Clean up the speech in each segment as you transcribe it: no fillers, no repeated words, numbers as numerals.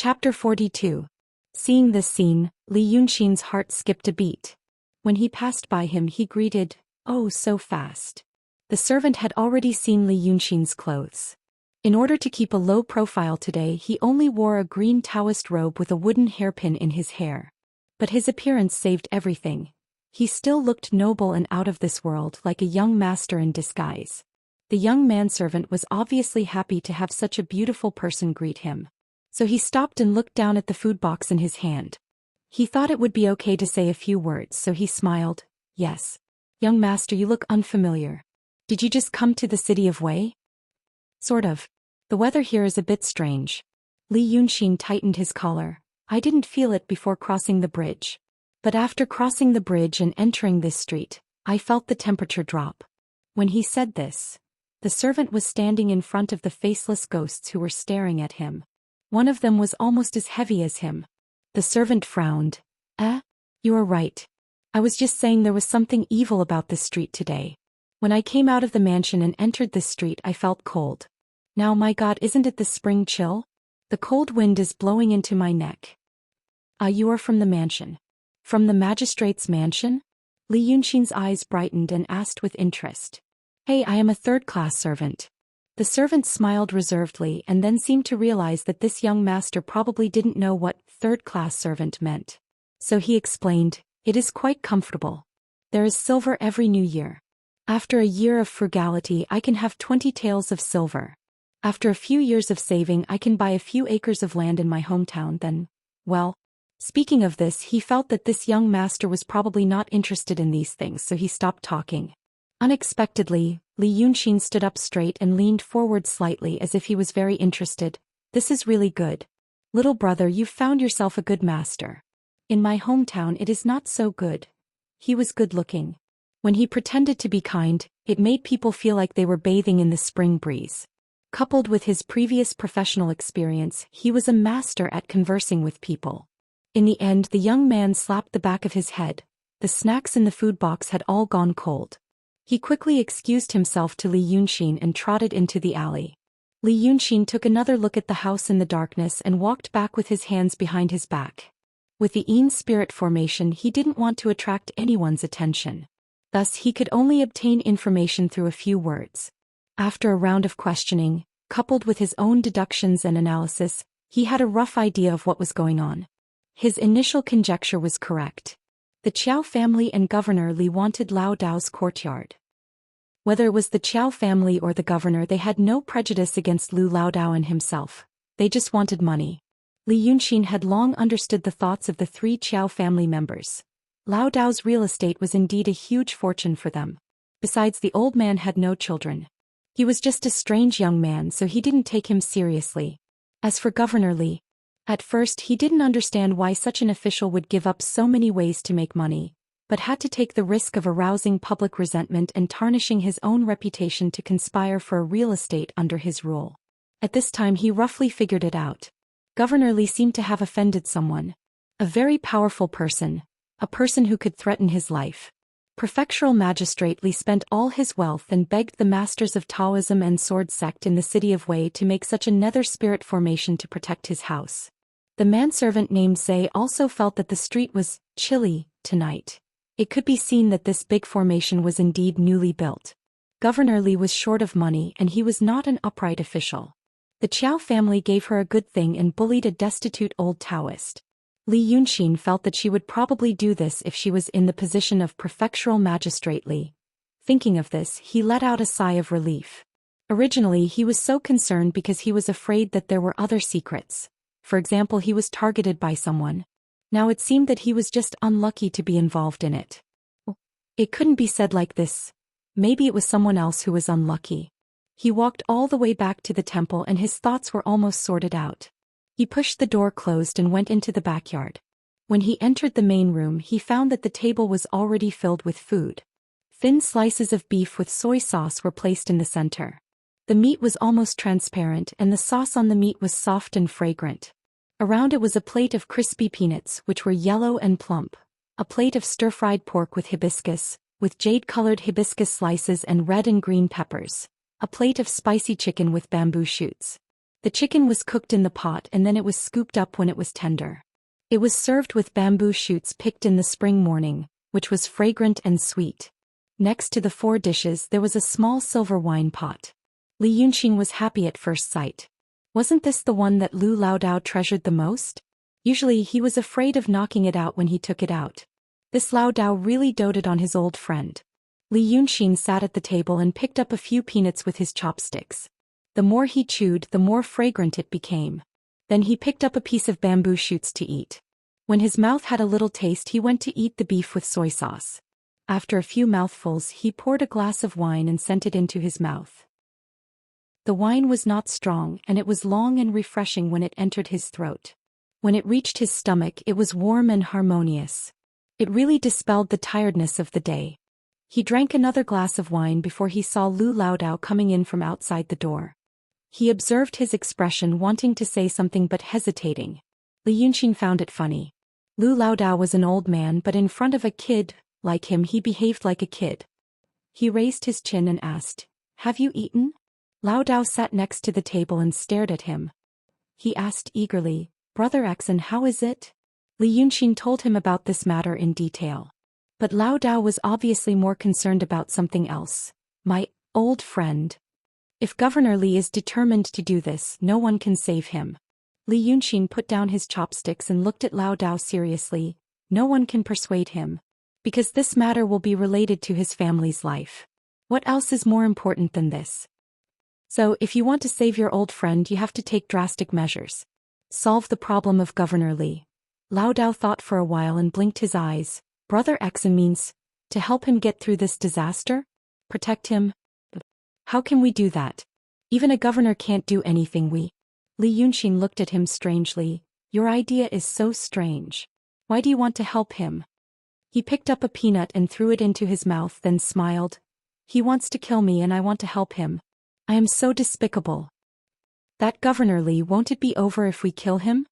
Chapter 42. Seeing this scene, Li Yunxin's heart skipped a beat. When he passed by him he greeted, "Oh, so fast." The servant had already seen Li Yunxin's clothes. In order to keep a low profile today he only wore a green Taoist robe with a wooden hairpin in his hair. But his appearance saved everything. He still looked noble and out of this world, like a young master in disguise. The young manservant was obviously happy to have such a beautiful person greet him. So he stopped and looked down at the food box in his hand. He thought it would be okay to say a few words, so he smiled. "Yes. Young master, you look unfamiliar. Did you just come to the city of Wei?" "Sort of. The weather here is a bit strange." Li Yunxin tightened his collar. "I didn't feel it before crossing the bridge. But after crossing the bridge and entering this street, I felt the temperature drop." When he said this, the servant was standing in front of the faceless ghosts who were staring at him. One of them was almost as heavy as him. The servant frowned. You are right. I was just saying there was something evil about this street today. When I came out of the mansion and entered this street I felt cold. Now my God, isn't it the spring chill? The cold wind is blowing into my neck." You are from the mansion. From the magistrate's mansion?" Li Yunxin's eyes brightened and asked with interest. "Hey, I am a third-class servant." The servant smiled reservedly and then seemed to realize that this young master probably didn't know what third-class servant meant. So he explained, "It is quite comfortable. There is silver every new year. After a year of frugality I can have 20 taels of silver. After a few years of saving I can buy a few acres of land in my hometown, then, well." Speaking of this, he felt that this young master was probably not interested in these things, so he stopped talking. Unexpectedly, Li Yunxin stood up straight and leaned forward slightly as if he was very interested. "This is really good. Little brother, you've found yourself a good master. In my hometown it is not so good." He was good-looking. When he pretended to be kind, it made people feel like they were bathing in the spring breeze. Coupled with his previous professional experience, he was a master at conversing with people. In the end, the young man slapped the back of his head. The snacks in the food box had all gone cold. He quickly excused himself to Li Yunxin and trotted into the alley. Li Yunxin took another look at the house in the darkness and walked back with his hands behind his back. With the Yin spirit formation he didn't want to attract anyone's attention. Thus he could only obtain information through a few words. After a round of questioning, coupled with his own deductions and analysis, he had a rough idea of what was going on. His initial conjecture was correct. The Qiao family and Governor Li wanted Lao Dao's courtyard. Whether it was the Qiao family or the governor, they had no prejudice against Lu Laodao and himself. They just wanted money. Li Yunxin had long understood the thoughts of the three Qiao family members. Lao Dao's real estate was indeed a huge fortune for them. Besides, the old man had no children. He was just a strange young man, so he didn't take him seriously. As for Governor Li, at first he didn't understand why such an official would give up so many ways to make money, but had to take the risk of arousing public resentment and tarnishing his own reputation to conspire for a real estate under his rule. At this time he roughly figured it out. Governor Li seemed to have offended someone. A very powerful person. A person who could threaten his life. Prefectural Magistrate Li spent all his wealth and begged the masters of Taoism and sword sect in the city of Wei to make such a nether spirit formation to protect his house. The manservant named Zhe also felt that the street was chilly tonight. It could be seen that this big formation was indeed newly built. Governor Li was short of money and he was not an upright official. The Qiao family gave her a good thing and bullied a destitute old Taoist. Li Yunxin felt that she would probably do this if she was in the position of prefectural magistrate Li. Thinking of this, he let out a sigh of relief. Originally he was so concerned because he was afraid that there were other secrets. For example, he was targeted by someone. Now it seemed that he was just unlucky to be involved in it. It couldn't be said like this. Maybe it was someone else who was unlucky. He walked all the way back to the temple and his thoughts were almost sorted out. He pushed the door closed and went into the backyard. When he entered the main room he found that the table was already filled with food. Thin slices of beef with soy sauce were placed in the center. The meat was almost transparent and the sauce on the meat was soft and fragrant. Around it was a plate of crispy peanuts which were yellow and plump, a plate of stir-fried pork with hibiscus, with jade-colored hibiscus slices and red and green peppers, a plate of spicy chicken with bamboo shoots. The chicken was cooked in the pot and then it was scooped up when it was tender. It was served with bamboo shoots picked in the spring morning, which was fragrant and sweet. Next to the 4 dishes there was a small silver wine pot. Li Yunxin was happy at first sight. Wasn't this the one that Lu Laodao treasured the most? Usually he was afraid of knocking it out when he took it out. This Laodao really doted on his old friend. Li Yunxin sat at the table and picked up a few peanuts with his chopsticks. The more he chewed, the more fragrant it became. Then he picked up a piece of bamboo shoots to eat. When his mouth had a little taste, he went to eat the beef with soy sauce. After a few mouthfuls, he poured a glass of wine and sent it into his mouth. The wine was not strong and it was long and refreshing when it entered his throat. When it reached his stomach, it was warm and harmonious. It really dispelled the tiredness of the day. He drank another glass of wine before he saw Lu Laodao coming in from outside the door. He observed his expression, wanting to say something but hesitating. Li Yunxin found it funny. Lu Laodao was an old man, but in front of a kid like him he behaved like a kid. He raised his chin and asked, "Have you eaten?" Laodao sat next to the table and stared at him. He asked eagerly, "Brother Xen, how is it?" Li Yunxin told him about this matter in detail. But Laodao was obviously more concerned about something else. "My old friend. If Governor Li is determined to do this, no one can save him." Li Yunxin put down his chopsticks and looked at Laodao seriously. "No one can persuade him. Because this matter will be related to his family's life. What else is more important than this? So if you want to save your old friend, you have to take drastic measures. Solve the problem of Governor Li." Laodao thought for a while and blinked his eyes. "Brother Xen means to help him get through this disaster? Protect him? How can we do that? Even a governor can't do anything. Li Yunxin looked at him strangely. "Your idea is so strange. Why do you want to help him?" He picked up a peanut and threw it into his mouth, then smiled. "He wants to kill me and I want to help him. I am so despicable. That Governor Li, won't it be over if we kill him?"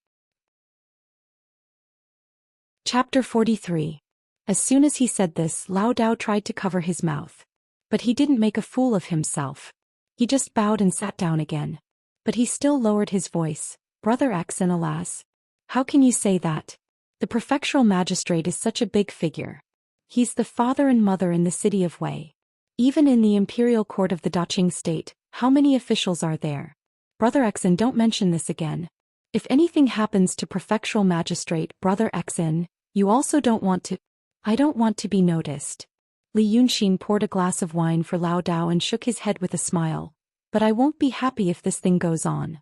Chapter 43. As soon as he said this, Laodao tried to cover his mouth. But he didn't make a fool of himself. He just bowed and sat down again. But he still lowered his voice. "Brother Xen, alas. How can you say that? The prefectural magistrate is such a big figure. He's the father and mother in the city of Wei. Even in the imperial court of the Daqing state, how many officials are there? Brother Xen, don't mention this again. If anything happens to prefectural magistrate, Brother Xen, you also don't want to. I don't want to be noticed." Li Yunxin poured a glass of wine for Laodao and shook his head with a smile. "But I won't be happy if this thing goes on.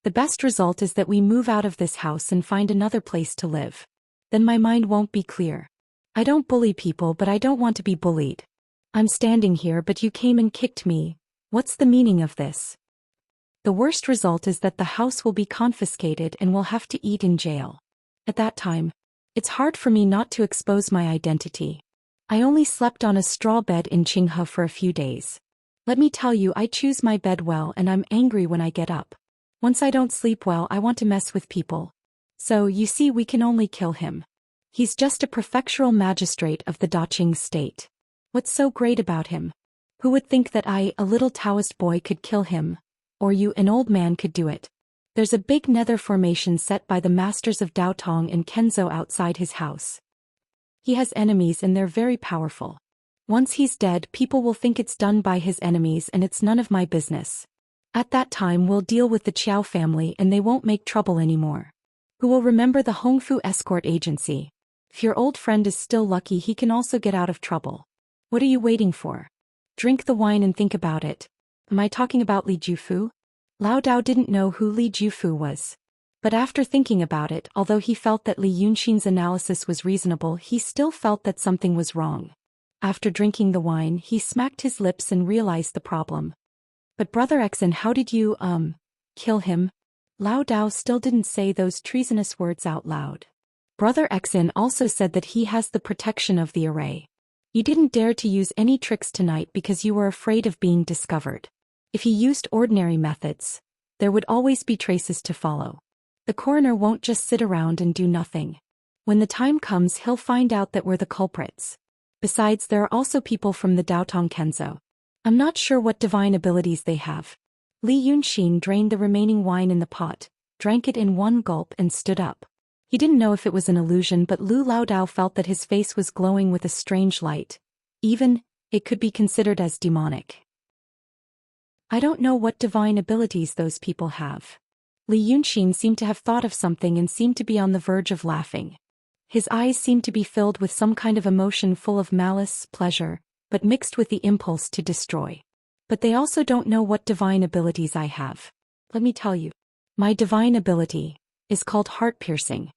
The best result is that we move out of this house and find another place to live. Then my mind won't be clear. I don't bully people, but I don't want to be bullied. I'm standing here but you came and kicked me. What's the meaning of this? The worst result is that the house will be confiscated and we'll have to eat in jail. At that time, it's hard for me not to expose my identity. I only slept on a straw bed in Qinghe for a few days. Let me tell you, I choose my bed well and I'm angry when I get up. Once I don't sleep well, I want to mess with people. So, you see, we can only kill him. He's just a prefectural magistrate of the Daqing state. What's so great about him? Who would think that I, a little Taoist boy, could kill him? Or you, an old man, could do it? There's a big nether formation set by the masters of Daotong and Kenzo outside his house. He has enemies and they're very powerful. Once he's dead, people will think it's done by his enemies and it's none of my business. At that time we'll deal with the Qiao family and they won't make trouble anymore. Who will remember the Hongfu escort agency? If your old friend is still lucky, he can also get out of trouble. What are you waiting for? Drink the wine and think about it. Am I talking about Li Jufu?" Laodao didn't know who Li Jufu was. But after thinking about it, although he felt that Li Yunxin's analysis was reasonable, he still felt that something was wrong. After drinking the wine, he smacked his lips and realized the problem. "But Brother Xen, how did you, kill him?" Laodao still didn't say those treasonous words out loud. Brother Xen also said that he has the protection of the array. You didn't dare to use any tricks tonight because you were afraid of being discovered. If he used ordinary methods, there would always be traces to follow. The coroner won't just sit around and do nothing. When the time comes, he'll find out that we're the culprits. Besides, there are also people from the Daotong Kenzo. I'm not sure what divine abilities they have. Li Yunxin drained the remaining wine in the pot, drank it in one gulp and stood up. He didn't know if it was an illusion, but Lu Laodao felt that his face was glowing with a strange light. Even, it could be considered as demonic. I don't know what divine abilities those people have. Li Yunxin seemed to have thought of something and seemed to be on the verge of laughing. His eyes seemed to be filled with some kind of emotion full of malice, pleasure, but mixed with the impulse to destroy. But they also don't know what divine abilities I have. Let me tell you. My divine ability is called heart-piercing.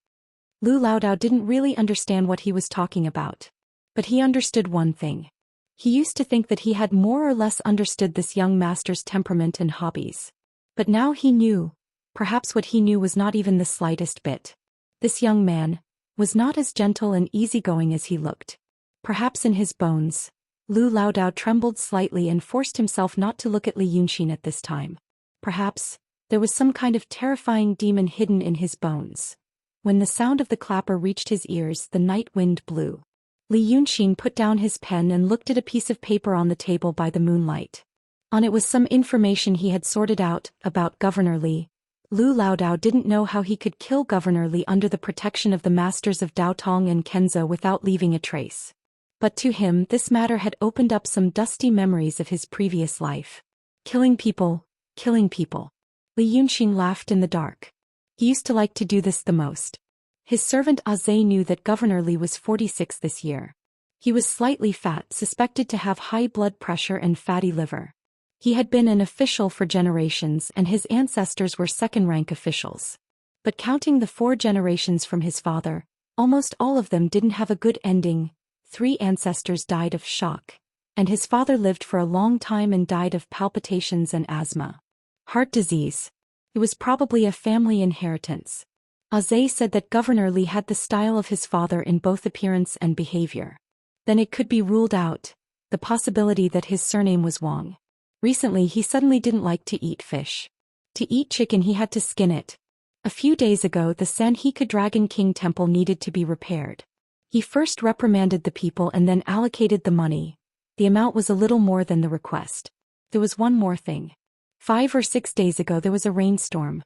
Lu Laodao didn't really understand what he was talking about. But he understood one thing. He used to think that he had more or less understood this young master's temperament and hobbies. But now he knew, perhaps what he knew was not even the slightest bit. This young man was not as gentle and easygoing as he looked. Perhaps in his bones, Lu Laodao trembled slightly and forced himself not to look at Li Yunxin at this time. Perhaps there was some kind of terrifying demon hidden in his bones. When the sound of the clapper reached his ears, the night wind blew. Li Yunxin put down his pen and looked at a piece of paper on the table by the moonlight. On it was some information he had sorted out about Governor Li. Lu Laodao didn't know how he could kill Governor Li under the protection of the masters of Daotong and Kenzo without leaving a trace. But to him this matter had opened up some dusty memories of his previous life. Killing people, killing people. Li Yunxin laughed in the dark. He used to like to do this the most. His servant Aze knew that Governor Li was 46 this year. He was slightly fat, suspected to have high blood pressure and fatty liver. He had been an official for generations and his ancestors were second-rank officials. But counting the 4 generations from his father, almost all of them didn't have a good ending. 3 ancestors died of shock. And his father lived for a long time and died of palpitations and asthma. Heart disease. It was probably a family inheritance. Aze said that Governor Li had the style of his father in both appearance and behavior. Then it could be ruled out, the possibility that his surname was Wang. Recently he suddenly didn't like to eat fish. To eat chicken he had to skin it. A few days ago the Sanhika Dragon King temple needed to be repaired. He first reprimanded the people and then allocated the money. The amount was a little more than the request. There was one more thing. 5 or 6 days ago there was a rainstorm.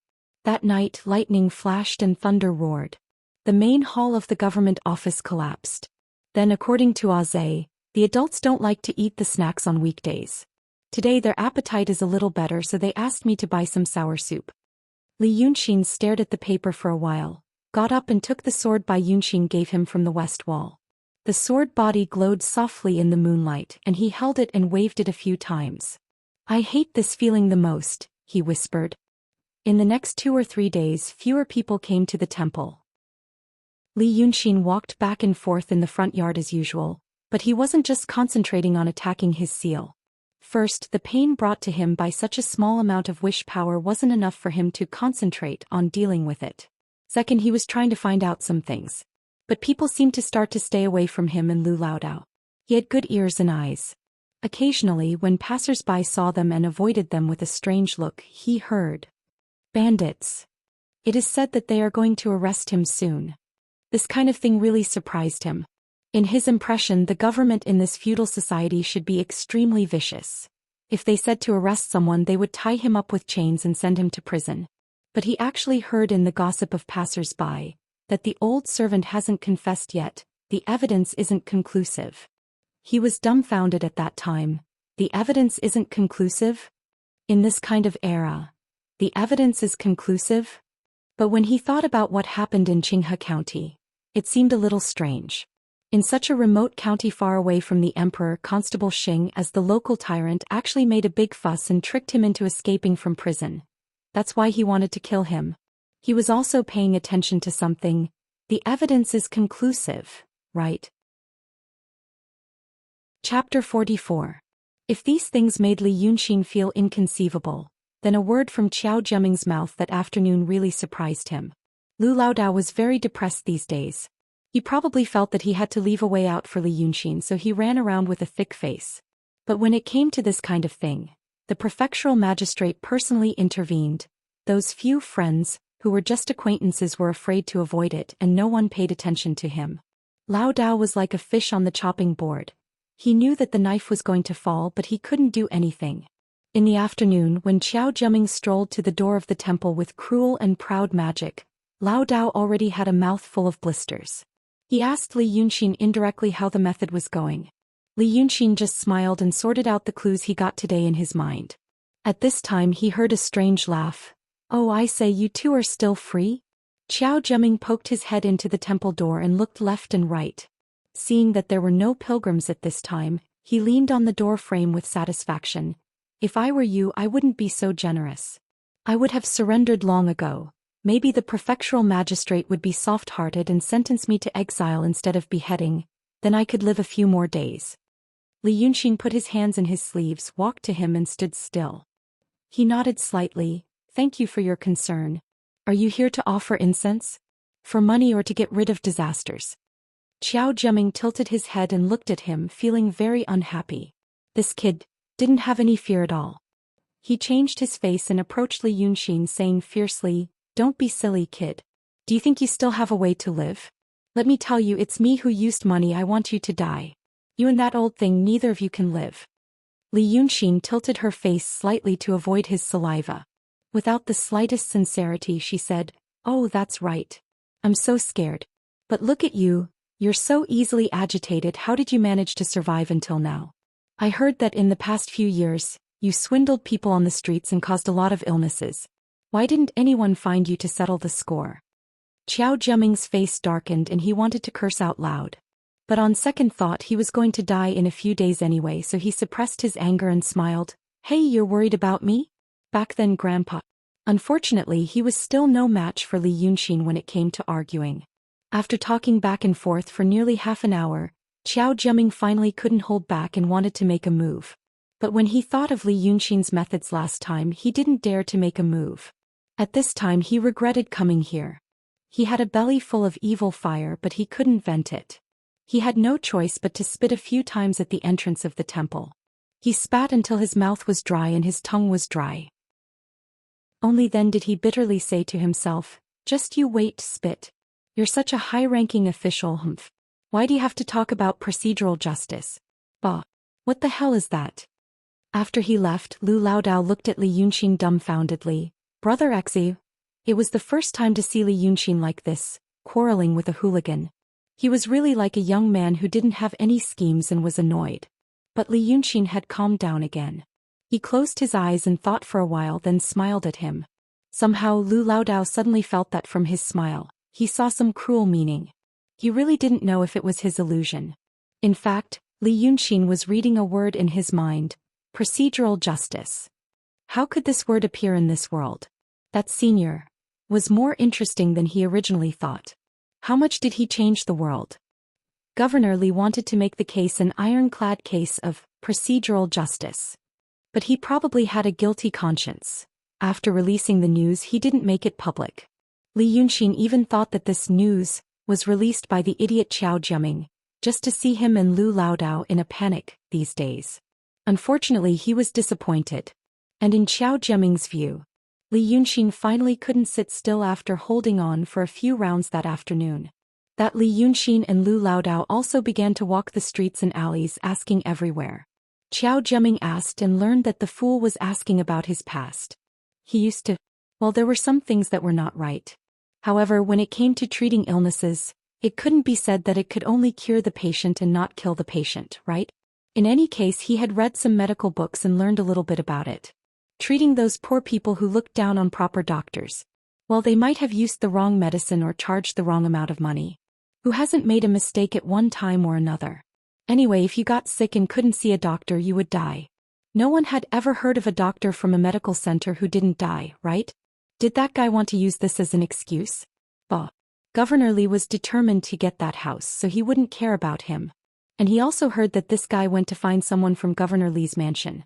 That night lightning flashed and thunder roared. The main hall of the government office collapsed. Then according to Aze, the adults don't like to eat the snacks on weekdays. Today their appetite is a little better, so they asked me to buy some sour soup. Li Yunxin stared at the paper for a while, got up and took the sword Bai Yunxin gave him from the west wall. The sword body glowed softly in the moonlight and he held it and waved it a few times. I hate this feeling the most, he whispered. In the next 2 or 3 days fewer people came to the temple. Li Yunxin walked back and forth in the front yard as usual, but he wasn't just concentrating on attacking his seal. First, the pain brought to him by such a small amount of wish power wasn't enough for him to concentrate on dealing with it. Second, he was trying to find out some things. But people seemed to start to stay away from him and Lu Laodao. He had good ears and eyes. Occasionally, when passers-by saw them and avoided them with a strange look, he heard, "Bandits. It is said that they are going to arrest him soon." This kind of thing really surprised him. In his impression, the government in this feudal society should be extremely vicious. If they said to arrest someone, they would tie him up with chains and send him to prison. But he actually heard in the gossip of passers-by that the old servant hasn't confessed yet, the evidence isn't conclusive. He was dumbfounded at that time. The evidence isn't conclusive? In this kind of era, the evidence is conclusive? But when he thought about what happened in Qinghe County, it seemed a little strange. In such a remote county far away from the emperor, Constable Xing as the local tyrant actually made a big fuss and tricked him into escaping from prison. That's why he wanted to kill him. He was also paying attention to something. The evidence is conclusive, right? Chapter 44. If these things made Li Yunxin feel inconceivable, then a word from Qiao Jiaming's mouth that afternoon really surprised him. Lu Laodao was very depressed these days. He probably felt that he had to leave a way out for Li Yunxin, so he ran around with a thick face. But when it came to this kind of thing, the prefectural magistrate personally intervened. Those few friends, who were just acquaintances, were afraid to avoid it and no one paid attention to him. Laodao was like a fish on the chopping board. He knew that the knife was going to fall, but he couldn't do anything. In the afternoon, when Qiao Jiaming strolled to the door of the temple with cruel and proud magic, Lao Dao already had a mouth full of blisters. He asked Li Yunxin indirectly how the method was going. Li Yunxin just smiled and sorted out the clues he got today in his mind. At this time he heard a strange laugh. "Oh, I say, you two are still free?" Qiao Jiaming poked his head into the temple door and looked left and right. Seeing that there were no pilgrims at this time, he leaned on the door frame with satisfaction. "If I were you, I wouldn't be so generous. I would have surrendered long ago. Maybe the prefectural magistrate would be soft-hearted and sentence me to exile instead of beheading, then I could live a few more days." Li Yunxin put his hands in his sleeves, walked to him and stood still. He nodded slightly. "Thank you for your concern. Are you here to offer incense? For money or to get rid of disasters?" Qiao Jiaming tilted his head and looked at him, feeling very unhappy. This kid didn't have any fear at all. He changed his face and approached Li Yunxin, saying fiercely, "Don't be silly, kid. Do you think you still have a way to live? Let me tell you, it's me who used money. I want you to die. You and that old thing, neither of you can live." Li Yunxin tilted her face slightly to avoid his saliva. Without the slightest sincerity she said, "Oh, that's right. I'm so scared. But look at you, you're so easily agitated. How did you manage to survive until now? I heard that in the past few years, you swindled people on the streets and caused a lot of illnesses. Why didn't anyone find you to settle the score?" Qiao Jiaming's face darkened and he wanted to curse out loud. But on second thought he was going to die in a few days anyway, so he suppressed his anger and smiled. "Hey, you're worried about me? Back then, Grandpa." Unfortunately, he was still no match for Li Yunxin when it came to arguing. After talking back and forth for nearly half an hour, Qiao Jiaming finally couldn't hold back and wanted to make a move. But when he thought of Li Yunxin's methods last time, he didn't dare to make a move. At this time he regretted coming here. He had a belly full of evil fire, but he couldn't vent it. He had no choice but to spit a few times at the entrance of the temple. He spat until his mouth was dry and his tongue was dry. Only then did he bitterly say to himself, "Just you wait, spit. You're such a high-ranking official, humph. Why do you have to talk about procedural justice? Bah. What the hell is that?" After he left, Lu Laodao looked at Li Yunxin dumbfoundedly. "Brother Xe." It was the first time to see Li Yunxin like this, quarreling with a hooligan. He was really like a young man who didn't have any schemes and was annoyed. But Li Yunxin had calmed down again. He closed his eyes and thought for a while, then smiled at him. Somehow Lu Laodao suddenly felt that from his smile, he saw some cruel meaning. He really didn't know if it was his illusion. In fact, Li Yunxin was reading a word in his mind: procedural justice. How could this word appear in this world? That senior was more interesting than he originally thought. How much did he change the world? Governor Li wanted to make the case an ironclad case of procedural justice. But he probably had a guilty conscience. After releasing the news, he didn't make it public. Li Yunxin even thought that this news was released by the idiot Qiao Jiaming, just to see him and Lu Laodao in a panic these days. Unfortunately, he was disappointed. And in Qiao Jiaming's view, Li Yunxin finally couldn't sit still after holding on for a few rounds that afternoon. That Li Yunxin and Lu Laodao also began to walk the streets and alleys, asking everywhere. Qiao Jiaming asked and learned that the fool was asking about his past. He used to. Well, there were some things that were not right. However, when it came to treating illnesses, it couldn't be said that it could only cure the patient and not kill the patient, right? In any case, he had read some medical books and learned a little bit about it. Treating those poor people who looked down on proper doctors. Well, they might have used the wrong medicine or charged the wrong amount of money. Who hasn't made a mistake at one time or another? Anyway, if you got sick and couldn't see a doctor, you would die. No one had ever heard of a doctor from a medical center who didn't die, right? Did that guy want to use this as an excuse? Bah. Governor Li was determined to get that house, so he wouldn't care about him. And he also heard that this guy went to find someone from Governor Li's mansion.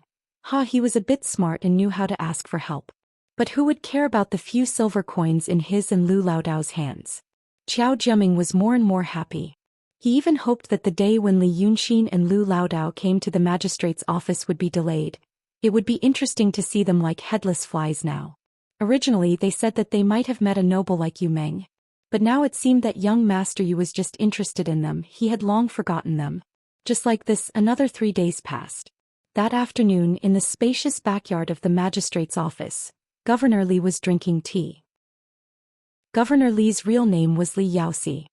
He was a bit smart and knew how to ask for help. But who would care about the few silver coins in his and Lu Laodao's hands? Qiao Jiaming was more and more happy. He even hoped that the day when Li Yunxin and Lu Laodao came to the magistrate's office would be delayed. It would be interesting to see them like headless flies now. Originally they said that they might have met a noble like Yu Meng. But now it seemed that young Master Yu was just interested in them. He had long forgotten them. Just like this, another 3 days passed. That afternoon in the spacious backyard of the magistrate's office, Governor Li was drinking tea. Governor Li's real name was Li Yaoxi.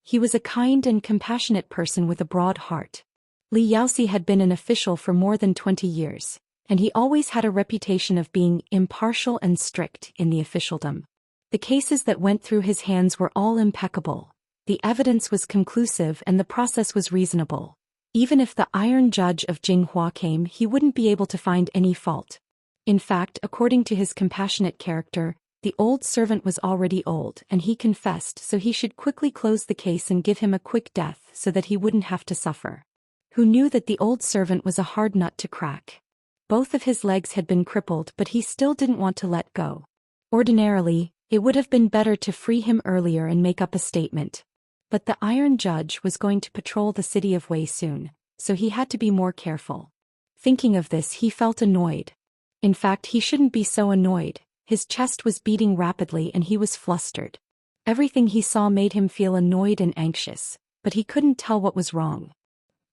He was a kind and compassionate person with a broad heart. Li Yaoxi had been an official for more than 20 years, and he always had a reputation of being impartial and strict in the officialdom. The cases that went through his hands were all impeccable, the evidence was conclusive and the process was reasonable. Even if the Iron Judge of Jinghua came, he wouldn't be able to find any fault. In fact, according to his compassionate character, the old servant was already old and he confessed, so he should quickly close the case and give him a quick death so that he wouldn't have to suffer. Who knew that the old servant was a hard nut to crack? Both of his legs had been crippled, but he still didn't want to let go. Ordinarily, it would have been better to free him earlier and make up a statement. But the Iron Judge was going to patrol the city of Wei soon, so he had to be more careful. Thinking of this, he felt annoyed. In fact, he shouldn't be so annoyed. His chest was beating rapidly and he was flustered. Everything he saw made him feel annoyed and anxious, but he couldn't tell what was wrong.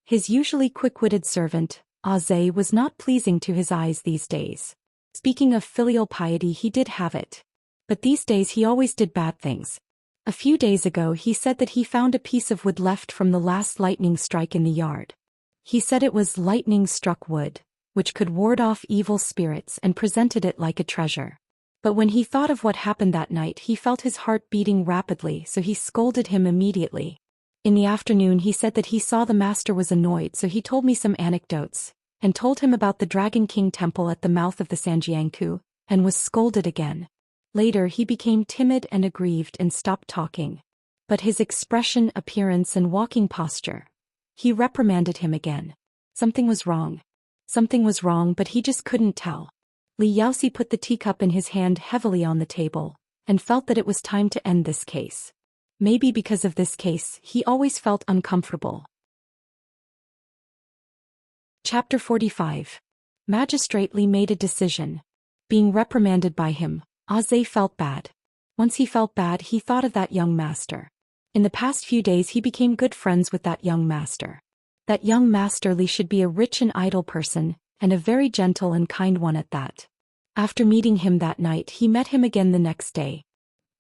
His usually quick-witted servant, Aze, was not pleasing to his eyes these days. Speaking of filial piety, he did have it. But these days he always did bad things. A few days ago he said that he found a piece of wood left from the last lightning strike in the yard. He said it was lightning-struck wood, which could ward off evil spirits, and presented it like a treasure. But when he thought of what happened that night, he felt his heart beating rapidly, so he scolded him immediately. In the afternoon he said that he saw the master was annoyed, so he told me some anecdotes, and told him about the Dragon King temple at the mouth of the Sanjiangkou, and was scolded again. Later he became timid and aggrieved and stopped talking. But his expression, appearance and walking posture. He reprimanded him again. Something was wrong. Something was wrong, but he just couldn't tell. Li Yaoxi put the teacup in his hand heavily on the table, and felt that it was time to end this case. Maybe because of this case, he always felt uncomfortable. Chapter 45. Magistrate Li made a decision. Being reprimanded by him, Aze felt bad. Once he felt bad, he thought of that young master. In the past few days he became good friends with that young master. That young master Li should be a rich and idle person, and a very gentle and kind one at that. After meeting him that night, he met him again the next day.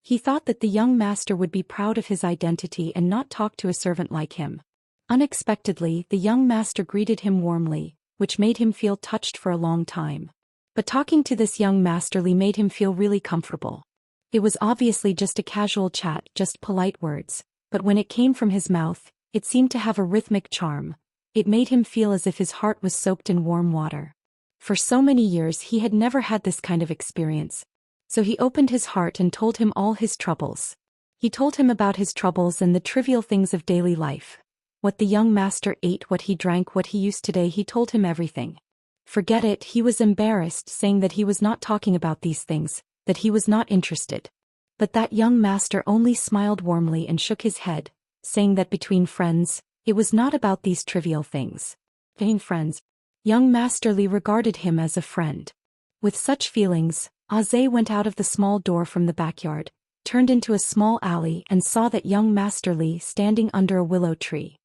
He thought that the young master would be proud of his identity and not talk to a servant like him. Unexpectedly, the young master greeted him warmly, which made him feel touched for a long time. But talking to this young master Li made him feel really comfortable. It was obviously just a casual chat, just polite words, but when it came from his mouth, it seemed to have a rhythmic charm. It made him feel as if his heart was soaked in warm water. For so many years he had never had this kind of experience. So he opened his heart and told him all his troubles. He told him about his troubles and the trivial things of daily life. What the young master ate, what he drank, what he used today, he told him everything. Forget it, he was embarrassed, saying that he was not talking about these things, that he was not interested. But that young master only smiled warmly and shook his head, saying that between friends, it was not about these trivial things. Being friends. Young Master Li regarded him as a friend. With such feelings, Aze went out of the small door from the backyard, turned into a small alley and saw that young Master Li standing under a willow tree.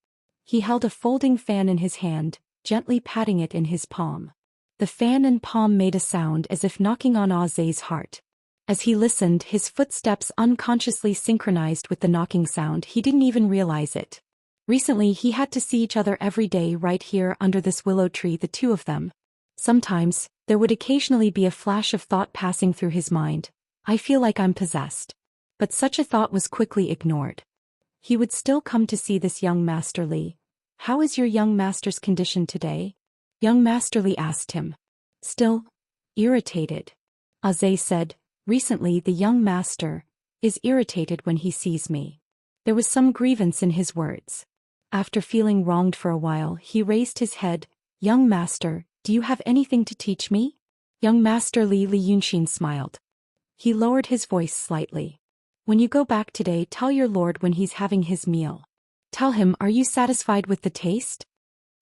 He held a folding fan in his hand, gently patting it in his palm. The fan and palm made a sound as if knocking on Aze's heart. As he listened, his footsteps unconsciously synchronized with the knocking sound. He didn't even realize it. Recently he had to see each other every day right here under this willow tree, the two of them. Sometimes, there would occasionally be a flash of thought passing through his mind. I feel like I'm possessed. But such a thought was quickly ignored. He would still come to see this young Master Li. How is your young master's condition today? Young Master Li asked him. Still irritated. Aze said, recently the young master is irritated when he sees me. There was some grievance in his words. After feeling wronged for a while, he raised his head. Young master, do you have anything to teach me? Young Master Li Yunshin smiled. He lowered his voice slightly. When you go back today, tell your lord when he's having his meal. Tell him, are you satisfied with the taste?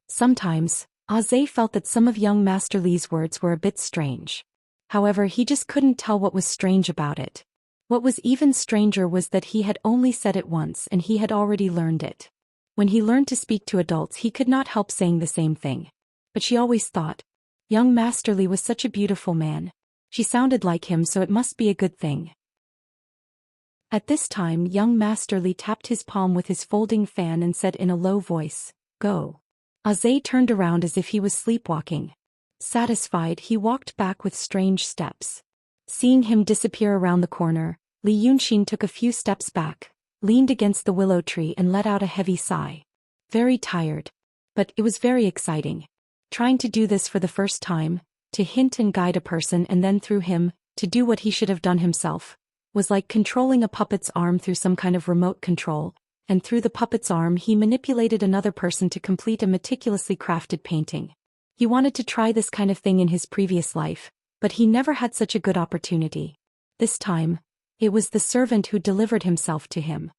Sometimes, Aze felt that some of young Master Li's words were a bit strange. However, he just couldn't tell what was strange about it. What was even stranger was that he had only said it once and he had already learned it. When he learned to speak to adults, he could not help saying the same thing. But she always thought, Young Master Li was such a beautiful man. She sounded like him, so it must be a good thing. At this time, young Master Li tapped his palm with his folding fan and said in a low voice, "Go." Azay turned around as if he was sleepwalking. Satisfied, he walked back with strange steps. Seeing him disappear around the corner, Li Yunxin took a few steps back, leaned against the willow tree and let out a heavy sigh. Very tired. But it was very exciting. Trying to do this for the first time, to hint and guide a person and then through him, to do what he should have done himself, was like controlling a puppet's arm through some kind of remote control, and through the puppet's arm he manipulated another person to complete a meticulously crafted painting. He wanted to try this kind of thing in his previous life, but he never had such a good opportunity. This time, it was the servant who delivered himself to him.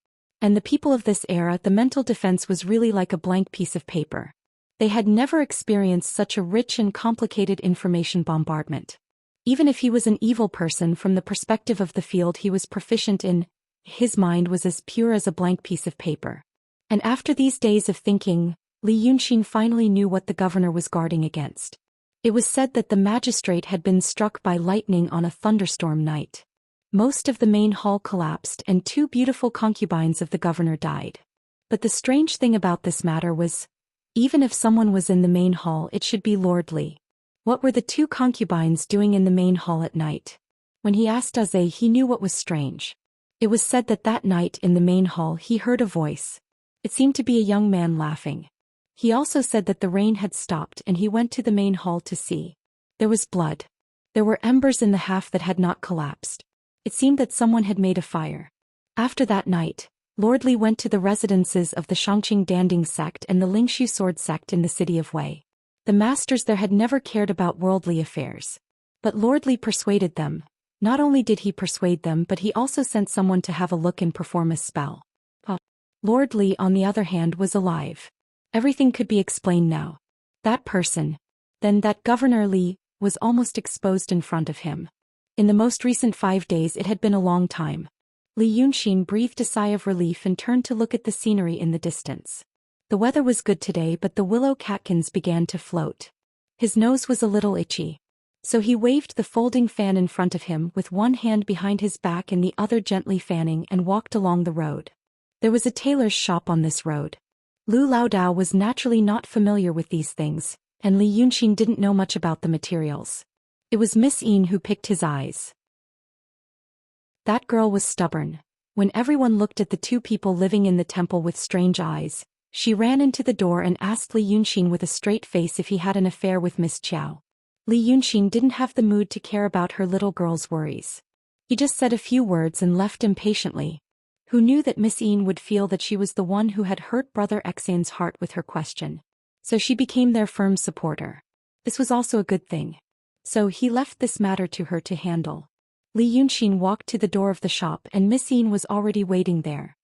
And the people of this era, the mental defense was really like a blank piece of paper. They had never experienced such a rich and complicated information bombardment. Even if he was an evil person from the perspective of the field he was proficient in, his mind was as pure as a blank piece of paper. And after these days of thinking, Li Yunxin finally knew what the governor was guarding against. It was said that the magistrate had been struck by lightning on a thunderstorm night. Most of the main hall collapsed and 2 beautiful concubines of the governor died. But the strange thing about this matter was, even if someone was in the main hall, it should be Lord Li. What were the 2 concubines doing in the main hall at night? When he asked Azay, he knew what was strange. It was said that that night in the main hall he heard a voice. It seemed to be a young man laughing. He also said that the rain had stopped and he went to the main hall to see. There was blood. There were embers in the half that had not collapsed. It seemed that someone had made a fire. After that night, Lord Li went to the residences of the Shangqing Danding sect and the Lingshu sword sect in the city of Wei. The masters there had never cared about worldly affairs. But Lord Li persuaded them. Not only did he persuade them, but he also sent someone to have a look and perform a spell. Lord Li, on the other hand, was alive. Everything could be explained now. That person, then that Governor Li, was almost exposed in front of him. In the most recent 5 days it had been a long time. Li Yunxin breathed a sigh of relief and turned to look at the scenery in the distance. The weather was good today, but the willow catkins began to float. His nose was a little itchy. So he waved the folding fan in front of him with one hand behind his back and the other gently fanning and walked along the road. There was a tailor's shop on this road. Lu Laodao was naturally not familiar with these things, and Li Yunxin didn't know much about the materials. It was Miss Yin who picked his eyes. That girl was stubborn. When everyone looked at the 2 people living in the temple with strange eyes, she ran into the door and asked Li Yunxin with a straight face if he had an affair with Miss Qiao. Li Yunxin didn't have the mood to care about her little girl's worries. He just said a few words and left impatiently. Who knew that Miss Yin would feel that she was the one who had hurt Brother Xian's heart with her question. So she became their firm supporter. This was also a good thing. So he left this matter to her to handle. Li Yunxin walked to the door of the shop and Miss Yin was already waiting there.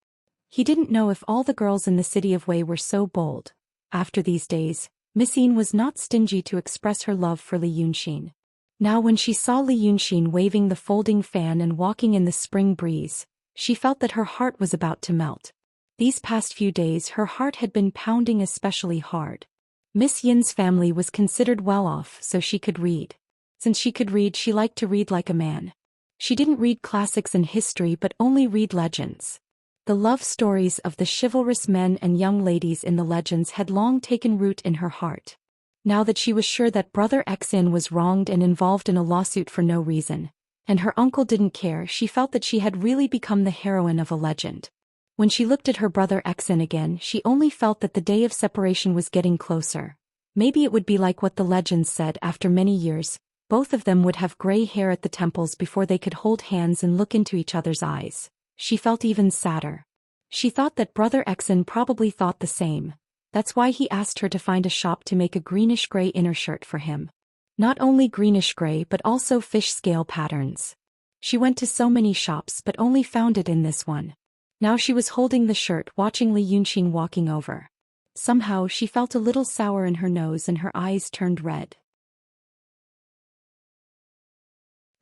He didn't know if all the girls in the city of Wei were so bold. After these days, Miss Yin was not stingy to express her love for Li Yunxin. Now when she saw Li Yunxin waving the folding fan and walking in the spring breeze, she felt that her heart was about to melt. These past few days her heart had been pounding especially hard. Miss Yin's family was considered well off, so she could read. Since she could read, she liked to read like a man. She didn't read classics and history but only read legends. The love stories of the chivalrous men and young ladies in the legends had long taken root in her heart. Now that she was sure that Brother Xian was wronged and involved in a lawsuit for no reason, and her uncle didn't care, she felt that she had really become the heroine of a legend. When she looked at her Brother Xian again, she only felt that the day of separation was getting closer. Maybe it would be like what the legends said. After many years, both of them would have gray hair at the temples before they could hold hands and look into each other's eyes. She felt even sadder. She thought that Brother Xian probably thought the same. That's why he asked her to find a shop to make a greenish-gray inner shirt for him. Not only greenish-gray but also fish scale patterns. She went to so many shops but only found it in this one. Now she was holding the shirt, watching Li Yunxin walking over. Somehow she felt a little sour in her nose and her eyes turned red.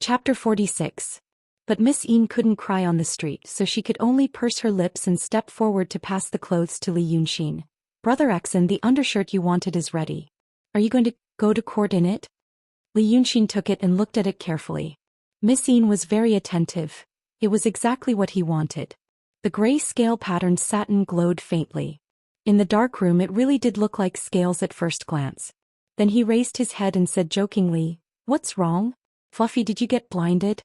Chapter 46. But Miss Yin couldn't cry on the street, so she could only purse her lips and step forward to pass the clothes to Li Yunxin. Brother Xian, the undershirt you wanted is ready. Are you going to go to court in it? Li Yunxin took it and looked at it carefully. Miss Yin was very attentive. It was exactly what he wanted. The gray scale-patterned satin glowed faintly. In the dark room it really did look like scales at first glance. Then he raised his head and said jokingly, "What's wrong? Fluffy, did you get blinded?"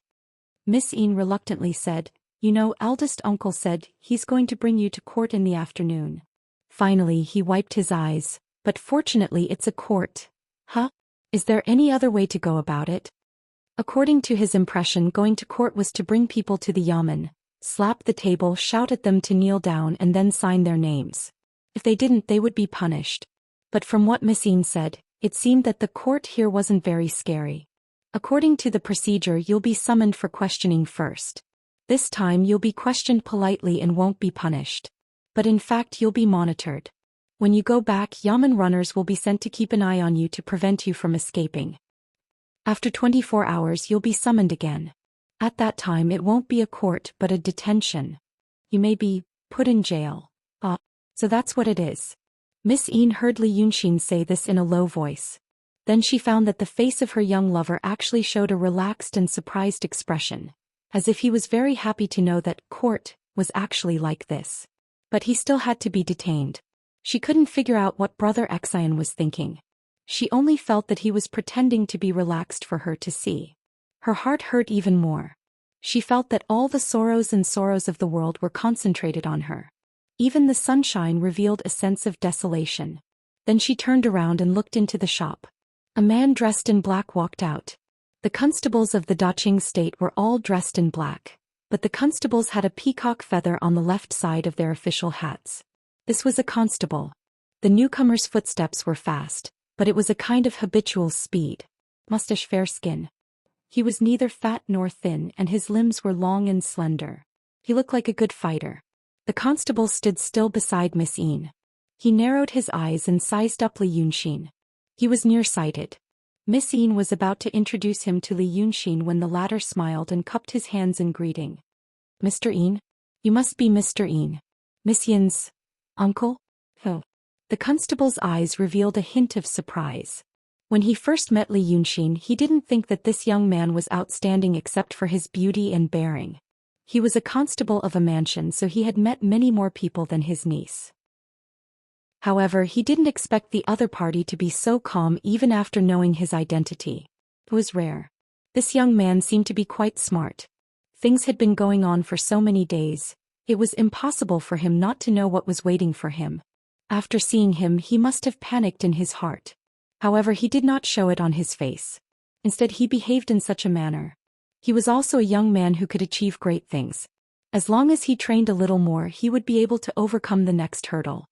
Miss Yin reluctantly said, "You know, eldest uncle said he's going to bring you to court in the afternoon." Finally he wiped his eyes, "But fortunately it's a court." "Huh? Is there any other way to go about it?" According to his impression, going to court was to bring people to the yamen, slap the table, shout at them to kneel down and then sign their names. If they didn't, they would be punished. But from what Miss Yin said, it seemed that the court here wasn't very scary. According to the procedure, you'll be summoned for questioning first. This time you'll be questioned politely and won't be punished. But in fact you'll be monitored. When you go back, yamen runners will be sent to keep an eye on you to prevent you from escaping. After 24 hours you'll be summoned again. At that time it won't be a court but a detention. You may be put in jail. So that's what it is. Miss Yin heard Li Yunxin say this in a low voice. Then she found that the face of her young lover actually showed a relaxed and surprised expression, as if he was very happy to know that court was actually like this. But he still had to be detained. She couldn't figure out what Brother Xian was thinking. She only felt that he was pretending to be relaxed for her to see. Her heart hurt even more. She felt that all the sorrows of the world were concentrated on her. Even the sunshine revealed a sense of desolation. Then she turned around and looked into the shop. A man dressed in black walked out. The constables of the Daqing state were all dressed in black, but the constables had a peacock feather on the left side of their official hats. This was a constable. The newcomer's footsteps were fast, but it was a kind of habitual speed. Mustache, fair skin. He was neither fat nor thin and his limbs were long and slender. He looked like a good fighter. The constable stood still beside Miss Yin. He narrowed his eyes and sized up Li Yunxin. He was nearsighted. Miss Yin was about to introduce him to Li Yunxin when the latter smiled and cupped his hands in greeting. "Mr. Yin? You must be Mr. Yin. Miss Yin's uncle?" "Oh." The constable's eyes revealed a hint of surprise. When he first met Li Yunxin, he didn't think that this young man was outstanding except for his beauty and bearing. He was a constable of a mansion, so he had met many more people than his niece. However, he didn't expect the other party to be so calm even after knowing his identity. It was rare. This young man seemed to be quite smart. Things had been going on for so many days, it was impossible for him not to know what was waiting for him. After seeing him, he must have panicked in his heart. However, he did not show it on his face. Instead, he behaved in such a manner. He was also a young man who could achieve great things. As long as he trained a little more, he would be able to overcome the next hurdle.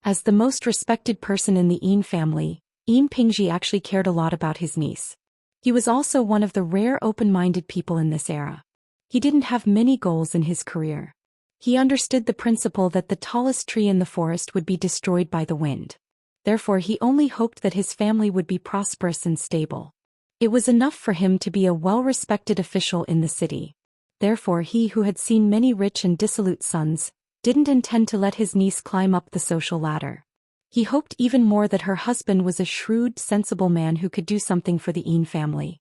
As the most respected person in the Yin family, Yin Pingji actually cared a lot about his niece. He was also one of the rare open-minded people in this era. He didn't have many goals in his career. He understood the principle that the tallest tree in the forest would be destroyed by the wind. Therefore, he only hoped that his family would be prosperous and stable. It was enough for him to be a well-respected official in the city. Therefore, he who had seen many rich and dissolute sons, didn't intend to let his niece climb up the social ladder. He hoped even more that her husband was a shrewd, sensible man who could do something for the Yin family.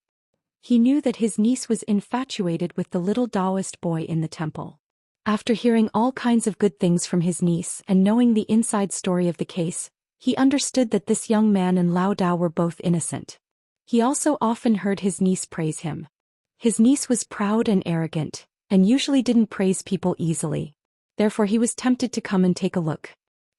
He knew that his niece was infatuated with the little Taoist boy in the temple. After hearing all kinds of good things from his niece and knowing the inside story of the case, he understood that this young man and Lao Dao were both innocent. He also often heard his niece praise him. His niece was proud and arrogant, and usually didn't praise people easily. Therefore he was tempted to come and take a look.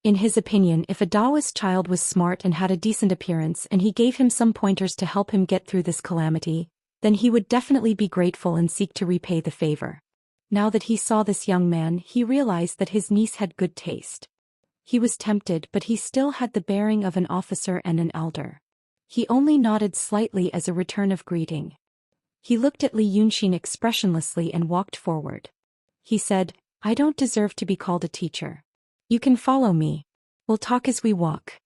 In his opinion, if a Taoist child was smart and had a decent appearance and he gave him some pointers to help him get through this calamity, then he would definitely be grateful and seek to repay the favor. Now that he saw this young man, he realized that his niece had good taste. He was tempted, but he still had the bearing of an officer and an elder. He only nodded slightly as a return of greeting. He looked at Li Yunxin expressionlessly and walked forward. He said, "I don't deserve to be called a teacher. You can follow me. We'll talk as we walk."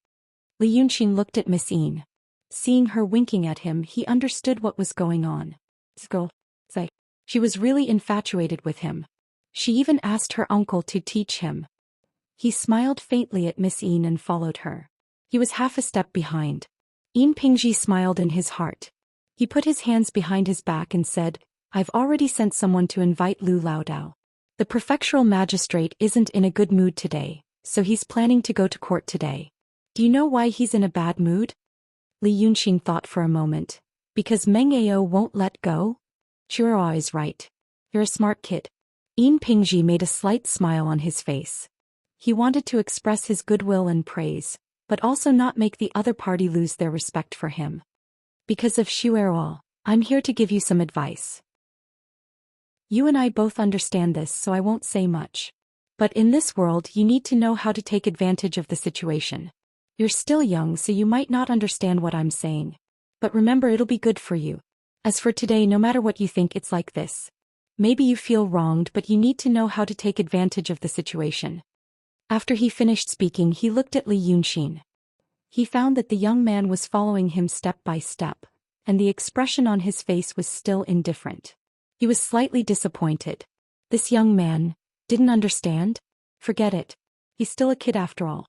Li Yunxin looked at Miss Yin. Seeing her winking at him, he understood what was going on. She was really infatuated with him. She even asked her uncle to teach him. He smiled faintly at Miss Yin and followed her. He was half a step behind. Yin Pingji smiled in his heart. He put his hands behind his back and said, I've already sent someone to invite Lu Laodao. The prefectural magistrate isn't in a good mood today, so he's planning to go to court today. Do you know why he's in a bad mood? Li Yunxin thought for a moment. Because Meng Ao won't let go? Chuao is right. You're a smart kid. Yin Pingji made a slight smile on his face. He wanted to express his goodwill and praise, but also not make the other party lose their respect for him. Because of Xuerao, I'm here to give you some advice. You and I both understand this, so I won't say much. But in this world you need to know how to take advantage of the situation. You're still young, so you might not understand what I'm saying. But remember, it'll be good for you. As for today, no matter what you think, it's like this. Maybe you feel wronged, but you need to know how to take advantage of the situation. After he finished speaking, he looked at Li Yunxin. He found that the young man was following him step by step, and the expression on his face was still indifferent. He was slightly disappointed. This young man didn't understand? Forget it. He's still a kid after all.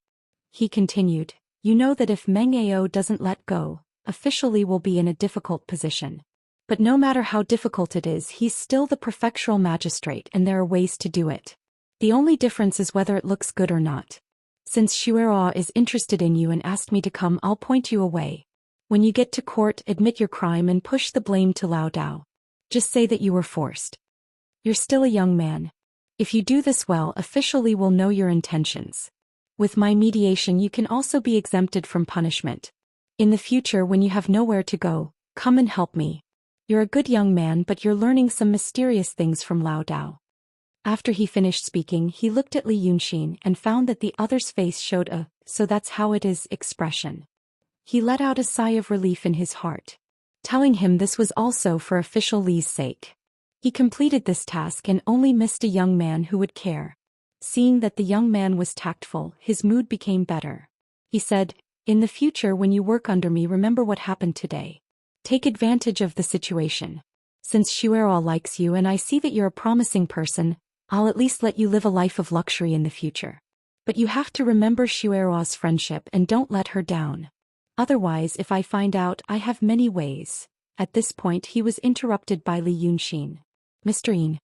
He continued, you know that if Meng Ao doesn't let go, officially we'll be in a difficult position. But no matter how difficult it is, he's still the prefectural magistrate and there are ways to do it. The only difference is whether it looks good or not. Since Xuerao is interested in you and asked me to come, I'll point you away. When you get to court, admit your crime and push the blame to Laodao. Just say that you were forced. You're still a young man. If you do this well, officially we'll know your intentions. With my mediation you can also be exempted from punishment. In the future, when you have nowhere to go, come and help me. You're a good young man, but you're learning some mysterious things from Laodao. After he finished speaking, he looked at Li Yunxin and found that the other's face showed a, so that's how it is, expression. He let out a sigh of relief in his heart, telling him this was also for official Li's sake. He completed this task and only missed a young man who would care. Seeing that the young man was tactful, his mood became better. He said, in the future when you work under me, remember what happened today. Take advantage of the situation. Since Xuerao likes you and I see that you're a promising person, I'll at least let you live a life of luxury in the future. But you have to remember Xuerao's friendship and don't let her down. Otherwise, if I find out, I have many ways. At this point he was interrupted by Li Yunxin. Mr. Yin.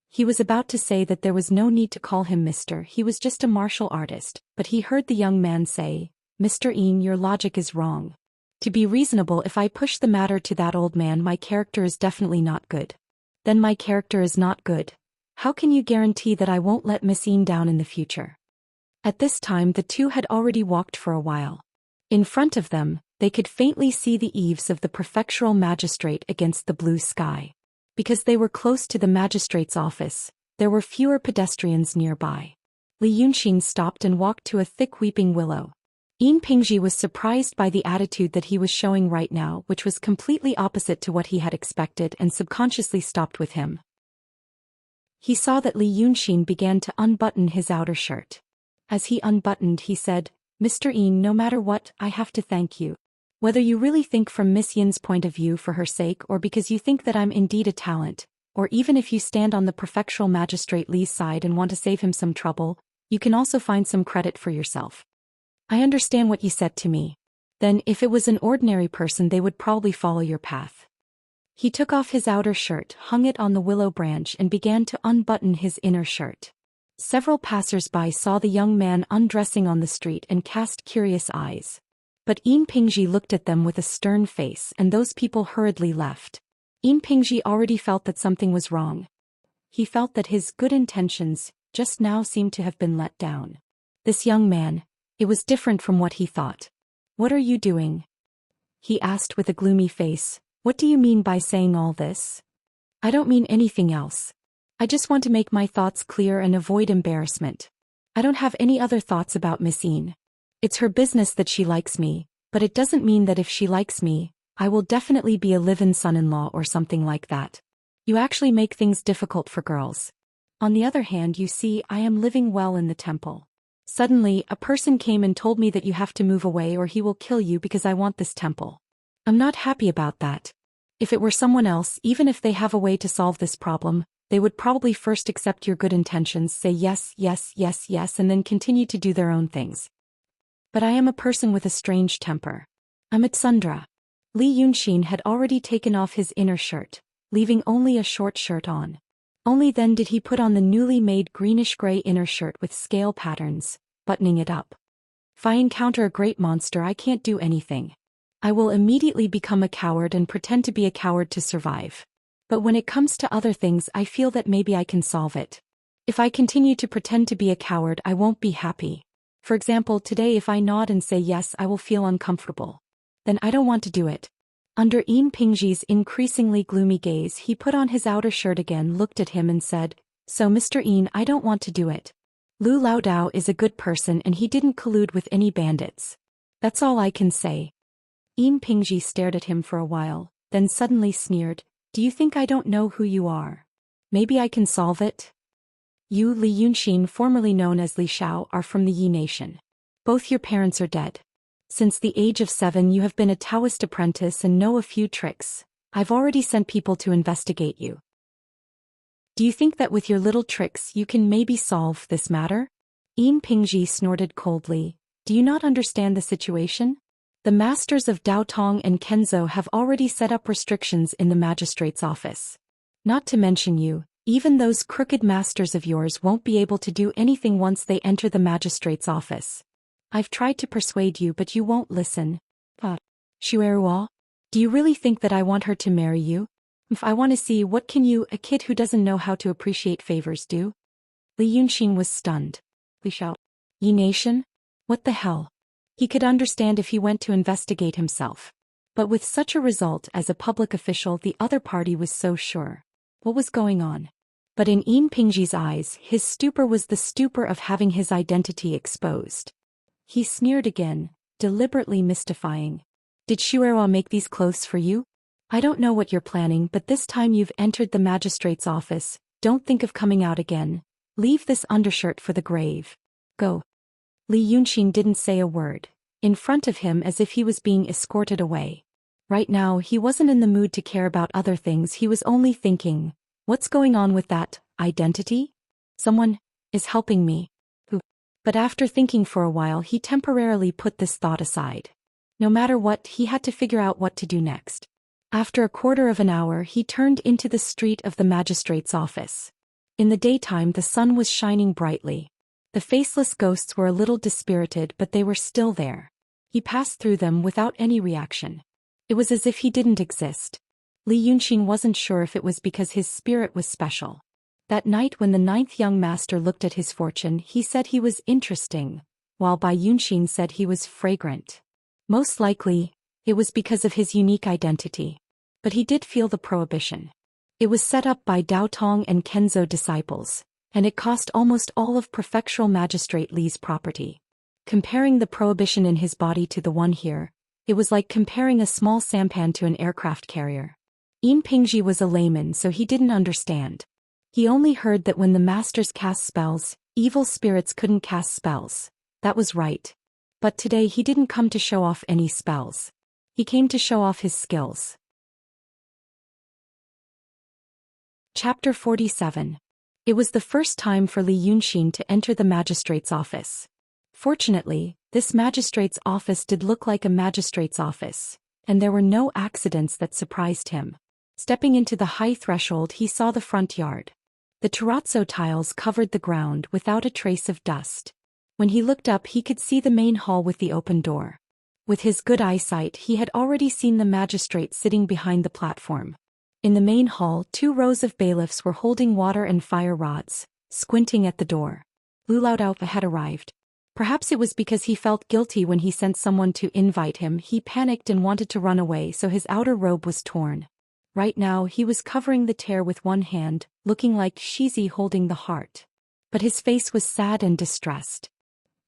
He was about to say that there was no need to call him Mr. He was just a martial artist, but he heard the young man say, Mr. Yin, your logic is wrong. To be reasonable, if I push the matter to that old man, my character is definitely not good. Then my character is not good. How can you guarantee that I won't let Miss Yin down in the future? At this time the two had already walked for a while. In front of them, they could faintly see the eaves of the prefectural magistrate against the blue sky. Because they were close to the magistrate's office, there were fewer pedestrians nearby. Li Yunxin stopped and walked to a thick weeping willow. Yin Pingji was surprised by the attitude that he was showing right now, which was completely opposite to what he had expected, and subconsciously stopped with him. He saw that Li Yunxin began to unbutton his outer shirt. As he unbuttoned, he said, Mr. Yin, no matter what, I have to thank you. Whether you really think from Miss Yin's point of view for her sake or because you think that I'm indeed a talent, or even if you stand on the prefectural magistrate Li's side and want to save him some trouble, you can also find some credit for yourself. I understand what you said to me. Then, if it was an ordinary person, they would probably follow your path. He took off his outer shirt, hung it on the willow branch and began to unbutton his inner shirt. Several passers-by saw the young man undressing on the street and cast curious eyes. But Yin Pingji looked at them with a stern face and those people hurriedly left. Yin Pingji already felt that something was wrong. He felt that his good intentions just now seemed to have been let down. This young man, it was different from what he thought. What are you doing? He asked with a gloomy face. What do you mean by saying all this? I don't mean anything else. I just want to make my thoughts clear and avoid embarrassment. I don't have any other thoughts about Miss Yin. It's her business that she likes me, but it doesn't mean that if she likes me, I will definitely be a live-in son-in-law or something like that. You actually make things difficult for girls. On the other hand, you see, I am living well in the temple. Suddenly, a person came and told me that you have to move away or he will kill you because I want this temple. I'm not happy about that. If it were someone else, even if they have a way to solve this problem, they would probably first accept your good intentions, say yes, yes, yes, yes, and then continue to do their own things. But I am a person with a strange temper. I'm a tsundra. Li Yunxin had already taken off his inner shirt, leaving only a short shirt on. Only then did he put on the newly made greenish-gray inner shirt with scale patterns, buttoning it up. If I encounter a great monster, I can't do anything. I will immediately become a coward and pretend to be a coward to survive. But when it comes to other things, I feel that maybe I can solve it. If I continue to pretend to be a coward, I won't be happy. For example, today if I nod and say yes, I will feel uncomfortable. Then I don't want to do it. Under Yin Pingji's increasingly gloomy gaze, he put on his outer shirt again, looked at him and said, "So Mr. Yin, I don't want to do it. Lu Laodao is a good person and he didn't collude with any bandits. That's all I can say." Yin Pingji stared at him for a while, then suddenly sneered, "Do you think I don't know who you are? Maybe I can solve it? You, Li Yunxin, formerly known as Li Xiao, are from the Yi nation. Both your parents are dead. Since the age of 7 you have been a Taoist apprentice and know a few tricks. I've already sent people to investigate you. Do you think that with your little tricks you can maybe solve this matter?" Yin Pingji snorted coldly. "Do you not understand the situation? The masters of Daotong and Kenzhou have already set up restrictions in the magistrate's office. Not to mention you, even those crooked masters of yours won't be able to do anything once they enter the magistrate's office. I've tried to persuade you but you won't listen. Xueruo, do you really think that I want her to marry you? If I want to see, what can you, a kid who doesn't know how to appreciate favors, do?" Li Yunxin was stunned. Li Xiao. Yi nation? What the hell? He could understand if he went to investigate himself. But with such a result as a public official, the other party was so sure. What was going on? But in Yin Pingji's eyes, his stupor was the stupor of having his identity exposed. He sneered again, deliberately mystifying. "Did Xueruo make these clothes for you? I don't know what you're planning, but this time you've entered the magistrate's office, don't think of coming out again. Leave this undershirt for the grave. Go." Li Yunxin didn't say a word, in front of him as if he was being escorted away. Right now he wasn't in the mood to care about other things, he was only thinking, what's going on with that identity? Someone is helping me. Who? But after thinking for a while he temporarily put this thought aside. No matter what, he had to figure out what to do next. After a quarter of an hour he turned into the street of the magistrate's office. In the daytime the sun was shining brightly. The faceless ghosts were a little dispirited, but they were still there. He passed through them without any reaction. It was as if he didn't exist. Li Yunxin wasn't sure if it was because his spirit was special. That night when the 9th young master looked at his fortune, he said he was interesting, while Bai Yunxin said he was fragrant. Most likely, it was because of his unique identity. But he did feel the prohibition. It was set up by Daotong and Kenzhou disciples, and it cost almost all of Prefectural Magistrate Li's property. Comparing the prohibition in his body to the one here, it was like comparing a small sampan to an aircraft carrier. Yin Pingji was a layman, so he didn't understand. He only heard that when the masters cast spells, evil spirits couldn't cast spells. That was right. But today he didn't come to show off any spells. He came to show off his skills. Chapter 47. It was the first time for Li Yunxin to enter the magistrate's office. Fortunately, this magistrate's office did look like a magistrate's office, and there were no accidents that surprised him. Stepping into the high threshold, he saw the front yard. The terrazzo tiles covered the ground without a trace of dust. When he looked up, he could see the main hall with the open door. With his good eyesight, he had already seen the magistrate sitting behind the platform. In the main hall, 2 rows of bailiffs were holding water and fire rods, squinting at the door. Lu Laodao had arrived. Perhaps it was because he felt guilty when he sent someone to invite him. He panicked and wanted to run away, so his outer robe was torn. Right now he was covering the tear with one hand, looking like Shizi holding the heart. But his face was sad and distressed.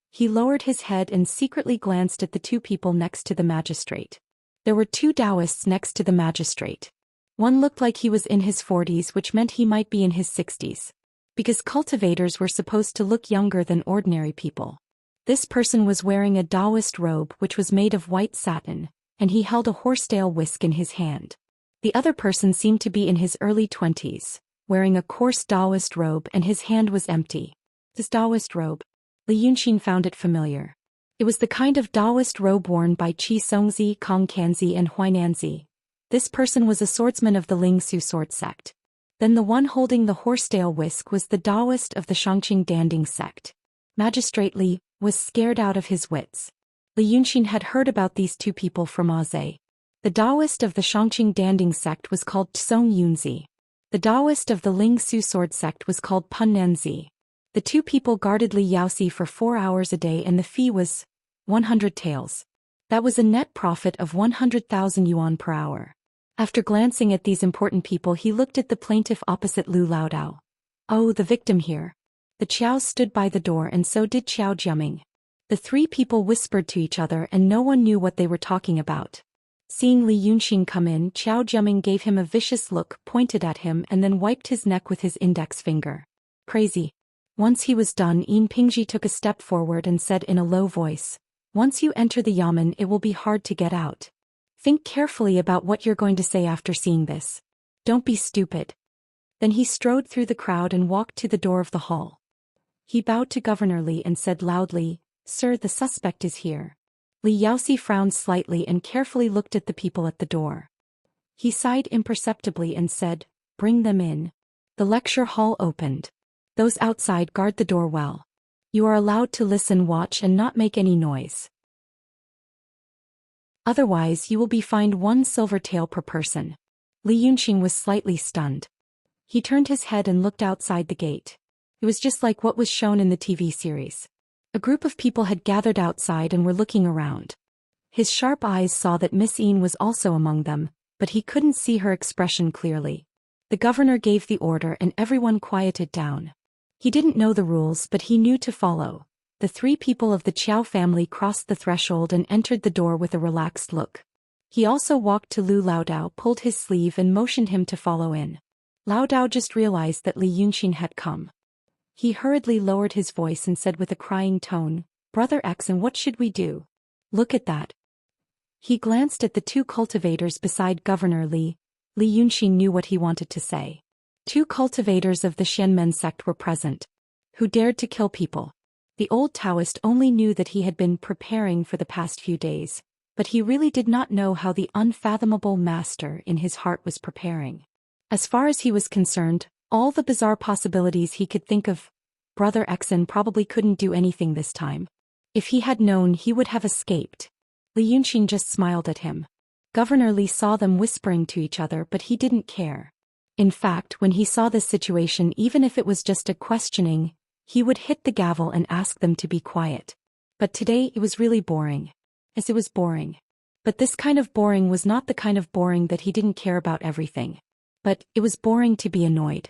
He lowered his head and secretly glanced at the 2 people next to the magistrate. There were 2 Taoists next to the magistrate. One looked like he was in his 40s, which meant he might be in his 60s. Because cultivators were supposed to look younger than ordinary people. This person was wearing a Taoist robe which was made of white satin, and he held a horsetail whisk in his hand. The other person seemed to be in his early 20s, wearing a coarse Taoist robe, and his hand was empty. This Taoist robe, Li Yunxin found it familiar. It was the kind of Taoist robe worn by Qi Songzi, Kong Kanzi and Huainanzi. This person was a swordsman of the Ling Su sword sect. Then the one holding the horsetail whisk was the Taoist of the Shangqing Danding sect. Magistrate Li was scared out of his wits. Li Yunxin had heard about these two people from Aze. The Taoist of the Shangqing Danding sect was called Tsong Yunzi. The Taoist of the Ling Su sword sect was called Pun Nanzi. The two people guarded Li Yaoxi for 4 hours a day and the fee was 100 taels. That was a net profit of 100,000 yuan per hour. After glancing at these important people, he looked at the plaintiff opposite Lu Laodao. Oh, the victim here. The Qiaos stood by the door and so did Qiao Jiaming. The three people whispered to each other and no one knew what they were talking about. Seeing Li Yunxin come in, Qiao Jiaming gave him a vicious look, pointed at him and then wiped his neck with his index finger. Crazy. Once he was done, Yin Pingji took a step forward and said in a low voice, "Once you enter the yamen, it will be hard to get out. Think carefully about what you're going to say after seeing this. Don't be stupid." Then he strode through the crowd and walked to the door of the hall. He bowed to Governor Li and said loudly, "Sir, the suspect is here." Li Yaoxi frowned slightly and carefully looked at the people at the door. He sighed imperceptibly and said, "Bring them in." The lecture hall opened. "Those outside, guard the door well. You are allowed to listen, watch and not make any noise. Otherwise you will be fined 1 silver tael per person." Li Yunxin was slightly stunned. He turned his head and looked outside the gate. It was just like what was shown in the TV series. A group of people had gathered outside and were looking around. His sharp eyes saw that Miss Yin was also among them, but he couldn't see her expression clearly. The governor gave the order and everyone quieted down. He didn't know the rules, but he knew to follow. The three people of the Qiao family crossed the threshold and entered the door with a relaxed look. He also walked to Lu Laodao, pulled his sleeve and motioned him to follow in. Laodao just realized that Li Yunxin had come. He hurriedly lowered his voice and said with a crying tone, "Brother X, and what should we do? Look at that." He glanced at the two cultivators beside Governor Li. Li Yunxin knew what he wanted to say. 2 cultivators of the Xianmen sect were present. Who dared to kill people? The old Taoist only knew that he had been preparing for the past few days, but he really did not know how the unfathomable master in his heart was preparing. As far as he was concerned, all the bizarre possibilities he could think of, Brother Xen probably couldn't do anything this time. If he had known, he would have escaped. Li Yunxin just smiled at him. Governor Li saw them whispering to each other, but he didn't care. In fact, when he saw this situation, even if it was just a questioning, he would hit the gavel and ask them to be quiet. But today it was really boring. As it was boring. But this kind of boring was not the kind of boring that he didn't care about everything. But it was boring to be annoyed.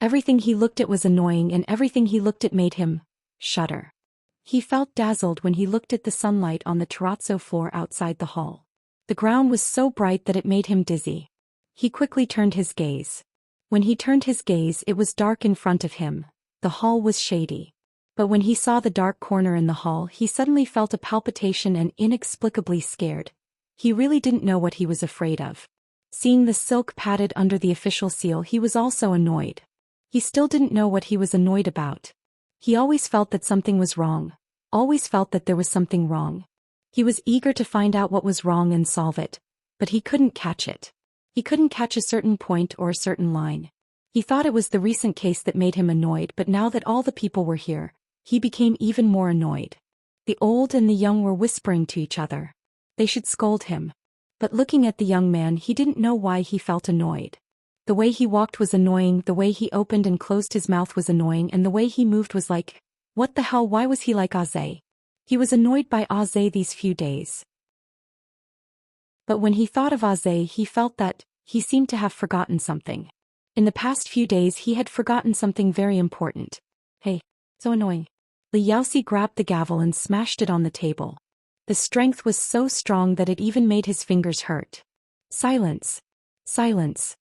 Everything he looked at was annoying and everything he looked at made him shudder. He felt dazzled when he looked at the sunlight on the terrazzo floor outside the hall. The ground was so bright that it made him dizzy. He quickly turned his gaze. When he turned his gaze, it was dark in front of him. The hall was shady. But when he saw the dark corner in the hall, he suddenly felt a palpitation and inexplicably scared. He really didn't know what he was afraid of. Seeing the silk padded under the official seal, he was also annoyed. He still didn't know what he was annoyed about. He always felt that something was wrong. Always felt that there was something wrong. He was eager to find out what was wrong and solve it. But he couldn't catch it. He couldn't catch a certain point or a certain line. He thought it was the recent case that made him annoyed, but now that all the people were here, he became even more annoyed. The old and the young were whispering to each other. They should scold him. But looking at the young man, he didn't know why he felt annoyed. The way he walked was annoying, the way he opened and closed his mouth was annoying, and the way he moved was like, what the hell, why was he like Aze? He was annoyed by Aze these few days. But when he thought of Aze, he felt that he seemed to have forgotten something. In the past few days he had forgotten something very important. Hey, so annoying. Li Yaoxi grabbed the gavel and smashed it on the table. The strength was so strong that it even made his fingers hurt. Silence. Silence.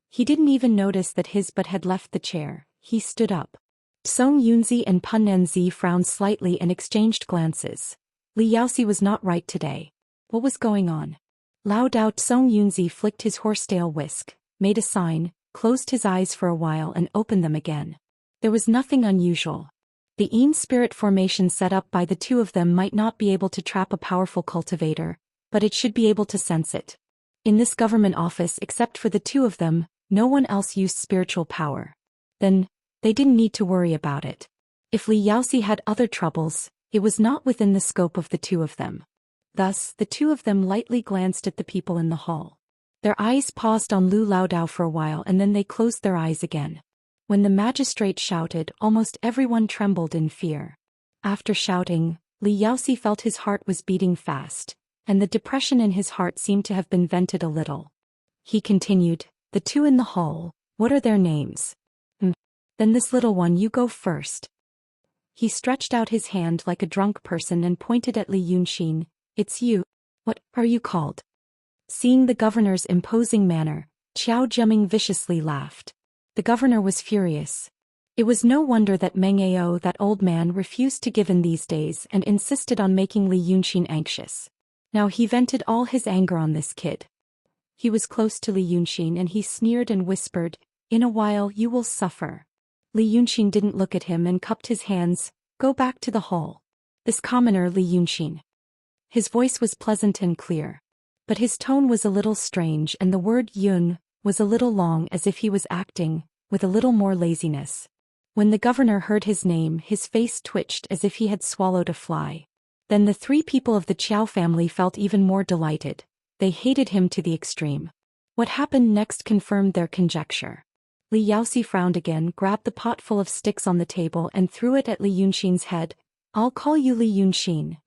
He didn't even notice that his butt had left the chair. He stood up. Song Yunzi and Pun Nanzi frowned slightly and exchanged glances. Li Yaoxi was not right today. What was going on? Lao Dao. Song Yunzi flicked his horsetail whisk, made a sign, closed his eyes for a while and opened them again. There was nothing unusual. The Yin spirit formation set up by the two of them might not be able to trap a powerful cultivator, but it should be able to sense it. In this government office, except for the two of them, no one else used spiritual power. Then, they didn't need to worry about it. If Li Yaoxi had other troubles, it was not within the scope of the two of them. Thus, the two of them lightly glanced at the people in the hall. Their eyes paused on Lu Laodao for a while and then they closed their eyes again. When the magistrate shouted, almost everyone trembled in fear. After shouting, Li Yaoxi felt his heart was beating fast, and the depression in his heart seemed to have been vented a little. He continued, "The two in the hall, what are their names?" "Then this little one, you go first." He stretched out his hand like a drunk person and pointed at Li Yunxin. "It's you. What are you called?" Seeing the governor's imposing manner, Qiao Jiaming viciously laughed. The governor was furious. It was no wonder that Meng Ao, that old man, refused to give in these days and insisted on making Li Yunxin anxious. Now he vented all his anger on this kid. He was close to Li Yunxin and he sneered and whispered, "In a while you will suffer." Li Yunxin didn't look at him and cupped his hands. "Go back to the hall. This commoner Li Yunxin." His voice was pleasant and clear. But his tone was a little strange and the word yun was a little long, as if he was acting with a little more laziness. When the governor heard his name, his face twitched as if he had swallowed a fly. Then the three people of the Qiao family felt even more delighted. They hated him to the extreme. What happened next confirmed their conjecture. Li Yaoxi frowned again, grabbed the pot full of sticks on the table and threw it at Li Yunxin's head. "I'll call you Li Yunxin."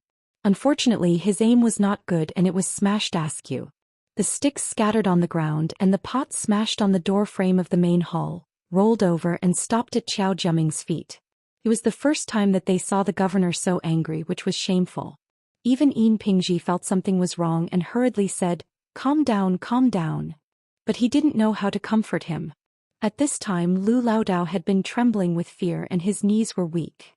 Unfortunately, his aim was not good and it was smashed askew. The sticks scattered on the ground and the pot smashed on the door frame of the main hall, rolled over and stopped at Qiao Jiaming's feet. It was the first time that they saw the governor so angry, which was shameful. Even Yin Pingji felt something was wrong and hurriedly said, calm down." But he didn't know how to comfort him. At this time Lu Laodao had been trembling with fear and his knees were weak.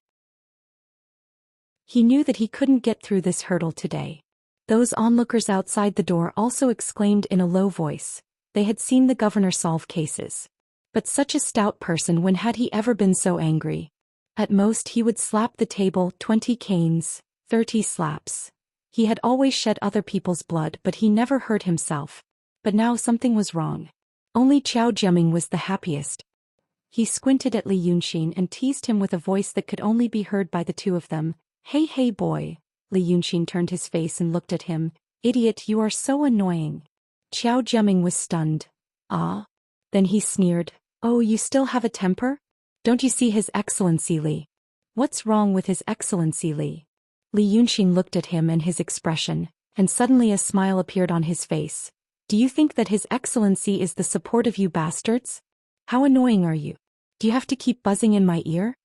He knew that he couldn't get through this hurdle today. Those onlookers outside the door also exclaimed in a low voice. They had seen the governor solve cases. But such a stout person, when had he ever been so angry? At most he would slap the table 20 canes, 30 slaps. He had always shed other people's blood but he never hurt himself. But now something was wrong. Only Qiao Jiaming was the happiest. He squinted at Li Yunxin and teased him with a voice that could only be heard by the two of them. Hey boy." Li Yunxin turned his face and looked at him. "Idiot, you are so annoying." Qiao Jiaming was stunned. "Ah?" Then he sneered. "Oh, you still have a temper? Don't you see His Excellency Li?" "What's wrong with His Excellency Li?" Li Yunxin looked at him and his expression, and suddenly a smile appeared on his face. "Do you think that His Excellency is the support of you bastards? How annoying are you? Do you have to keep buzzing in my ear?"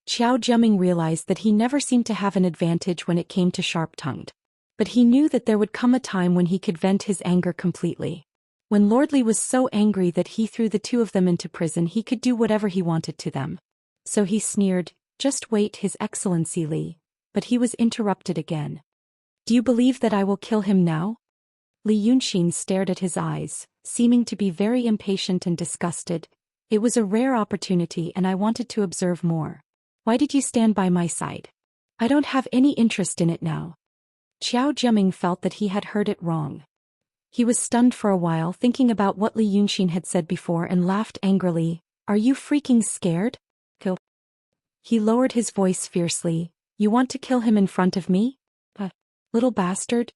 Qiao Jiaming realized that he never seemed to have an advantage when it came to sharp-tongued. But he knew that there would come a time when he could vent his anger completely. When Lord Li was so angry that he threw the two of them into prison, he could do whatever he wanted to them. So he sneered, "Just wait, His Excellency Li." But he was interrupted again. "Do you believe that I will kill him now?" Li Yunxin stared at his eyes, seeming to be very impatient and disgusted. "It was a rare opportunity and I wanted to observe more. Why did you stand by my side? I don't have any interest in it now." Qiao Jiaming felt that he had heard it wrong. He was stunned for a while, thinking about what Li Yunxin had said before, and laughed angrily. "Are you freaking scared? Kill." He lowered his voice fiercely. "You want to kill him in front of me? Little bastard?"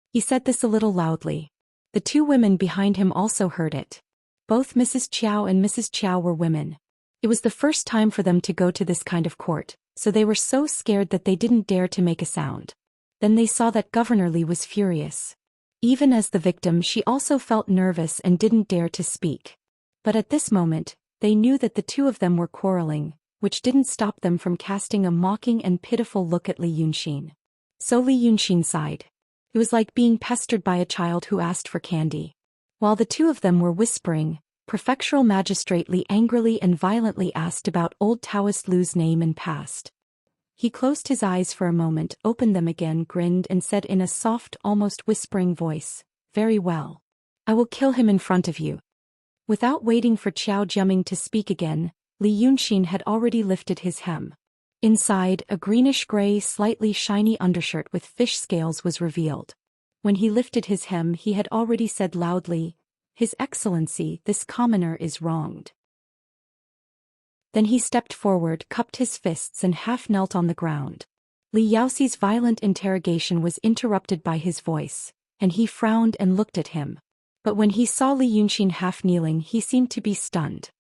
He said this a little loudly. The two women behind him also heard it. Both Mrs. Qiao and Mrs. Qiao were women. It was the first time for them to go to this kind of court, so they were so scared that they didn't dare to make a sound. Then they saw that Governor Li was furious. Even as the victim, she also felt nervous and didn't dare to speak. But at this moment, they knew that the two of them were quarreling, which didn't stop them from casting a mocking and pitiful look at Li Yunxin. So Li Yunxin sighed. It was like being pestered by a child who asked for candy. While the two of them were whispering, Prefectural Magistrate Li angrily and violently asked about old Taoist Lu's name and past. He closed his eyes for a moment, opened them again, grinned and said in a soft, almost whispering voice, "Very well. I will kill him in front of you." Without waiting for Qiao Jiaming to speak again, Li Yunxin had already lifted his hem. Inside, a greenish-gray, slightly shiny undershirt with fish scales was revealed. When he lifted his hem, he had already said loudly, "His Excellency, this commoner is wronged." Then he stepped forward, cupped his fists and half knelt on the ground. Li Yaoxi's violent interrogation was interrupted by his voice, and he frowned and looked at him. But when he saw Li Yunxin half kneeling, he seemed to be stunned.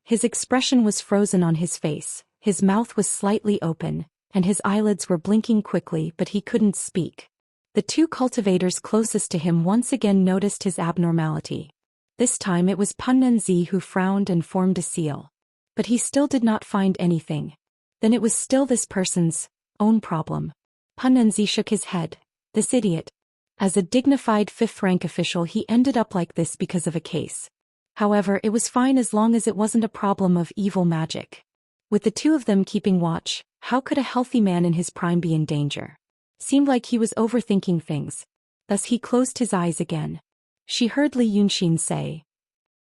His expression was frozen on his face, his mouth was slightly open, and his eyelids were blinking quickly, but he couldn't speak. The two cultivators closest to him once again noticed his abnormality. This time it was Punenzi who frowned and formed a seal. But he still did not find anything. Then it was still this person's own problem. Punenzi shook his head. This idiot. As a dignified fifth-rank official, he ended up like this because of a case. However, it was fine as long as it wasn't a problem of evil magic. With the two of them keeping watch, how could a healthy man in his prime be in danger? Seemed like he was overthinking things. Thus he closed his eyes again. She heard Li Yunxin say,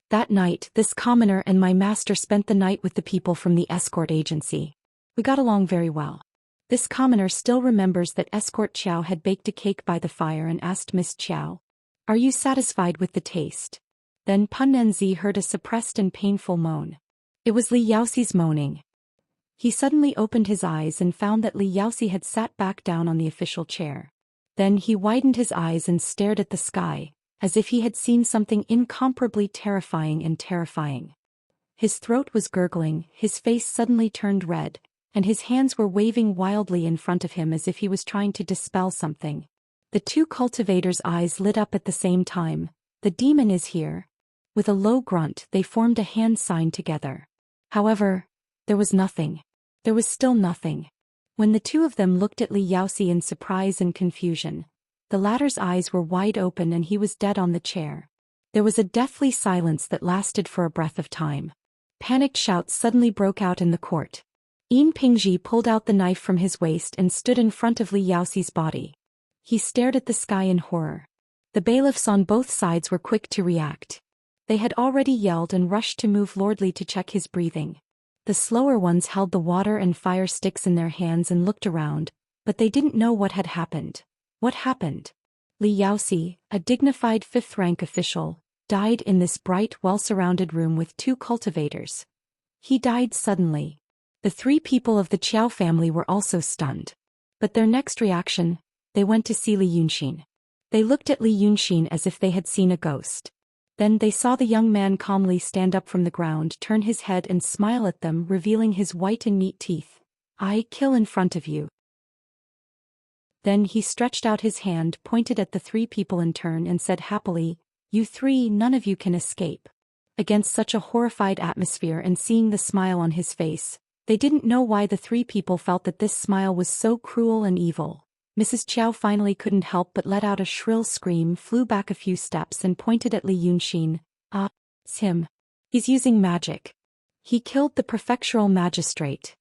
"That night, this commoner and my master spent the night with the people from the escort agency. We got along very well. This commoner still remembers that escort Qiao had baked a cake by the fire and asked Miss Qiao, 'Are you satisfied with the taste?' Then Punenzi heard a suppressed and painful moan. It was Li Yaoxi's moaning. He suddenly opened his eyes and found that Li Yaoxi had sat back down on the official chair. Then he widened his eyes and stared at the sky, as if he had seen something incomparably terrifying and terrifying. His throat was gurgling, his face suddenly turned red, and his hands were waving wildly in front of him as if he was trying to dispel something. The two cultivators' eyes lit up at the same time. "The demon is here." With a low grunt, they formed a hand sign together. However, there was nothing. There was still nothing. When the two of them looked at Li Yaoxi in surprise and confusion, the latter's eyes were wide open and he was dead on the chair. There was a deathly silence that lasted for a breath of time. Panicked shouts suddenly broke out in the court. Yin Pingji pulled out the knife from his waist and stood in front of Li Yaoxi's body. He stared at the sky in horror. The bailiffs on both sides were quick to react. They had already yelled and rushed to move Lordly to check his breathing. The slower ones held the water and fire sticks in their hands and looked around, but they didn't know what had happened. What happened? Li Yaoxi, a dignified fifth-rank official, died in this bright, well-surrounded room with two cultivators. He died suddenly. The three people of the Qiao family were also stunned. But their next reaction, they went to see Li Yunxin. They looked at Li Yunxin as if they had seen a ghost. Then they saw the young man calmly stand up from the ground, turn his head and smile at them, revealing his white and neat teeth. "I kill in front of you." Then he stretched out his hand, pointed at the three people in turn and said happily, "You three, none of you can escape." Against such a horrified atmosphere and seeing the smile on his face, they didn't know why the three people felt that this smile was so cruel and evil. Mrs. Qiao finally couldn't help but let out a shrill scream, flew back a few steps and pointed at Li Yunxin. "Ah, it's him. He's using magic. He killed the prefectural magistrate."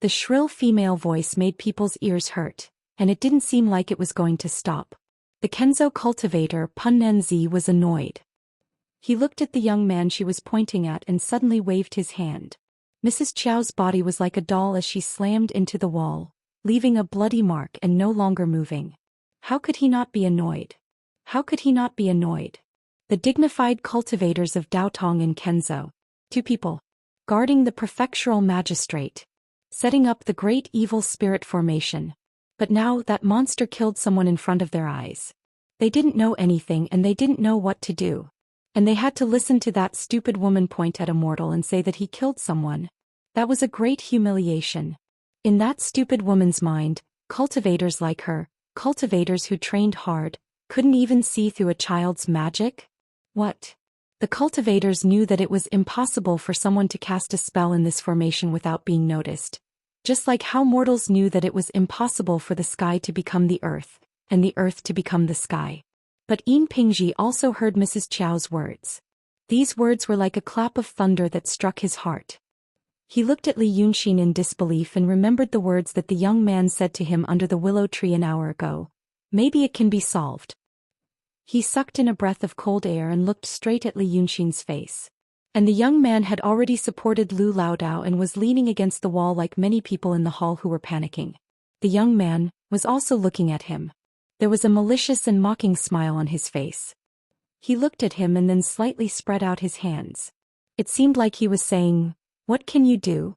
The shrill female voice made people's ears hurt, and it didn't seem like it was going to stop. The Kenzo cultivator, Punenzi, was annoyed. He looked at the young man she was pointing at and suddenly waved his hand. Mrs. Qiao's body was like a doll as she slammed into the wall, leaving a bloody mark and no longer moving. How could he not be annoyed? How could he not be annoyed? The dignified cultivators of Daotong and Kenzo, two people, guarding the prefectural magistrate, setting up the great evil spirit formation. But now that monster killed someone in front of their eyes. They didn't know anything and they didn't know what to do. And they had to listen to that stupid woman point at a mortal and say that he killed someone. That was a great humiliation. In that stupid woman's mind, cultivators like her, cultivators who trained hard, couldn't even see through a child's magic? What? The cultivators knew that it was impossible for someone to cast a spell in this formation without being noticed. Just like how mortals knew that it was impossible for the sky to become the earth, and the earth to become the sky. But Yin Pingji also heard Mrs. Qiao's words. These words were like a clap of thunder that struck his heart. He looked at Li Yunxin in disbelief and remembered the words that the young man said to him under the willow tree an hour ago. Maybe it can be solved. He sucked in a breath of cold air and looked straight at Li Yunxin's face. And the young man had already supported Lu Laodao and was leaning against the wall like many people in the hall who were panicking. The young man was also looking at him. There was a malicious and mocking smile on his face. He looked at him and then slightly spread out his hands. It seemed like he was saying, "What can you do?"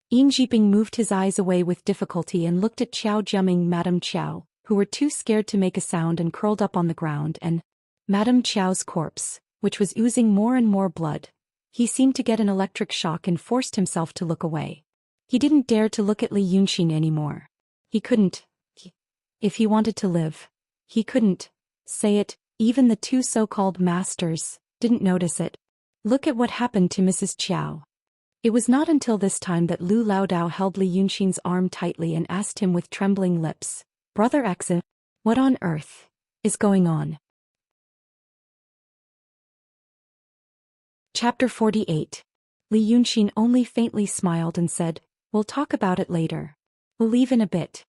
Yin Jiping moved his eyes away with difficulty and looked at Qiao Jiaming and Madame Qiao, who were too scared to make a sound and curled up on the ground, and Madame Qiao's corpse, which was oozing more and more blood. He seemed to get an electric shock and forced himself to look away. He didn't dare to look at Li Yunxin anymore. He couldn't. If he wanted to live, he couldn't say it. Even the two so-called masters didn't notice it. Look at what happened to Mrs. Qiao. It was not until this time that Lu Laodao held Li Yunxin's arm tightly and asked him with trembling lips, "Brother Exi, what on earth is going on?" Chapter 48. Li Yunxin only faintly smiled and said, "We'll talk about it later. We'll leave in a bit."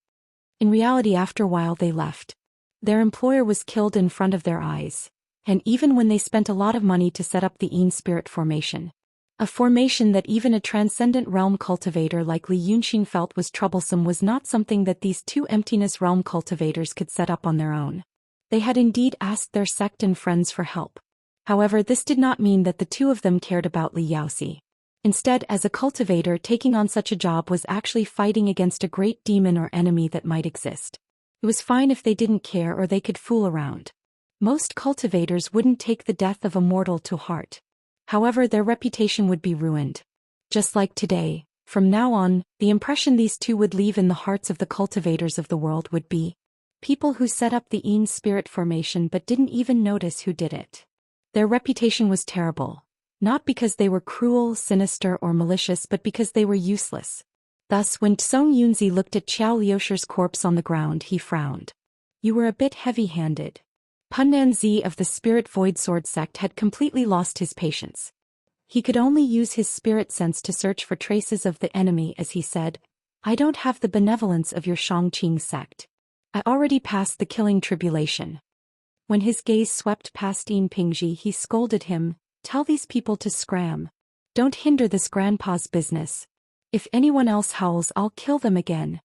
In reality, after a while they left. Their employer was killed in front of their eyes, and even when they spent a lot of money to set up the Yin Spirit formation, a formation that even a transcendent realm cultivator like Li Yunxin felt was troublesome, was not something that these two emptiness realm cultivators could set up on their own. They had indeed asked their sect and friends for help. However, this did not mean that the two of them cared about Li Yaoxi. Instead, as a cultivator, taking on such a job was actually fighting against a great demon or enemy that might exist. It was fine if they didn't care or they could fool around. Most cultivators wouldn't take the death of a mortal to heart. However, their reputation would be ruined. Just like today, from now on, the impression these two would leave in the hearts of the cultivators of the world would be people who set up the Yin Spirit formation but didn't even notice who did it. Their reputation was terrible, not because they were cruel, sinister, or malicious, but because they were useless. Thus, when Tsong Yunzi looked at Qiao Liushir's corpse on the ground, he frowned. "You were a bit heavy-handed." Punnan-zi of the Spirit Void Sword sect had completely lost his patience. He could only use his spirit sense to search for traces of the enemy as he said, "I don't have the benevolence of your Shangqing sect. I already passed the killing tribulation." When his gaze swept past Yin Pingji, he scolded him, "Tell these people to scram. Don't hinder this grandpa's business. If anyone else howls, I'll kill them again."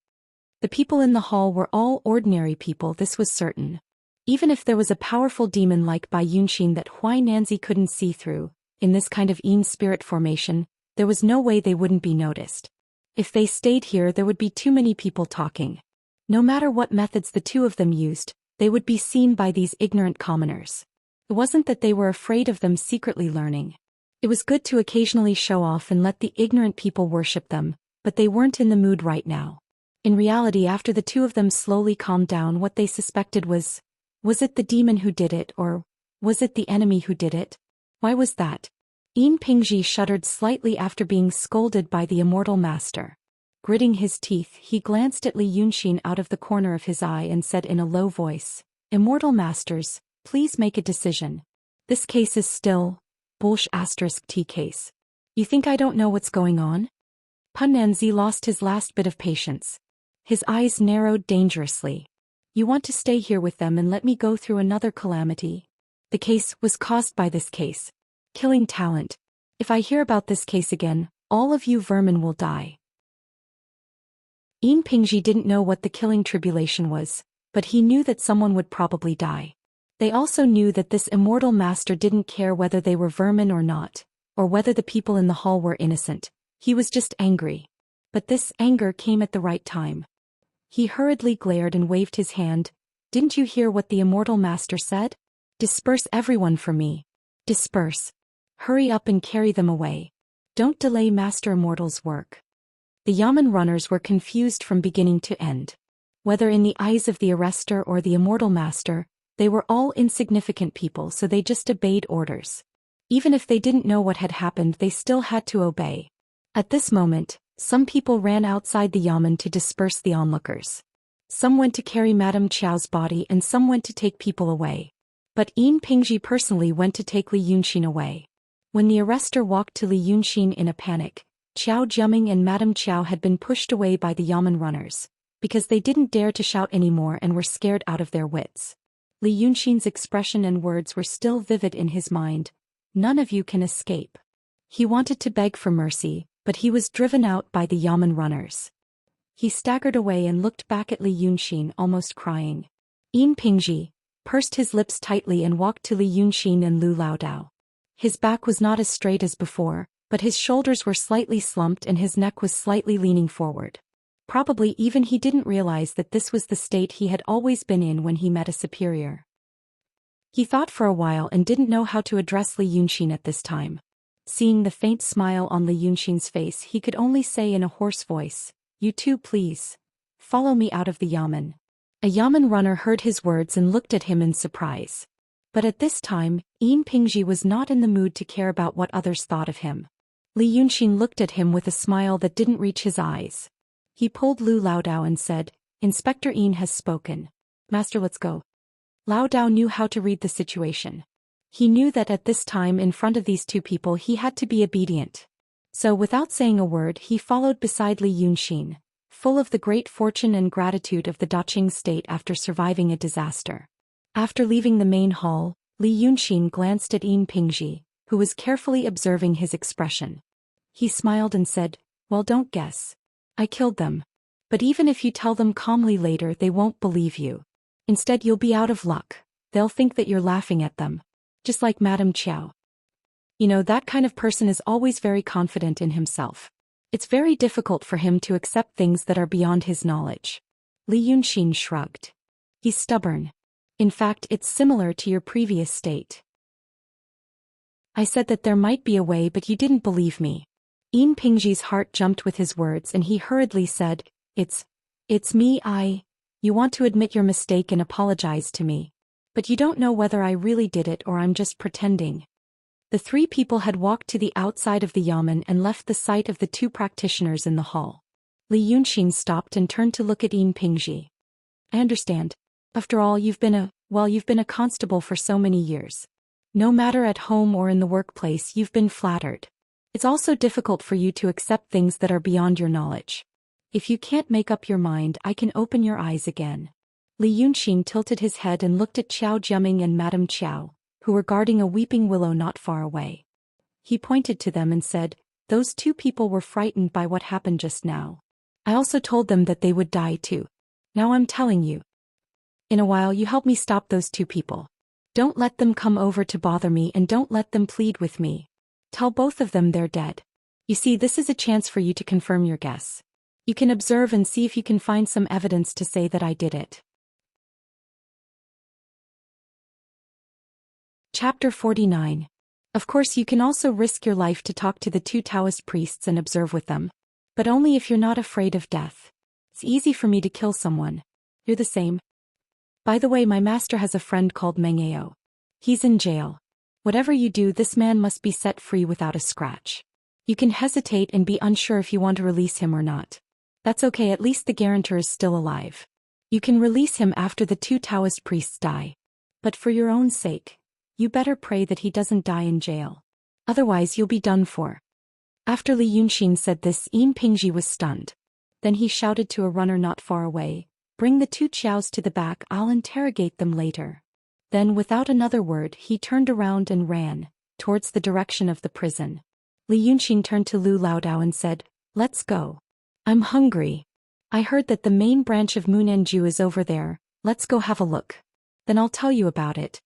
The people in the hall were all ordinary people, this was certain. Even if there was a powerful demon like Bai Yunxin that Huai Nanzi couldn't see through, in this kind of Yin Spirit formation, there was no way they wouldn't be noticed. If they stayed here, there would be too many people talking. No matter what methods the two of them used, they would be seen by these ignorant commoners. It wasn't that they were afraid of them secretly learning. It was good to occasionally show off and let the ignorant people worship them, but they weren't in the mood right now. In reality, after the two of them slowly calmed down, what they suspected was it the demon who did it, or was it the enemy who did it? Why was that? Yin Pingji shuddered slightly after being scolded by the immortal master. Gritting his teeth, he glanced at Li Yunxin out of the corner of his eye and said in a low voice, "Immortal masters, please make a decision. This case is still *T case. You think I don't know what's going on?" Punnan-zi lost his last bit of patience. His eyes narrowed dangerously. "You want to stay here with them and let me go through another calamity? The case was caused by this case. Killing talent. If I hear about this case again, all of you vermin will die." Yin Pingji didn't know what the killing tribulation was, but he knew that someone would probably die. They also knew that this immortal master didn't care whether they were vermin or not, or whether the people in the hall were innocent. He was just angry. But this anger came at the right time. He hurriedly glared and waved his hand. "Didn't you hear what the immortal master said? Disperse everyone for me. Disperse. Hurry up and carry them away. Don't delay Master Immortal's work." The Yamen runners were confused from beginning to end. Whether in the eyes of the arrestor or the immortal master, they were all insignificant people, so they just obeyed orders. Even if they didn't know what had happened, they still had to obey. At this moment, some people ran outside the Yamen to disperse the onlookers. Some went to carry Madame Qiao's body and some went to take people away. But Yin Pingji personally went to take Li Yunxin away. When the arrestor walked to Li Yunxin in a panic, Qiao Jiaming and Madame Qiao had been pushed away by the Yamen runners, because they didn't dare to shout anymore and were scared out of their wits. Li Yunxin's expression and words were still vivid in his mind. "None of you can escape. He wanted to beg for mercy, but he was driven out by the yamen runners. He staggered away and looked back at Li Yunxin, almost crying. Yin Pingji pursed his lips tightly and walked to Li Yunxin and Lu Laodao. His back was not as straight as before, but his shoulders were slightly slumped and his neck was slightly leaning forward. Probably even he didn't realize that this was the state he had always been in when he met a superior. He thought for a while and didn't know how to address Li Yunxin at this time. Seeing the faint smile on Li Yunxin's face, he could only say in a hoarse voice, "You too, please. Follow me out of the yamen." A yamen runner heard his words and looked at him in surprise. But at this time, Yin Pingji was not in the mood to care about what others thought of him. Li Yunxin looked at him with a smile that didn't reach his eyes. He pulled Lu Laodao and said, "Inspector Yin has spoken. Master, let's go." Laodao knew how to read the situation. He knew that at this time in front of these two people he had to be obedient. So without saying a word he followed beside Li Yunxin, full of the great fortune and gratitude of the Daqing state after surviving a disaster. After leaving the main hall, Li Yunxin glanced at Yin Pingji, who was carefully observing his expression. He smiled and said, "Well, don't guess. I killed them. But even if you tell them calmly later, they won't believe you. Instead, you'll be out of luck. They'll think that you're laughing at them. Just like Madame Qiao. You know, that kind of person is always very confident in himself. It's very difficult for him to accept things that are beyond his knowledge." Li Yunxin shrugged. "He's stubborn. In fact, it's similar to your previous state. I said that there might be a way, but you didn't believe me." Yin Pingji's heart jumped with his words and he hurriedly said, It's me. You want to admit your mistake and apologize to me. But you don't know whether I really did it or I'm just pretending." The three people had walked to the outside of the yamen and left the sight of the two practitioners in the hall. Li Yunxin stopped and turned to look at Yin Pingji. "I understand. After all, you've been a constable for so many years. No matter at home or in the workplace, you've been flattered. It's also difficult for you to accept things that are beyond your knowledge. If you can't make up your mind, I can open your eyes again." Li Yunxin tilted his head and looked at Qiao Jiaming and Madame Qiao, who were guarding a weeping willow not far away. He pointed to them and said, "Those two people were frightened by what happened just now. I also told them that they would die too. Now I'm telling you. In a while you help me stop those two people. Don't let them come over to bother me and don't let them plead with me. Tell both of them they're dead. You see, this is a chance for you to confirm your guess. You can observe and see if you can find some evidence to say that I did it." Chapter 49. Of course, you can also risk your life to talk to the two Taoist priests and observe with them. But only if you're not afraid of death. It's easy for me to kill someone. You're the same. By the way, my master has a friend called Mengao. He's in jail. Whatever you do, this man must be set free without a scratch. You can hesitate and be unsure if you want to release him or not. That's okay, at least the guarantor is still alive. You can release him after the two Taoist priests die. But for your own sake, you better pray that he doesn't die in jail. Otherwise you'll be done for. After Li Yunxin said this, Yin Pingji was stunned. Then he shouted to a runner not far away, "Bring the two Qiaos to the back, I'll interrogate them later." Then without another word he turned around and ran, towards the direction of the prison. Li Yunxin turned to Lu Laodao and said, "Let's go. I'm hungry. I heard that the main branch of Munanju is over there, let's go have a look. Then I'll tell you about it."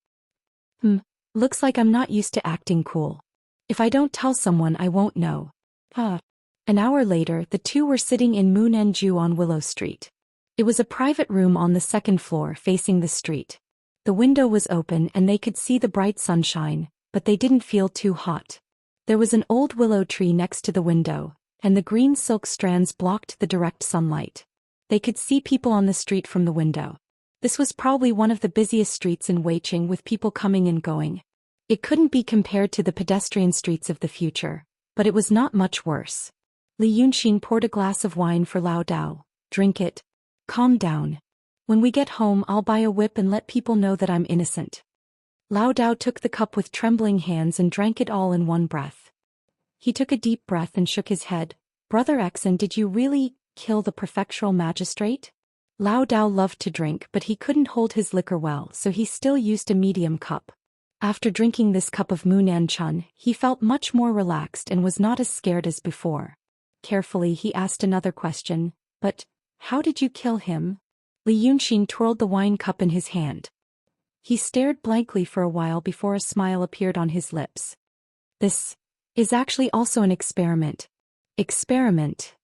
Looks like I'm not used to acting cool. If I don't tell someone, I won't know. An hour later, the two were sitting in Munanju on Willow Street. It was a private room on the second floor facing the street. The window was open and they could see the bright sunshine, but they didn't feel too hot. There was an old willow tree next to the window, and the green silk strands blocked the direct sunlight. They could see people on the street from the window. This was probably one of the busiest streets in Weiqing, with people coming and going. It couldn't be compared to the pedestrian streets of the future, but it was not much worse. Li Yunxin poured a glass of wine for Laodao. "Drink it. Calm down. When we get home, I'll buy a whip and let people know that I'm innocent." Laodao took the cup with trembling hands and drank it all in one breath. He took a deep breath and shook his head. "Brother Exon, did you really kill the prefectural magistrate?" Laodao loved to drink, but he couldn't hold his liquor well, so he still used a medium cup. After drinking this cup of Munan Chun, he felt much more relaxed and was not as scared as before. Carefully he asked another question, "But how did you kill him?" Li Yunxin twirled the wine cup in his hand. He stared blankly for a while before a smile appeared on his lips. "This is actually also an experiment." "Experiment?"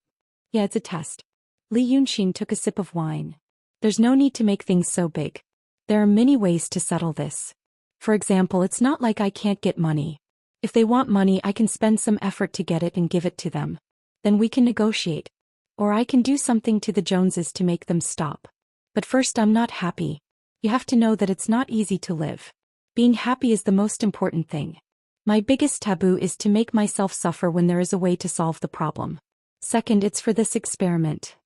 "Yeah, it's a test." Li Yunxin took a sip of wine. "There's no need to make things so big. There are many ways to settle this. For example, it's not like I can't get money. If they want money, I can spend some effort to get it and give it to them. Then we can negotiate. Or I can do something to the Joneses to make them stop. But first, I'm not happy. You have to know that it's not easy to live. Being happy is the most important thing. My biggest taboo is to make myself suffer when there is a way to solve the problem. Second, it's for this experiment.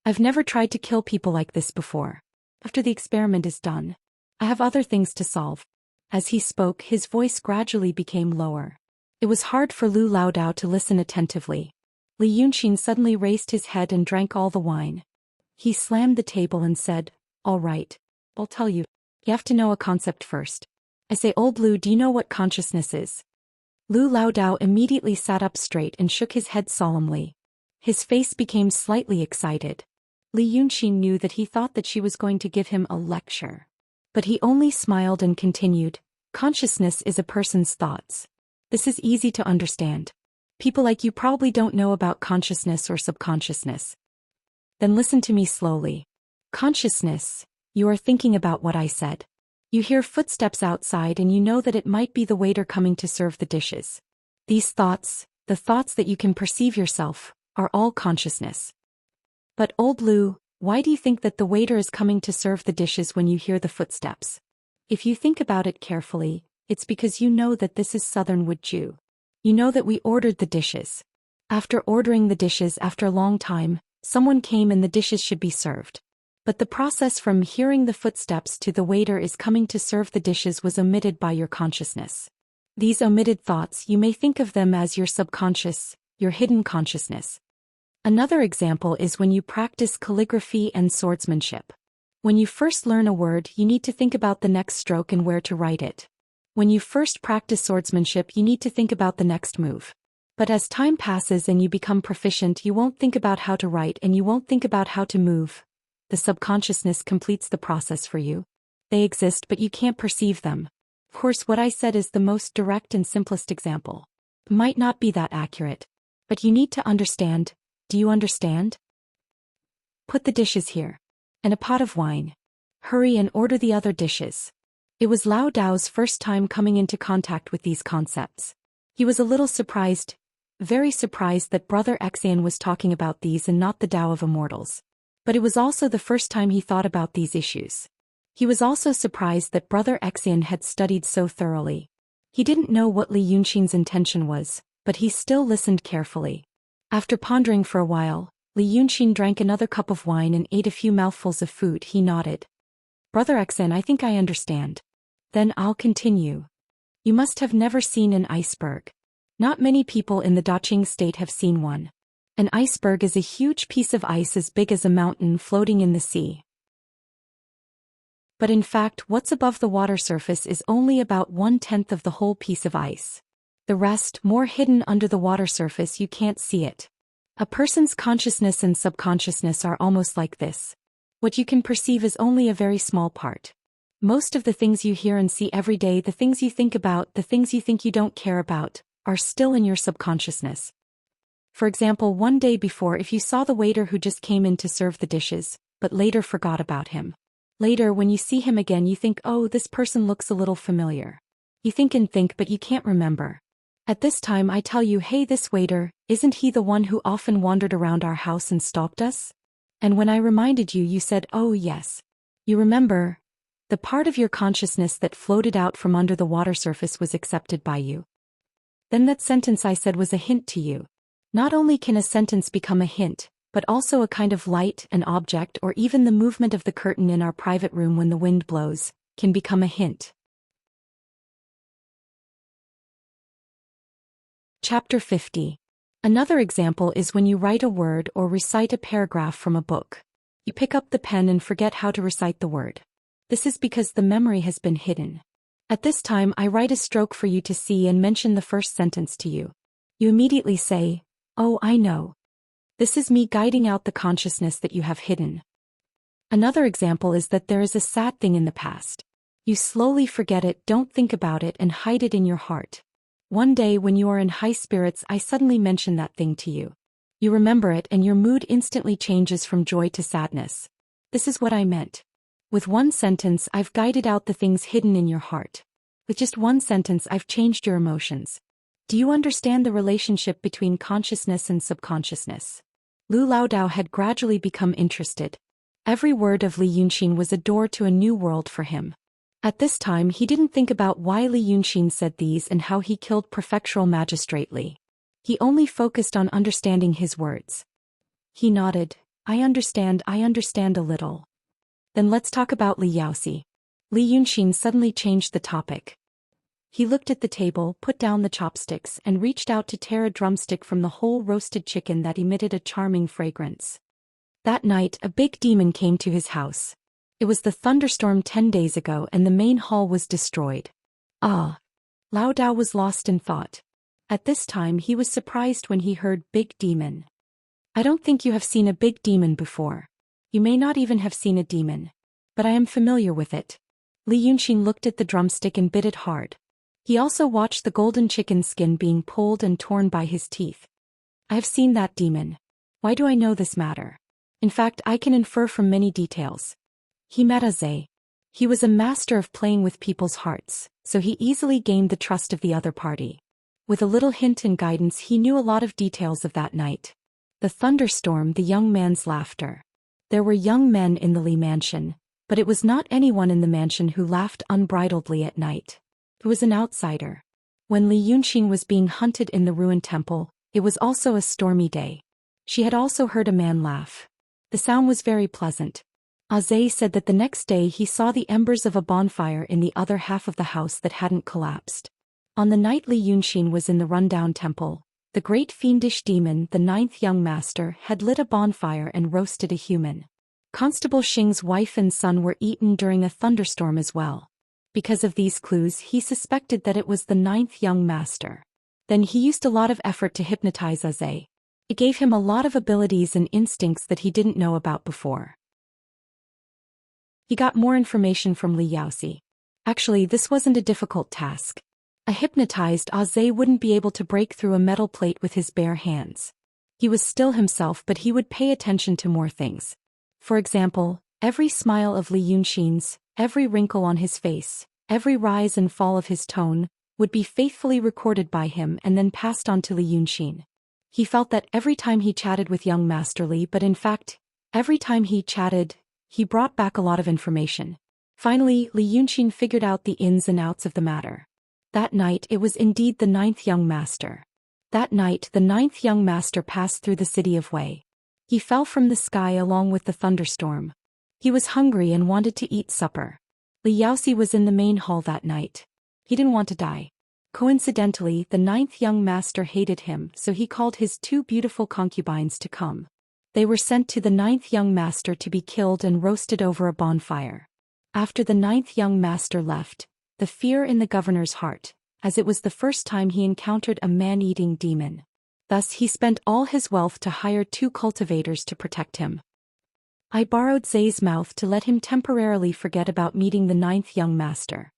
I've never tried to kill people like this before. After the experiment is done, I have other things to solve." As he spoke, his voice gradually became lower. It was hard for Lu Laodao to listen attentively. Li Yunxin suddenly raised his head and drank all the wine. He slammed the table and said, "All right. I'll tell you. You have to know a concept first. I say, old Lu, do you know what consciousness is?" Lu Laodao immediately sat up straight and shook his head solemnly. His face became slightly excited. Li Yunxin knew that he thought that she was going to give him a lecture. But he only smiled and continued, "Consciousness is a person's thoughts. This is easy to understand. People like you probably don't know about consciousness or subconsciousness. Then listen to me slowly. Consciousness, you are thinking about what I said. You hear footsteps outside and you know that it might be the waiter coming to serve the dishes. These thoughts, the thoughts that you can perceive yourself, are all consciousness. But old Lu, why do you think that the waiter is coming to serve the dishes when you hear the footsteps? If you think about it carefully, it's because you know that this is Southern Wood Jew. You know that we ordered the dishes. After ordering the dishes after a long time, someone came and the dishes should be served. But the process from hearing the footsteps to the waiter is coming to serve the dishes was omitted by your consciousness. These omitted thoughts, you may think of them as your subconscious, your hidden consciousness. Another example is when you practice calligraphy and swordsmanship. When you first learn a word, you need to think about the next stroke and where to write it. When you first practice swordsmanship, you need to think about the next move. But as time passes and you become proficient, you won't think about how to write and you won't think about how to move. The subconsciousness completes the process for you. They exist, but you can't perceive them. Of course, what I said is the most direct and simplest example. It might not be that accurate. But you need to understand. Do you understand? Put the dishes here. And a pot of wine. Hurry and order the other dishes. It was Lao Dao's first time coming into contact with these concepts. He was a little surprised, very surprised that Brother Xian was talking about these and not the Tao of Immortals. But it was also the first time he thought about these issues. He was also surprised that Brother Xian had studied so thoroughly. He didn't know what Li Yunxin's intention was, but he still listened carefully. After pondering for a while, Li Yunxin drank another cup of wine and ate a few mouthfuls of food. He nodded. Brother Xian, I think I understand. Then I'll continue. You must have never seen an iceberg. Not many people in the Daqing state have seen one. An iceberg is a huge piece of ice as big as a mountain floating in the sea. But in fact, what's above the water surface is only about 1/10 of the whole piece of ice. The rest, more hidden under the water surface, you can't see it. A person's consciousness and subconsciousness are almost like this. What you can perceive is only a very small part. Most of the things you hear and see every day, the things you think about, the things you think you don't care about, are still in your subconsciousness. For example, one day before, if you saw the waiter who just came in to serve the dishes, but later forgot about him. Later, when you see him again, you think, oh, this person looks a little familiar. You think and think, but you can't remember. At this time I tell you, hey, this waiter, isn't he the one who often wandered around our house and stalked us? And when I reminded you, you said, oh yes. You remember? The part of your consciousness that floated out from under the water surface was accepted by you. Then that sentence I said was a hint to you. Not only can a sentence become a hint, but also a kind of light, an object, or even the movement of the curtain in our private room when the wind blows, can become a hint. Chapter 50. Another example is when you write a word or recite a paragraph from a book. You pick up the pen and forget how to recite the word. This is because the memory has been hidden. At this time I write a stroke for you to see and mention the first sentence to you. You immediately say, "Oh, I know." This is me guiding out the consciousness that you have hidden. Another example is that there is a sad thing in the past. You slowly forget it, don't think about it, and hide it in your heart. One day when you are in high spirits, I suddenly mention that thing to you. You remember it and your mood instantly changes from joy to sadness. This is what I meant. With one sentence, I've guided out the things hidden in your heart. With just one sentence, I've changed your emotions. Do you understand the relationship between consciousness and subconsciousness? Lu Laodao had gradually become interested. Every word of Li Yunxin was a door to a new world for him. At this time he didn't think about why Li Yunxin said these and how he killed prefectural magistrate Li. He only focused on understanding his words. He nodded. I understand a little. Then let's talk about Li Yaoxi. Li Yunxin suddenly changed the topic. He looked at the table, put down the chopsticks, and reached out to tear a drumstick from the whole roasted chicken that emitted a charming fragrance. That night, a big demon came to his house. It was the thunderstorm 10 days ago and the main hall was destroyed. Ah! Lao Dao was lost in thought. At this time he was surprised when he heard big demon. I don't think you have seen a big demon before. You may not even have seen a demon. But I am familiar with it. Li Yunxin looked at the drumstick and bit it hard. He also watched the golden chicken skin being pulled and torn by his teeth. I have seen that demon. Why do I know this matter? In fact, I can infer from many details. He met Aze. He was a master of playing with people's hearts, so he easily gained the trust of the other party. With a little hint and guidance he knew a lot of details of that night. The thunderstorm, the young man's laughter. There were young men in the Li mansion, but it was not anyone in the mansion who laughed unbridledly at night. It was an outsider. When Li Yunxin was being hunted in the ruined temple, it was also a stormy day. She had also heard a man laugh. The sound was very pleasant. Aze said that the next day he saw the embers of a bonfire in the other half of the house that hadn't collapsed. On the night Li Yunxin was in the rundown temple, the great fiendish demon, the 9th young master, had lit a bonfire and roasted a human. Constable Xing's wife and son were eaten during a thunderstorm as well. Because of these clues he suspected that it was the 9th young master. Then he used a lot of effort to hypnotize Aze. It gave him a lot of abilities and instincts that he didn't know about before. He got more information from Li Yaoxi. Actually, this wasn't a difficult task. A hypnotized Aze wouldn't be able to break through a metal plate with his bare hands. He was still himself, but he would pay attention to more things. For example, every smile of Li Yunxin's, every wrinkle on his face, every rise and fall of his tone, would be faithfully recorded by him and then passed on to Li Yunxin. He felt that every time he chatted with young Master Li, but in fact, every time he chatted, he brought back a lot of information. Finally, Li Yunxin figured out the ins and outs of the matter. That night it was indeed the 9th young master. That night the 9th young master passed through the city of Wei. He fell from the sky along with the thunderstorm. He was hungry and wanted to eat supper. Li Yaoxi was in the main hall that night. He didn't want to die. Coincidentally, the 9th young master hated him, so he called his 2 beautiful concubines to come. They were sent to the 9th young master to be killed and roasted over a bonfire. After the 9th young master left, the fear in the governor's heart, as it was the first time he encountered a man-eating demon. Thus he spent all his wealth to hire 2 cultivators to protect him. I borrowed Zay's mouth to let him temporarily forget about meeting the 9th young master.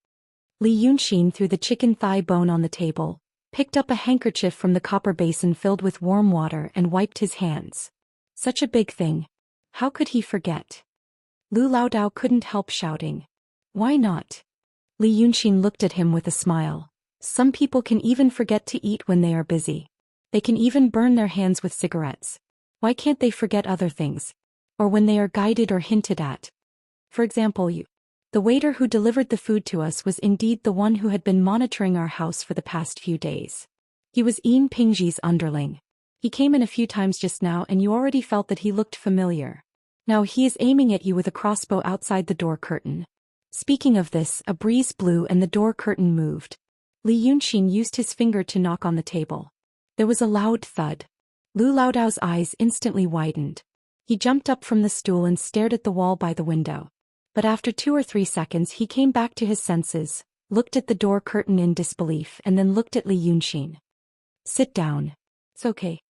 Li Yunxin threw the chicken thigh bone on the table, picked up a handkerchief from the copper basin filled with warm water and wiped his hands. Such a big thing. How could he forget? Lu Laodao couldn't help shouting. Why not? Li Yunxin looked at him with a smile. Some people can even forget to eat when they are busy. They can even burn their hands with cigarettes. Why can't they forget other things? Or when they are guided or hinted at? For example, the waiter who delivered the food to us was indeed the one who had been monitoring our house for the past few days. He was Yin Pingji's underling. He came in a few times just now and you already felt that he looked familiar. Now he is aiming at you with a crossbow outside the door curtain. Speaking of this, a breeze blew and the door curtain moved. Li Yunxin used his finger to knock on the table. There was a loud thud. Lu Laodao's eyes instantly widened. He jumped up from the stool and stared at the wall by the window. But after 2 or 3 seconds he came back to his senses, looked at the door curtain in disbelief and then looked at Li Yunxin. "Sit down. It's okay."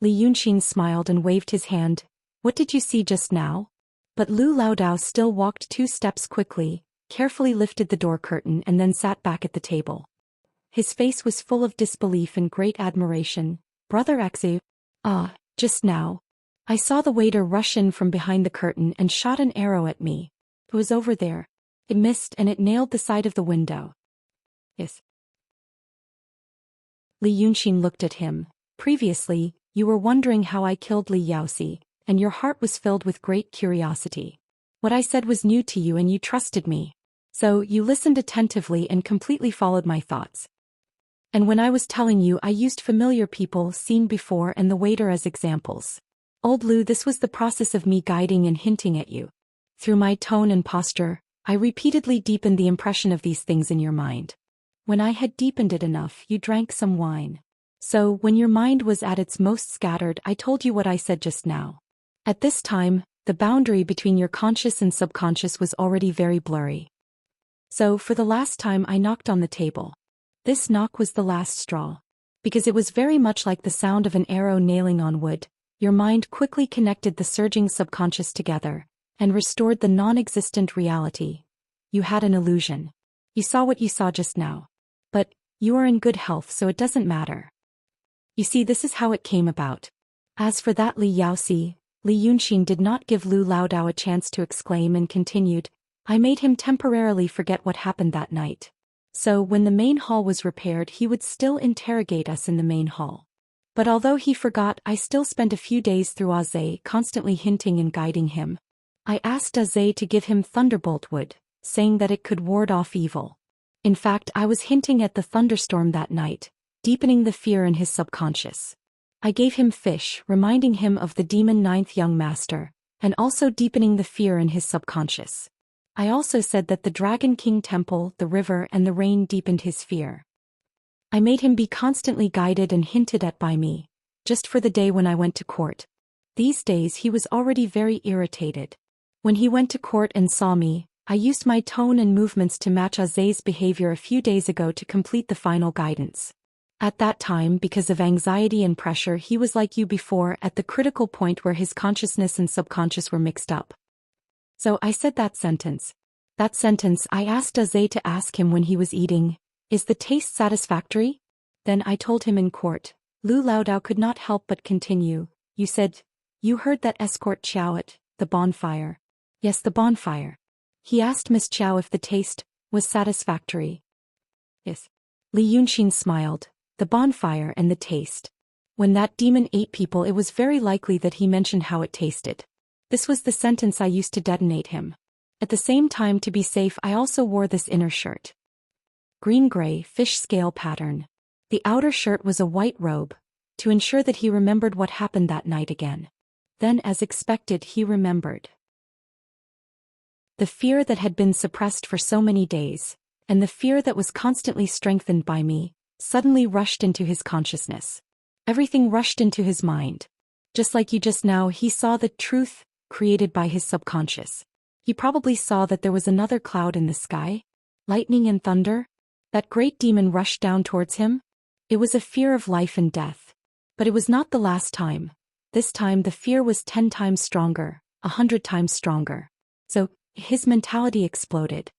Li Yunxin smiled and waved his hand. "What did you see just now?" But Lu Laodao still walked 2 steps quickly, carefully lifted the door curtain and then sat back at the table. His face was full of disbelief and great admiration. "Brother Xu, just now. I saw the waiter rush in from behind the curtain and shot an arrow at me. It was over there. It missed and it nailed the side of the window." "Yes." Li Yunxin looked at him. "Previously, you were wondering how I killed Li Yaoxi, and your heart was filled with great curiosity. What I said was new to you and you trusted me. So you listened attentively and completely followed my thoughts. And when I was telling you, I used familiar people seen before and the waiter as examples. Old Lu, this was the process of me guiding and hinting at you. Through my tone and posture, I repeatedly deepened the impression of these things in your mind. When I had deepened it enough, you drank some wine. So, when your mind was at its most scattered, I told you what I said just now. At this time, the boundary between your conscious and subconscious was already very blurry. So, for the last time I knocked on the table. This knock was the last straw. Because it was very much like the sound of an arrow nailing on wood, your mind quickly connected the surging subconscious together, and restored the non-existent reality. You had an illusion. You saw what you saw just now. But, you are in good health so it doesn't matter. You see, this is how it came about. As for that Li Yaoxi, Li Yunxin did not give Lu Laodao a chance to exclaim and continued, I made him temporarily forget what happened that night. So when the main hall was repaired he would still interrogate us in the main hall. But although he forgot, I still spent a few days through Aze, constantly hinting and guiding him. I asked Aze to give him thunderbolt wood, saying that it could ward off evil. In fact, I was hinting at the thunderstorm that night, deepening the fear in his subconscious. I gave him fish, reminding him of the demon ninth young master, and also deepening the fear in his subconscious. I also said that the Dragon King Temple, the river and the rain deepened his fear. I made him be constantly guided and hinted at by me, just for the day when I went to court. These days he was already very irritated. When he went to court and saw me, I used my tone and movements to match Aze's behavior a few days ago to complete the final guidance. At that time, because of anxiety and pressure, he was like you before, at the critical point where his consciousness and subconscious were mixed up. So I said that sentence. I asked Aze to ask him when he was eating, is the taste satisfactory? Then I told him in court. Lu Laodao could not help but continue. You said, you heard that escort Qiao at the bonfire. Yes, the bonfire. He asked Miss Qiao if the taste was satisfactory. Yes. Li Yunxin smiled. The bonfire and the taste. When that demon ate people, it was very likely that he mentioned how it tasted. This was the sentence I used to detonate him. At the same time, to be safe, I also wore this inner shirt. Green-gray, fish scale pattern. The outer shirt was a white robe, to ensure that he remembered what happened that night again. Then, as expected, he remembered. The fear that had been suppressed for so many days, and the fear that was constantly strengthened by me, suddenly rushed into his consciousness. Everything rushed into his mind. Just like you just now, he saw the truth created by his subconscious. He probably saw that there was another cloud in the sky, lightning and thunder. That great demon rushed down towards him. It was a fear of life and death. But it was not the last time. This time the fear was 10 times stronger, 100 times stronger. So, his mentality exploded.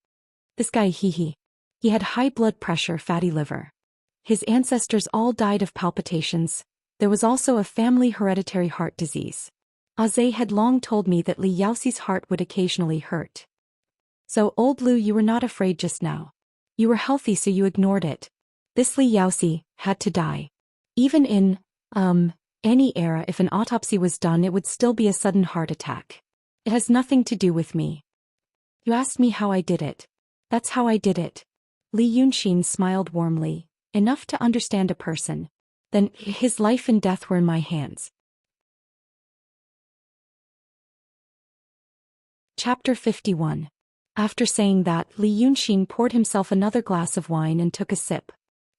This guy, he had high blood pressure, fatty liver. His ancestors all died of palpitations. There was also a family hereditary heart disease. Aze had long told me that Li Yaoxi's heart would occasionally hurt. So, old Lu, you were not afraid just now. You were healthy, so you ignored it. This Li Yaoxi had to die. Even in, any era, if an autopsy was done, it would still be a sudden heart attack. It has nothing to do with me. You asked me how I did it. That's how I did it. Li Yunxin smiled warmly, enough to understand a person. Then, his life and death were in my hands. Chapter 51. After saying that, Li Yunxin poured himself another glass of wine and took a sip.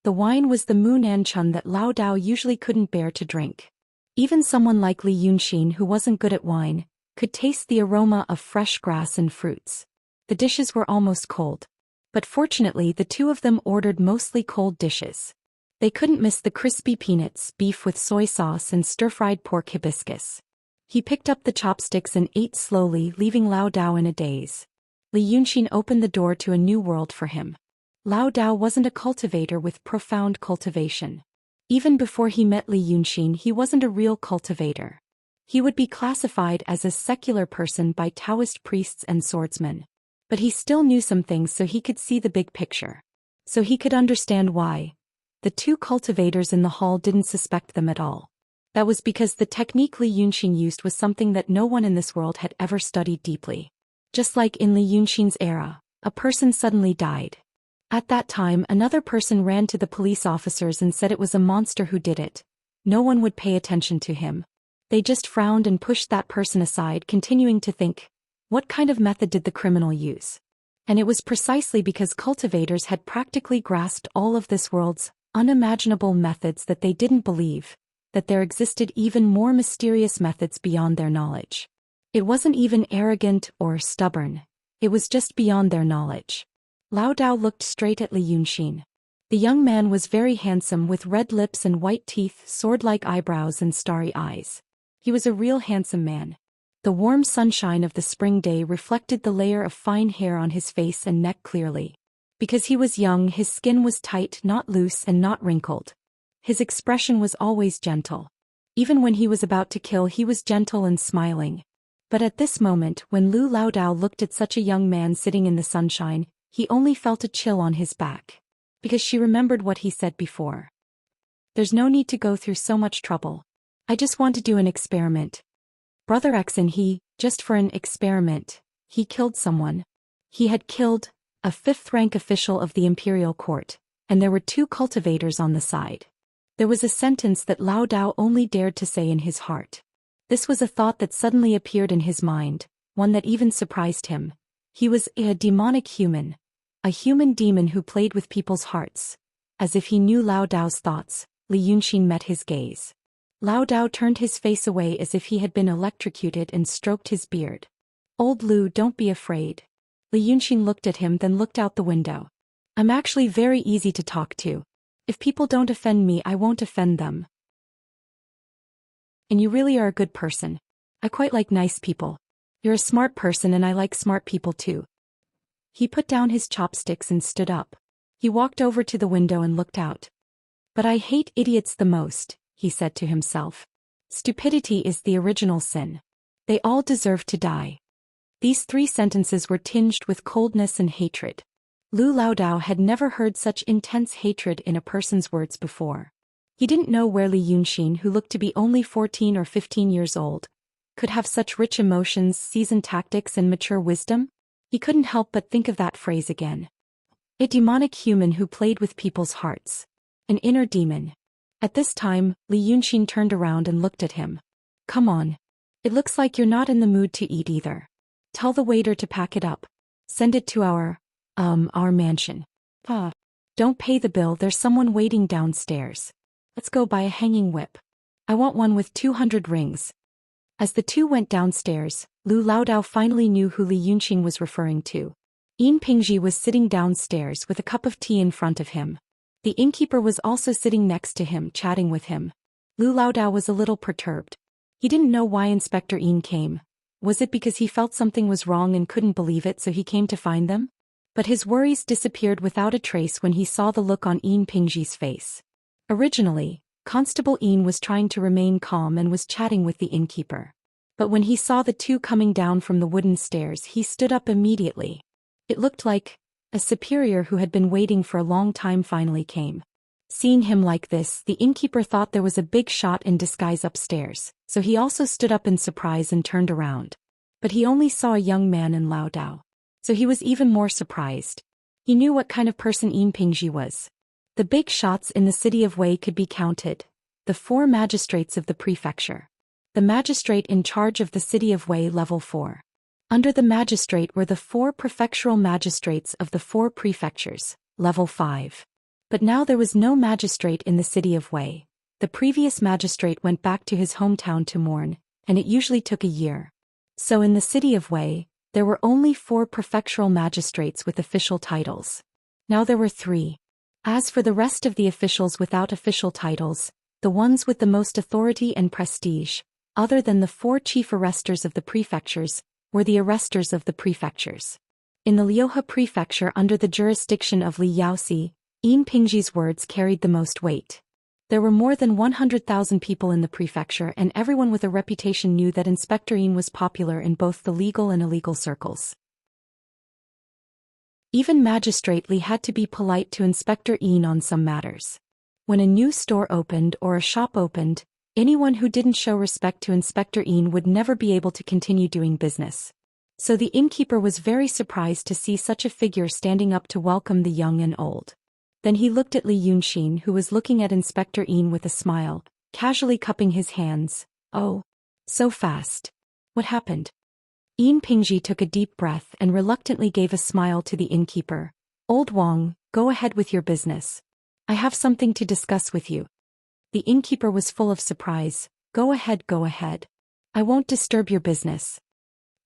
The wine was the Munan Chun that Lao Dao usually couldn't bear to drink. Even someone like Li Yunxin, who wasn't good at wine, could taste the aroma of fresh grass and fruits. The dishes were almost cold. But fortunately the two of them ordered mostly cold dishes. They couldn't miss the crispy peanuts, beef with soy sauce and stir-fried pork hibiscus. He picked up the chopsticks and ate slowly, leaving Lao Dao in a daze. Li Yunxin opened the door to a new world for him. Lao Dao wasn't a cultivator with profound cultivation. Even before he met Li Yunxin, he wasn't a real cultivator. He would be classified as a secular person by Taoist priests and swordsmen. But he still knew some things, so he could see the big picture. So he could understand why the two cultivators in the hall didn't suspect them at all. That was because the technique Li Yunxin used was something that no one in this world had ever studied deeply. Just like in Li Yunxin's era, a person suddenly died. At that time, another person ran to the police officers and said it was a monster who did it. No one would pay attention to him. They just frowned and pushed that person aside, continuing to think, what kind of method did the criminal use? And it was precisely because cultivators had practically grasped all of this world's unimaginable methods that they didn't believe that there existed even more mysterious methods beyond their knowledge. It wasn't even arrogant or stubborn. It was just beyond their knowledge. Lao Dao looked straight at Li Yunxin. The young man was very handsome with red lips and white teeth, sword-like eyebrows and starry eyes. He was a real handsome man. The warm sunshine of the spring day reflected the layer of fine hair on his face and neck clearly. Because he was young, his skin was tight, not loose and not wrinkled. His expression was always gentle. Even when he was about to kill, he was gentle and smiling. But at this moment, when Lu Lao Dao looked at such a young man sitting in the sunshine, he only felt a chill on his back. Because she remembered what he said before. There's no need to go through so much trouble. I just want to do an experiment. Brother X and he, just for an experiment, he killed someone. He had killed a fifth-rank official of the imperial court, and there were two cultivators on the side. There was a sentence that Lao Dao only dared to say in his heart. This was a thought that suddenly appeared in his mind, one that even surprised him. He was a demonic human. A human demon who played with people's hearts. As if he knew Lao Dao's thoughts, Li Yunxin met his gaze. Lao Dao turned his face away as if he had been electrocuted and stroked his beard. Old Lu, don't be afraid. Li Yunxin looked at him, then looked out the window. I'm actually very easy to talk to. If people don't offend me, I won't offend them. And you really are a good person. I quite like nice people. You're a smart person and I like smart people too. He put down his chopsticks and stood up. He walked over to the window and looked out. But I hate idiots the most, he said to himself. Stupidity is the original sin. They all deserve to die. These three sentences were tinged with coldness and hatred. Lu Lao Dao had never heard such intense hatred in a person's words before. He didn't know where Li Yunxin, who looked to be only 14 or 15 years old, could have such rich emotions, seasoned tactics and mature wisdom. He couldn't help but think of that phrase again. A demonic human who played with people's hearts. An inner demon. At this time, Li Yunxin turned around and looked at him. Come on. It looks like you're not in the mood to eat either. Tell the waiter to pack it up. Send it to our mansion. Don't pay the bill, there's someone waiting downstairs. Let's go buy a hanging whip. I want one with 200 rings. As the two went downstairs, Lu Lao Dao finally knew who Li Yunxin was referring to. Yin Pingji was sitting downstairs with a cup of tea in front of him. The innkeeper was also sitting next to him, chatting with him. Lu Lao Dao was a little perturbed. He didn't know why Inspector Yin came. Was it because he felt something was wrong and couldn't believe it, so he came to find them? But his worries disappeared without a trace when he saw the look on Yin Pingji's face. Originally, Constable Yin was trying to remain calm and was chatting with the innkeeper. But when he saw the two coming down from the wooden stairs, he stood up immediately. It looked like a superior who had been waiting for a long time finally came. Seeing him like this, the innkeeper thought there was a big shot in disguise upstairs, so he also stood up in surprise and turned around. But he only saw a young man in Lao Dao. So he was even more surprised. He knew what kind of person Yin Pingji was. The big shots in the city of Wei could be counted. The 4 magistrates of the prefecture. The magistrate in charge of the city of Wei, level 4. Under the magistrate were the 4 prefectural magistrates of the 4 prefectures, level 5. But now there was no magistrate in the city of Wei. The previous magistrate went back to his hometown to mourn, and it usually took a year. So in the city of Wei, There were only 4 prefectural magistrates with official titles. Now there were 3. As for the rest of the officials without official titles, the ones with the most authority and prestige, other than the 4 chief arresters of the prefectures, were the arresters of the prefectures. In the Liuhe prefecture under the jurisdiction of Li Yaoxi, Yin Pingji's words carried the most weight. There were more than 100,000 people in the prefecture, and everyone with a reputation knew that Inspector Yin was popular in both the legal and illegal circles. Even Magistrate Li had to be polite to Inspector Yin on some matters. When a new store opened or a shop opened, anyone who didn't show respect to Inspector Yin would never be able to continue doing business. So the innkeeper was very surprised to see such a figure standing up to welcome the young and old. Then he looked at Li Yunxin, who was looking at Inspector Yin with a smile, casually cupping his hands. Oh, so fast. What happened? Yin Pingji took a deep breath and reluctantly gave a smile to the innkeeper. Old Wang, go ahead with your business. I have something to discuss with you. The innkeeper was full of surprise. Go ahead, go ahead. I won't disturb your business.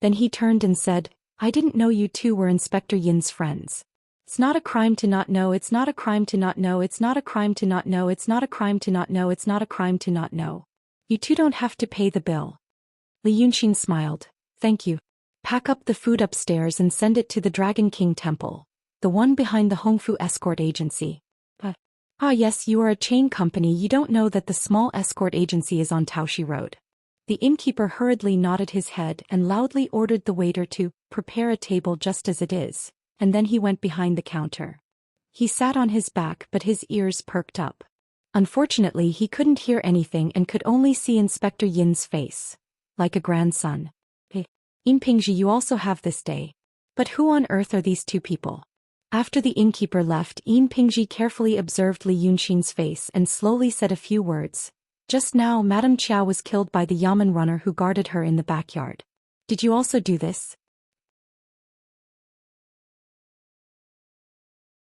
Then he turned and said, I didn't know you two were Inspector Yin's friends. It's not a crime to not know, it's not a crime to not know, it's not a crime to not know, it's not a crime to not know, it's not a crime to not know. You two don't have to pay the bill. Li Yunxin smiled. Thank you. Pack up the food upstairs and send it to the Dragon King Temple, the one behind the Hongfu Escort Agency. Ah yes, you are a chain company, you don't know that the small escort agency is on Taoshi Road. The innkeeper hurriedly nodded his head and loudly ordered the waiter to prepare a table just as it is. And then he went behind the counter. He sat on his back, but his ears perked up. Unfortunately, he couldn't hear anything and could only see Inspector Yin's face. Like a grandson. Hey, Yin Pingji, you also have this day. But who on earth are these 2 people? After the innkeeper left, Yin Pingji carefully observed Li Yunxin's face and slowly said a few words. Just now, Madame Qiao was killed by the Yamen runner who guarded her in the backyard. Did you also do this?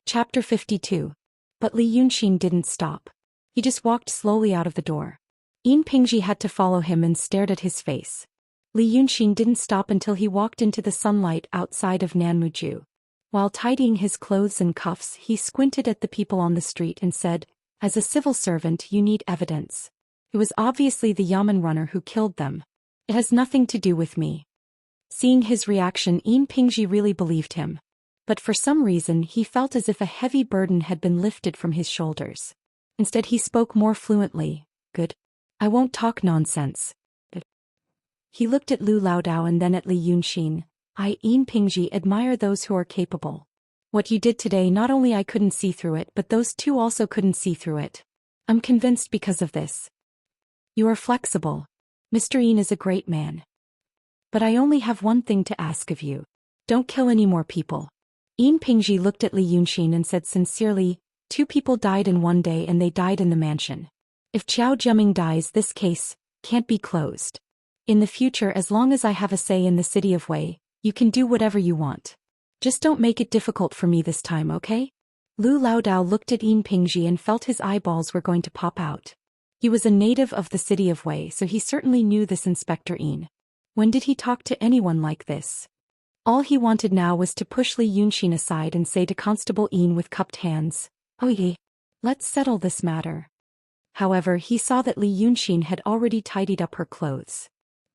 Chapter 52. But Li Yunxin didn't stop. He just walked slowly out of the door. Yin Pingji had to follow him and stared at his face. Li Yunxin didn't stop until he walked into the sunlight outside of Nanmuju. While tidying his clothes and cuffs, he squinted at the people on the street and said, As a civil servant, you need evidence. It was obviously the Yamen runner who killed them. It has nothing to do with me. Seeing his reaction, Yin Pingji really believed him. But for some reason he felt as if a heavy burden had been lifted from his shoulders. Instead he spoke more fluently. Good. I won't talk nonsense. He looked at Lu Laodao and then at Li Yunxin. I, Yin Pingji, admire those who are capable. What you did today, not only I couldn't see through it, but those 2 also couldn't see through it. I'm convinced because of this. You are flexible. Mr. Yin is a great man. But I only have one thing to ask of you. Don't kill any more people. Yin Pingji looked at Li Yunxin and said sincerely, 2 people died in one day and they died in the mansion. If Qiao Jiaming dies, this case can't be closed. In the future, as long as I have a say in the city of Wei, you can do whatever you want. Just don't make it difficult for me this time, okay? Lu Laodao looked at Yin Pingji and felt his eyeballs were going to pop out. He was a native of the city of Wei, so he certainly knew this Inspector Yin. When did he talk to anyone like this? All he wanted now was to push Li Yunxin aside and say to Constable Yin with cupped hands, Oh yeah, let's settle this matter. However, he saw that Li Yunxin had already tidied up her clothes.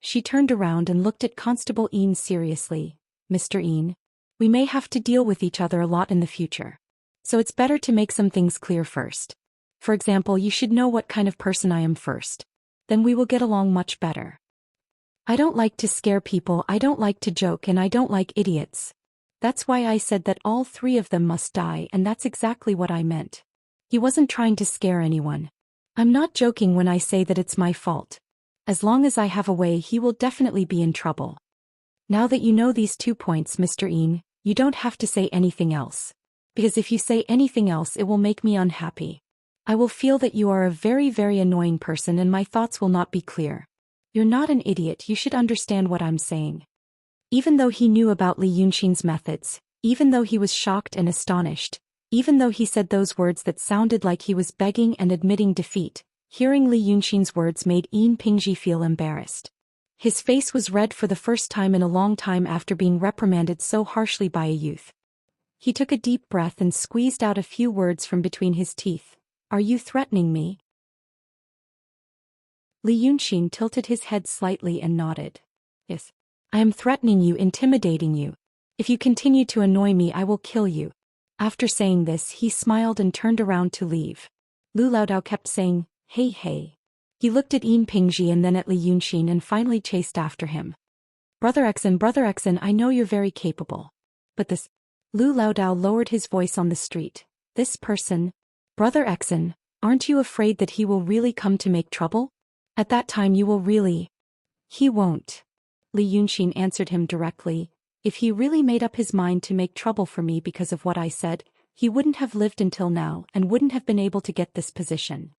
She turned around and looked at Constable Yin seriously. Mr. Yin, we may have to deal with each other a lot in the future. So it's better to make some things clear first. For example, you should know what kind of person I am first. Then we will get along much better. I don't like to scare people, I don't like to joke, and I don't like idiots. That's why I said that all 3 of them must die, and that's exactly what I meant. He wasn't trying to scare anyone. I'm not joking when I say that it's my fault. As long as I have a way, he will definitely be in trouble. Now that you know these 2 points, Mr. Yin, you don't have to say anything else. Because if you say anything else, it will make me unhappy. I will feel that you are a very, very annoying person and my thoughts will not be clear. You're not an idiot, you should understand what I'm saying. Even though he knew about Li Yunxin's methods, even though he was shocked and astonished, even though he said those words that sounded like he was begging and admitting defeat, hearing Li Yunxin's words made Yin Pingji feel embarrassed. His face was red for the first time in a long time after being reprimanded so harshly by a youth. He took a deep breath and squeezed out a few words from between his teeth. Are you threatening me? Li Yunxin tilted his head slightly and nodded. Yes. I am threatening you, intimidating you. If you continue to annoy me, I will kill you. After saying this, he smiled and turned around to leave. Lu Laodao kept saying, hey hey. He looked at Yin Pingji and then at Li Yunxin and finally chased after him. Brother Exen, I know you're very capable. But this... Lu Laodao lowered his voice on the street. This person... Brother Exen, aren't you afraid that he will really come to make trouble? At that time you will really... He won't. Li Yunxin answered him directly. If he really made up his mind to make trouble for me because of what I said, he wouldn't have lived until now and wouldn't have been able to get this position.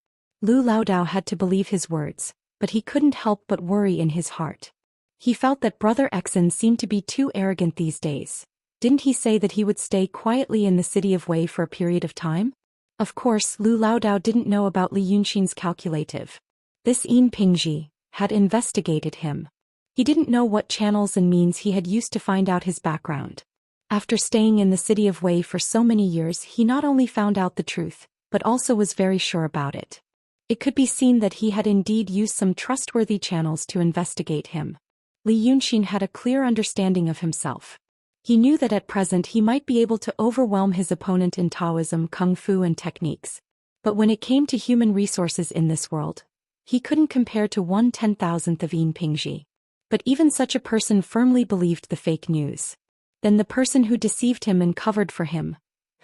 Lu Laodao had to believe his words, but he couldn't help but worry in his heart. He felt that Brother Exen seemed to be too arrogant these days. Didn't he say that he would stay quietly in the city of Wei for a period of time? Of course, Lu Laodao didn't know about Li Yunxin's calculative. This Yin Pingji had investigated him. He didn't know what channels and means he had used to find out his background. After staying in the city of Wei for so many years, he not only found out the truth, but also was very sure about it. It could be seen that he had indeed used some trustworthy channels to investigate him. Li Yunxin had a clear understanding of himself. He knew that at present he might be able to overwhelm his opponent in Taoism, Kung Fu and techniques. But when it came to human resources in this world, he couldn't compare to 1/10,000th of Yin Pingji. But even such a person firmly believed the fake news. Then the person who deceived him and covered for him.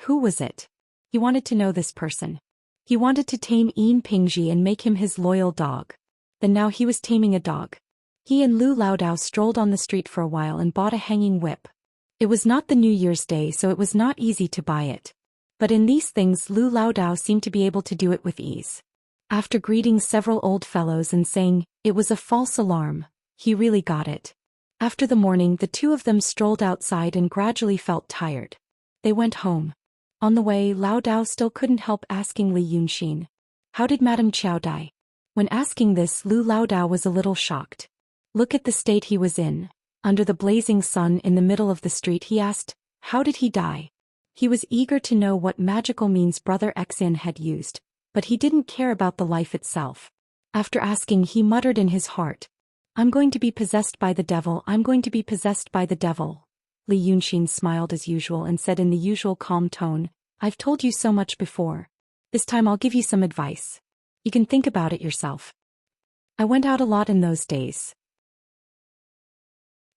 Who was it? He wanted to know this person. He wanted to tame Yin Pingji and make him his loyal dog. Then now he was taming a dog. He and Lu Laodao strolled on the street for a while and bought a hanging whip. It was not the New Year's Day, so it was not easy to buy it. But in these things Lu Laodao seemed to be able to do it with ease. After greeting several old fellows and saying, it was a false alarm, he really got it. After the morning, the two of them strolled outside and gradually felt tired. They went home. On the way, Laodao still couldn't help asking Li Yunxin, how did Madame Qiao die? When asking this, Lu Laodao was a little shocked. Look at the state he was in. Under the blazing sun in the middle of the street, he asked, how did he die? He was eager to know what magical means Brother Exen had used, but he didn't care about the life itself. After asking, he muttered in his heart, I'm going to be possessed by the devil, I'm going to be possessed by the devil. Li Yunxin smiled as usual and said in the usual calm tone, I've told you so much before. This time I'll give you some advice. You can think about it yourself. I went out a lot in those days.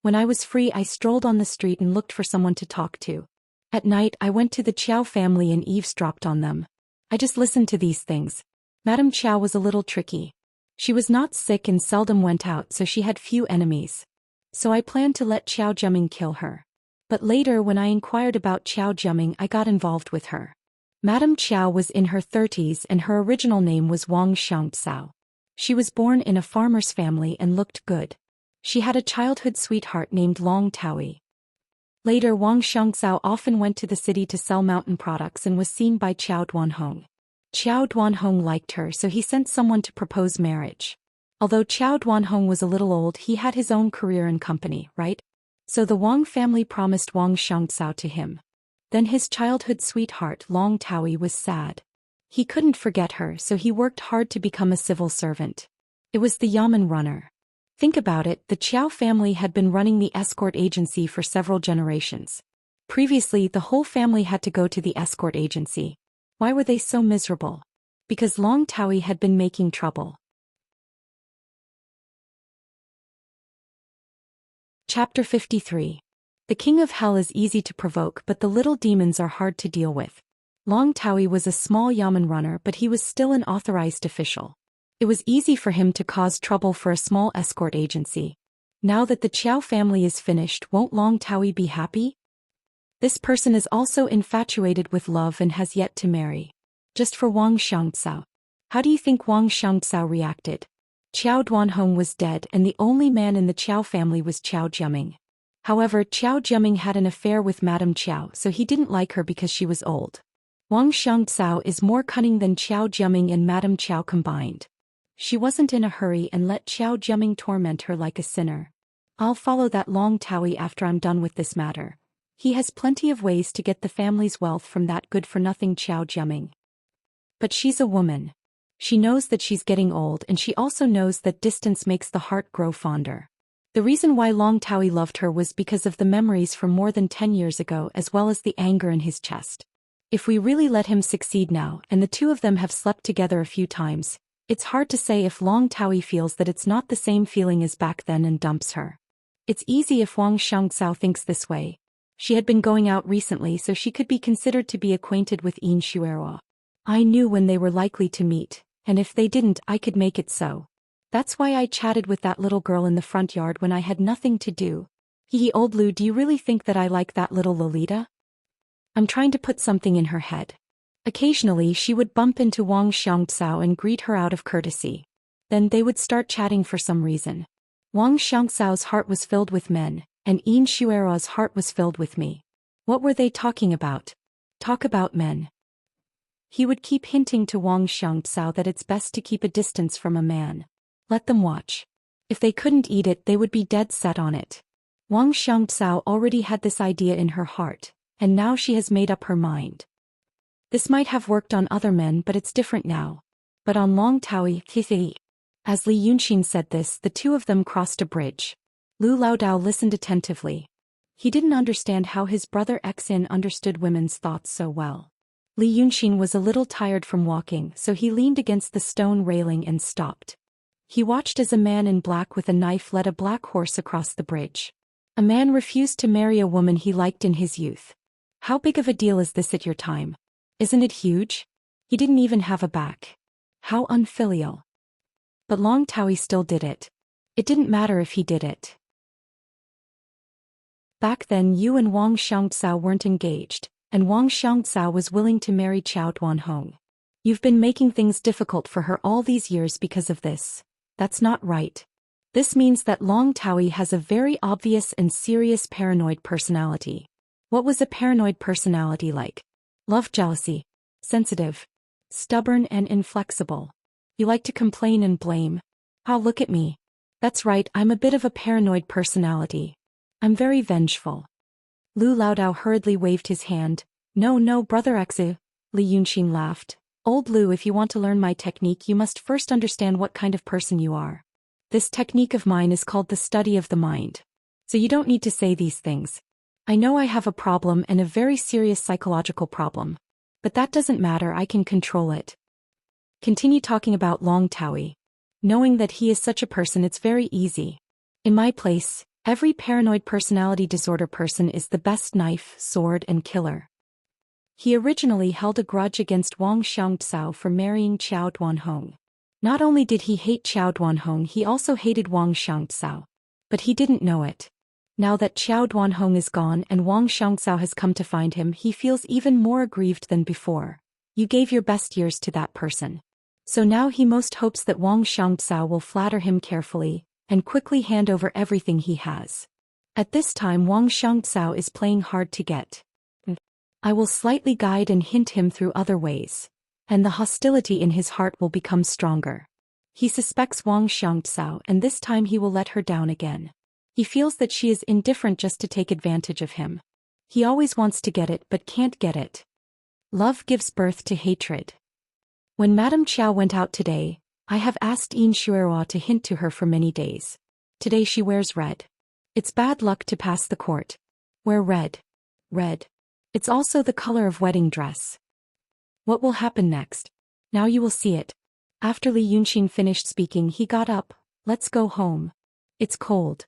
When I was free, I strolled on the street and looked for someone to talk to. At night, I went to the Qiao family and eavesdropped on them. I just listened to these things. Madame Qiao was a little tricky. She was not sick and seldom went out, so she had few enemies. So I planned to let Qiao Jiaming kill her. But later, when I inquired about Qiao Jiaming, I got involved with her. Madame Qiao was in her 30s and her original name was Wang Xianxia. She was born in a farmer's family and looked good. She had a childhood sweetheart named Long Taoyi. Later, Wang Xianxia often went to the city to sell mountain products and was seen by Qiao Duanhong. Qiao Duanhong liked her, so he sent someone to propose marriage. Although Qiao Duanhong was a little old, he had his own career and company, right? So the Wang family promised Wang Xianxia to him. Then his childhood sweetheart, Long Taoyi, was sad. He couldn't forget her, so he worked hard to become a civil servant. It was the Yamen runner. Think about it, the Qiao family had been running the escort agency for several generations. Previously, the whole family had to go to the escort agency. Why were they so miserable? Because Long Taoyi had been making trouble. Chapter 53. The king of hell is easy to provoke, but the little demons are hard to deal with. Long Taoyi was a small Yamen runner, but he was still an authorized official. It was easy for him to cause trouble for a small escort agency. Now that the Qiao family is finished, won't Long Taoyi be happy? This person is also infatuated with love and has yet to marry. Just for Wang Xianxia. How do you think Wang Xianxia reacted? Qiao Duanhong was dead and the only man in the Qiao family was Qiao Jiaming. However, Qiao Jiaming had an affair with Madame Qiao, so he didn't like her because she was old. Wang Xianxia is more cunning than Qiao Jiaming and Madame Qiao combined. She wasn't in a hurry and let Xiao Jiaming torment her like a sinner. I'll follow that Long Taoyi after I'm done with this matter. He has plenty of ways to get the family's wealth from that good-for-nothing Xiao Jiaming. But she's a woman. She knows that she's getting old, and she also knows that distance makes the heart grow fonder. The reason why Long Taoyi loved her was because of the memories from more than 10 years ago, as well as the anger in his chest. If we really let him succeed now, and the two of them have slept together a few times, it's hard to say if Long Taoyi feels that it's not the same feeling as back then and dumps her. It's easy if Wang Xiangzhao thinks this way. She had been going out recently, so she could be considered to be acquainted with Yin Xuerua. I knew when they were likely to meet, and if they didn't, I could make it so. That's why I chatted with that little girl in the front yard when I had nothing to do. Hee old Lu, do you really think that I like that little Lolita? I'm trying to put something in her head. Occasionally she would bump into Wang Xiangzhao and greet her out of courtesy. Then they would start chatting for some reason. Wang Xiangzhao's heart was filled with men, and Yin Xuerua's heart was filled with me. What were they talking about? Talk about men. He would keep hinting to Wang Xiangzhao that it's best to keep a distance from a man. Let them watch. If they couldn't eat it, they would be dead set on it. Wang Xiangzhao already had this idea in her heart, and now she has made up her mind. This might have worked on other men, but it's different now. But on Long Taoyi, as Li Yunxin said this, the two of them crossed a bridge. Lu Laodao listened attentively. He didn't understand how his brother Xin understood women's thoughts so well. Li Yunxin was a little tired from walking, so he leaned against the stone railing and stopped. He watched as a man in black with a knife led a black horse across the bridge. A man refused to marry a woman he liked in his youth. How big of a deal is this at your time? Isn't it huge? He didn't even have a back. How unfilial. But Long Taoyi still did it. It didn't matter if he did it. Back then you and Wang Xiangzhao weren't engaged, and Wang Xiangzhao was willing to marry Qiao Duanhong. You've been making things difficult for her all these years because of this. That's not right. This means that Long Taoyi has a very obvious and serious paranoid personality. What was a paranoid personality like? Love jealousy. Sensitive. Stubborn and inflexible. You like to complain and blame. Oh, look at me. That's right, I'm a bit of a paranoid personality. I'm very vengeful. Lu Laodao hurriedly waved his hand. No, brother Xu. Li Yunxin laughed. Old Lu, if you want to learn my technique, you must first understand what kind of person you are. This technique of mine is called the study of the mind. So you don't need to say these things. I know I have a problem, and a very serious psychological problem. But that doesn't matter, I can control it. Continue talking about Long Taoyi. Knowing that he is such a person, it's very easy. In my place, every paranoid personality disorder person is the best knife, sword, and killer. He originally held a grudge against Wang Xiangzhao for marrying Qiao Duanhong. Not only did he hate Qiao Duanhong, he also hated Wang Xiangzhao. But he didn't know it. Now that Qiao Duanhong is gone and Wang Xiangzhao has come to find him, he feels even more aggrieved than before. You gave your best years to that person. So now he most hopes that Wang Xiangzhao will flatter him carefully, and quickly hand over everything he has. At this time Wang Xiangzhao is playing hard to get. I will slightly guide and hint him through other ways, and the hostility in his heart will become stronger. He suspects Wang Xiangzhao, and this time he will let her down again. He feels that she is indifferent just to take advantage of him. He always wants to get it but can't get it. Love gives birth to hatred. When Madame Qiao went out today, I have asked Yin Xuerua to hint to her for many days. Today she wears red. It's bad luck to pass the court. Wear red. Red. It's also the color of wedding dress. What will happen next? Now you will see it. After Li Yunxin finished speaking, he got up. Let's go home. It's cold.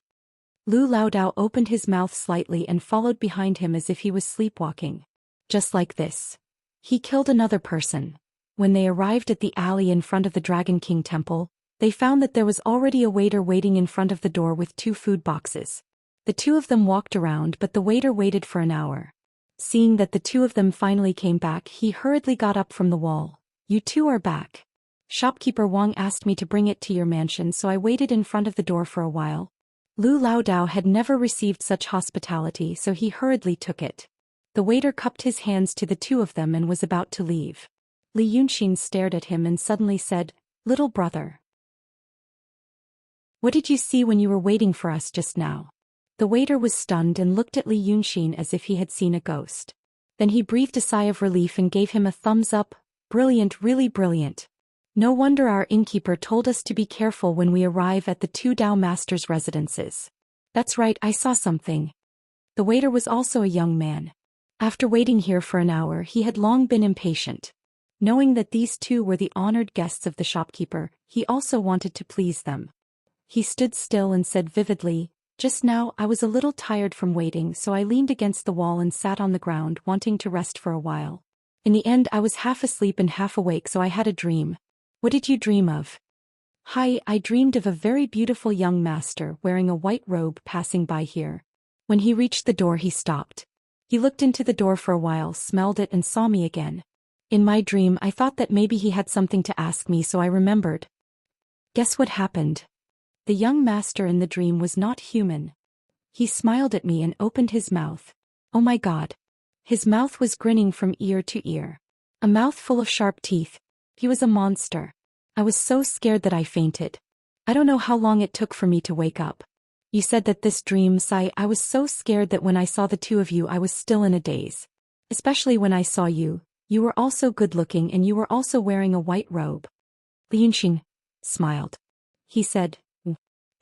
Lu Laodao opened his mouth slightly and followed behind him as if he was sleepwalking. Just like this. He killed another person. When they arrived at the alley in front of the Dragon King temple, they found that there was already a waiter waiting in front of the door with 2 food boxes. The two of them walked around, but the waiter waited for an hour. Seeing that the two of them finally came back, he hurriedly got up from the wall. You two are back. Shopkeeper Wang asked me to bring it to your mansion, so I waited in front of the door for a while. Lu Laodao had never received such hospitality, so he hurriedly took it. The waiter cupped his hands to the two of them and was about to leave. Li Yunxin stared at him and suddenly said, Little brother. What did you see when you were waiting for us just now? The waiter was stunned and looked at Li Yunxin as if he had seen a ghost. Then he breathed a sigh of relief and gave him a thumbs up. Brilliant, really brilliant. No wonder our innkeeper told us to be careful when we arrive at the two Dao masters' residences. That's right, I saw something. The waiter was also a young man. After waiting here for an hour, he had long been impatient. Knowing that these two were the honored guests of the shopkeeper, he also wanted to please them. He stood still and said vividly, "Just now I was a little tired from waiting, so I leaned against the wall and sat on the ground, wanting to rest for a while. In the end I was half asleep and half awake, so I had a dream." "What did you dream of?" "Hi, I dreamed of a very beautiful young master wearing a white robe passing by here. When he reached the door he stopped. He looked into the door for a while, smelled it and saw me again. In my dream I thought that maybe he had something to ask me, so I remembered." Guess what happened? The young master in the dream was not human. He smiled at me and opened his mouth. Oh my God. His mouth was grinning from ear to ear. A mouth full of sharp teeth. He was a monster. I was so scared that I fainted. I don't know how long it took for me to wake up. You said that this dream, Sai, I was so scared that when I saw the two of you I was still in a daze. Especially when I saw you. You were also good-looking and you were also wearing a white robe. Li Yunxin smiled. He said,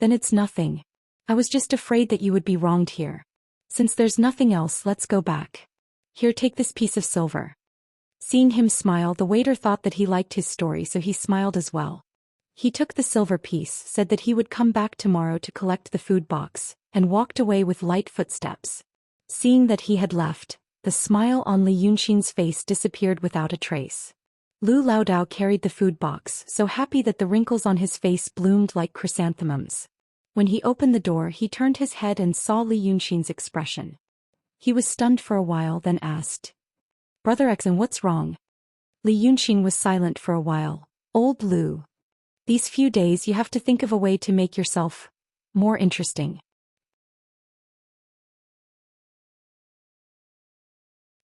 "Then it's nothing. I was just afraid that you would be wronged here. Since there's nothing else, let's go back. Here, take this piece of silver." Seeing him smile, the waiter thought that he liked his story, so he smiled as well. He took the silver piece, said that he would come back tomorrow to collect the food box, and walked away with light footsteps. Seeing that he had left, the smile on Li Yunxin's face disappeared without a trace. Lu Laodao carried the food box, so happy that the wrinkles on his face bloomed like chrysanthemums. When he opened the door, he turned his head and saw Li Yunxin's expression. He was stunned for a while, then asked, "Brother Xen, what's wrong?" Li Yunxin was silent for a while. "Old Lu. These few days you have to think of a way to make yourself more interesting."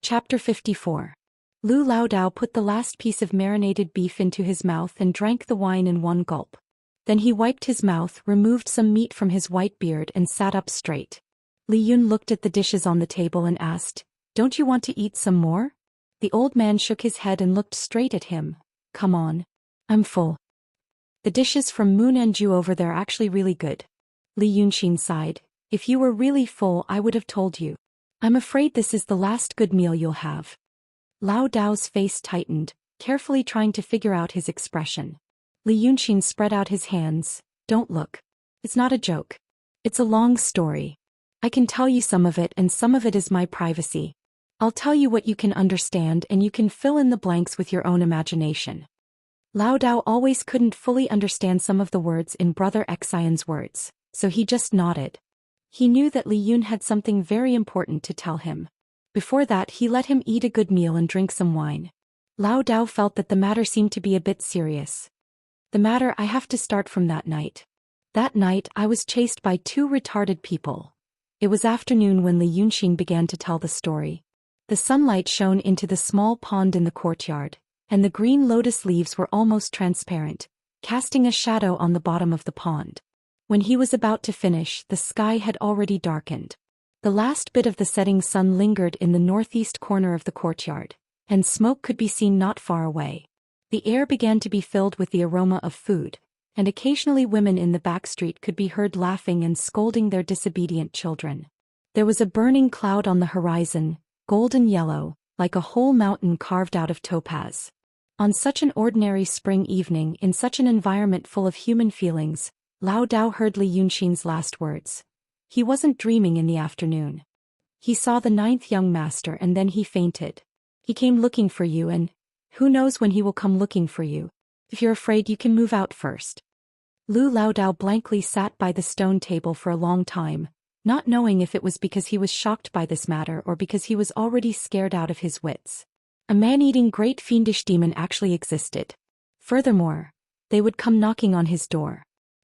Chapter 54. Lu Laodao put the last piece of marinated beef into his mouth and drank the wine in one gulp. Then he wiped his mouth, removed some meat from his white beard and sat up straight. Li Yun looked at the dishes on the table and asked, "Don't you want to eat some more?" The old man shook his head and looked straight at him. "Come on. I'm full. The dishes from Moon and Ju over there are actually really good." Li Yunxin sighed. "If you were really full I would have told you. I'm afraid this is the last good meal you'll have." Lao Dao's face tightened, carefully trying to figure out his expression. Li Yunxin spread out his hands. "Don't look. It's not a joke. It's a long story. I can tell you some of it and some of it is my privacy. I'll tell you what you can understand and you can fill in the blanks with your own imagination." Lao Dao always couldn't fully understand some of the words in Brother Xian's words, so he just nodded. He knew that Li Yun had something very important to tell him. Before that he let him eat a good meal and drink some wine. Lao Dao felt that the matter seemed to be a bit serious. "The matter, I have to start from that night. That night I was chased by two retarded people." It was afternoon when Li Yunxin began to tell the story. The sunlight shone into the small pond in the courtyard, and the green lotus leaves were almost transparent, casting a shadow on the bottom of the pond. When he was about to finish, the sky had already darkened. The last bit of the setting sun lingered in the northeast corner of the courtyard, and smoke could be seen not far away. The air began to be filled with the aroma of food, and occasionally women in the back street could be heard laughing and scolding their disobedient children. There was a burning cloud on the horizon, golden yellow, like a whole mountain carved out of topaz. On such an ordinary spring evening, in such an environment full of human feelings, Lao Dao heard Li Yunxin's last words. He wasn't dreaming in the afternoon. He saw the 9th young master and then he fainted. He came looking for you and who knows when he will come looking for you. If you're afraid you can move out first. Lu Laodao blankly sat by the stone table for a long time, not knowing if it was because he was shocked by this matter or because he was already scared out of his wits. A man-eating great fiendish demon actually existed. Furthermore, they would come knocking on his door.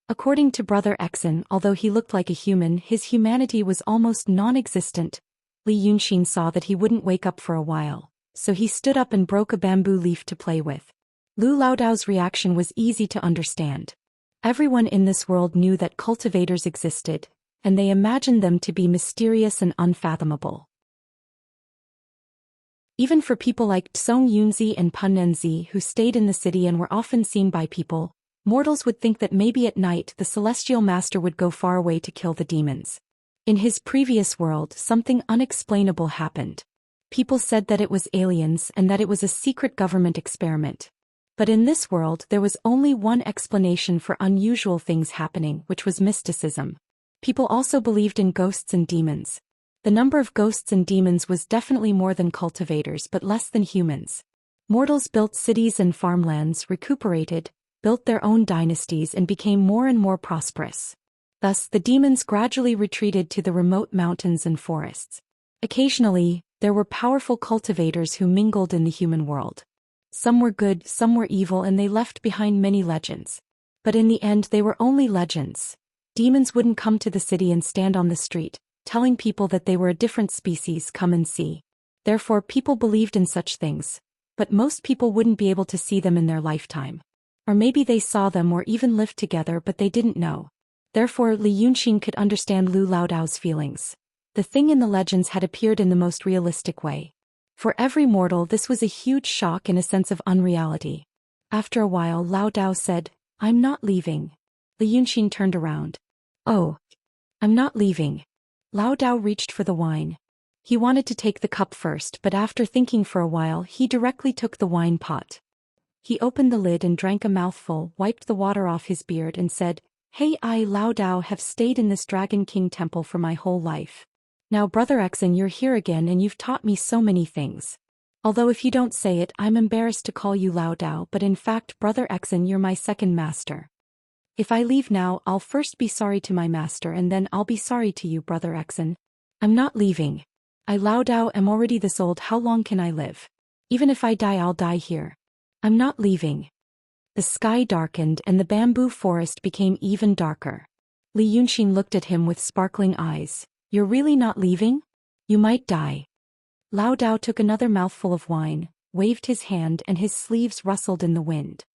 According to Brother Xen, although he looked like a human, his humanity was almost non-existent. Li Yunxin saw that he wouldn't wake up for a while, so he stood up and broke a bamboo leaf to play with. Lu Laodao's reaction was easy to understand. Everyone in this world knew that cultivators existed, and they imagined them to be mysterious and unfathomable. Even for people like Zhou Xian and Punenzi who stayed in the city and were often seen by people, mortals would think that maybe at night the celestial master would go far away to kill the demons. In his previous world, something unexplainable happened. People said that it was aliens and that it was a secret government experiment. But in this world there was only one explanation for unusual things happening, which was mysticism. People also believed in ghosts and demons. The number of ghosts and demons was definitely more than cultivators but less than humans. Mortals built cities and farmlands, recuperated, built their own dynasties and became more and more prosperous. Thus, the demons gradually retreated to the remote mountains and forests. Occasionally, there were powerful cultivators who mingled in the human world. Some were good, some were evil, and they left behind many legends. But in the end they were only legends. Demons wouldn't come to the city and stand on the street, telling people that they were a different species, come and see. Therefore people believed in such things. But most people wouldn't be able to see them in their lifetime. Or maybe they saw them or even lived together but they didn't know. Therefore Li Yunxin could understand Lu Laodao's feelings. The thing in the legends had appeared in the most realistic way. For every mortal this was a huge shock and a sense of unreality. After a while Lao Dao said, "I'm not leaving." Li Yunxin turned around. "Oh, I'm not leaving." Lao Dao reached for the wine. He wanted to take the cup first, but after thinking for a while he directly took the wine pot. He opened the lid and drank a mouthful, wiped the water off his beard and said, "Hey, I Lao Dao have stayed in this Dragon King temple for my whole life. Now Brother Xen, you're here again and you've taught me so many things. Although if you don't say it I'm embarrassed to call you Lao Dao, but in fact Brother Xen, you're my second master. If I leave now I'll first be sorry to my master and then I'll be sorry to you, Brother Xen. I'm not leaving. I Lao Dao am already this old, how long can I live? Even if I die I'll die here. I'm not leaving." The sky darkened and the bamboo forest became even darker. Li Yunxin looked at him with sparkling eyes. "You're really not leaving? You might die." Lao Dao took another mouthful of wine, waved his hand and his sleeves rustled in the wind.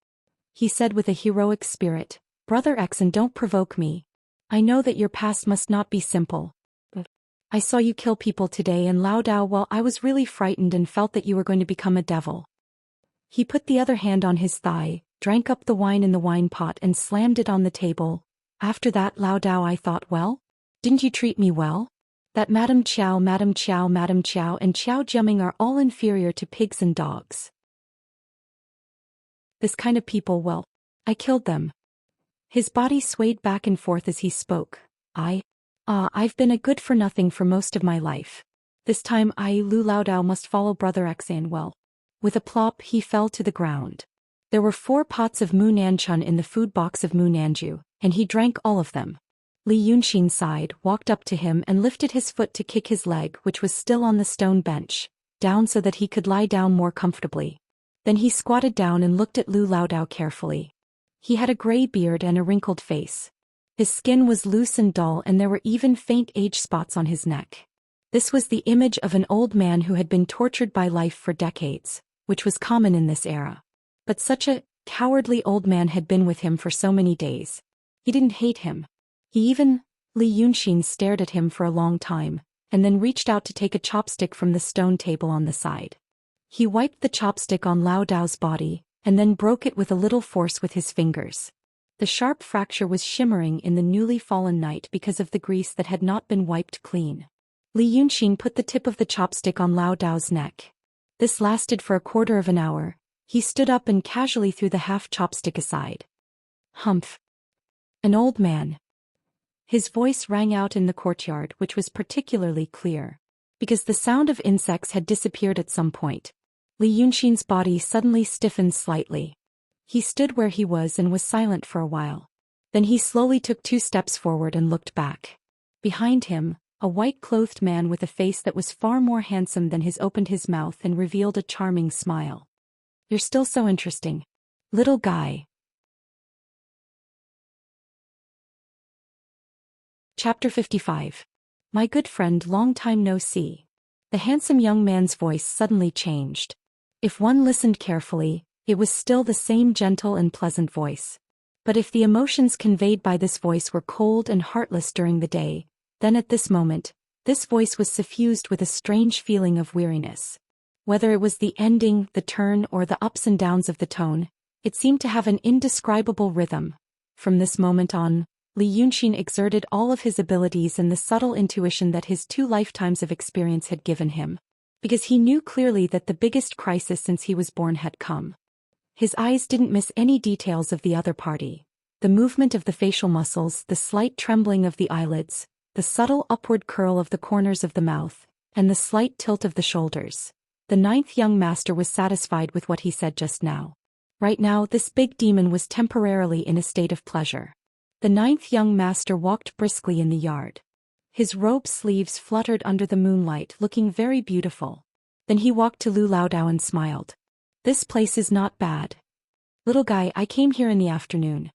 He said with a heroic spirit, "Brother Xen, don't provoke me. I know that your past must not be simple. I saw you kill people today and Lao Dao, well, I was really frightened and felt that you were going to become a devil." He put the other hand on his thigh, drank up the wine in the wine pot and slammed it on the table. "After that, Lao Dao, I thought, well, didn't you treat me well? That Madame Qiao and Qiao Jiaming are all inferior to pigs and dogs. This kind of people, well, I killed them." His body swayed back and forth as he spoke. I've been a good-for-nothing for most of my life. This time Lu Lao Dao must follow Brother Xan well." With a plop he fell to the ground. There were 4 pots of Mu Nanchun in the food box of Mu Nanju, and he drank all of them. Li Yunxin sighed, walked up to him and lifted his foot to kick his leg, which was still on the stone bench, down so that he could lie down more comfortably. Then he squatted down and looked at Lu Lao Dao carefully. He had a gray beard and a wrinkled face. His skin was loose and dull and there were even faint age spots on his neck. This was the image of an old man who had been tortured by life for decades, which was common in this era. But such a cowardly old man had been with him for so many days. He didn't hate him. Li Yunxin stared at him for a long time, and then reached out to take a chopstick from the stone table on the side. He wiped the chopstick on Lao Dao's body, and then broke it with a little force with his fingers. The sharp fracture was shimmering in the newly fallen night because of the grease that had not been wiped clean. Li Yunxin put the tip of the chopstick on Lao Dao's neck. This lasted for a quarter of an hour. He stood up and casually threw the half chopstick aside. "Humph. An old man." His voice rang out in the courtyard, which was particularly clear. Because the sound of insects had disappeared at some point. Li Yunxin's body suddenly stiffened slightly. He stood where he was and was silent for a while. Then he slowly took 2 steps forward and looked back. Behind him, a white-clothed man with a face that was far more handsome than his opened his mouth and revealed a charming smile. "You're still so interesting, little guy." Chapter 55. My good friend, long time no see. The handsome young man's voice suddenly changed. If one listened carefully, it was still the same gentle and pleasant voice. But if the emotions conveyed by this voice were cold and heartless during the day, then at this moment, this voice was suffused with a strange feeling of weariness. Whether it was the ending, the turn, or the ups and downs of the tone, it seemed to have an indescribable rhythm. From this moment on, Li Yunxin exerted all of his abilities and the subtle intuition that his 2 lifetimes of experience had given him, because he knew clearly that the biggest crisis since he was born had come. His eyes didn't miss any details of the other party. The movement of the facial muscles, the slight trembling of the eyelids, the subtle upward curl of the corners of the mouth, and the slight tilt of the shoulders. The 9th young master was satisfied with what he said just now. Right now, this big demon was temporarily in a state of pleasure. The 9th young master walked briskly in the yard. His robe sleeves fluttered under the moonlight, looking very beautiful. Then he walked to Lu Laodao and smiled. "This place is not bad. Little guy, I came here in the afternoon."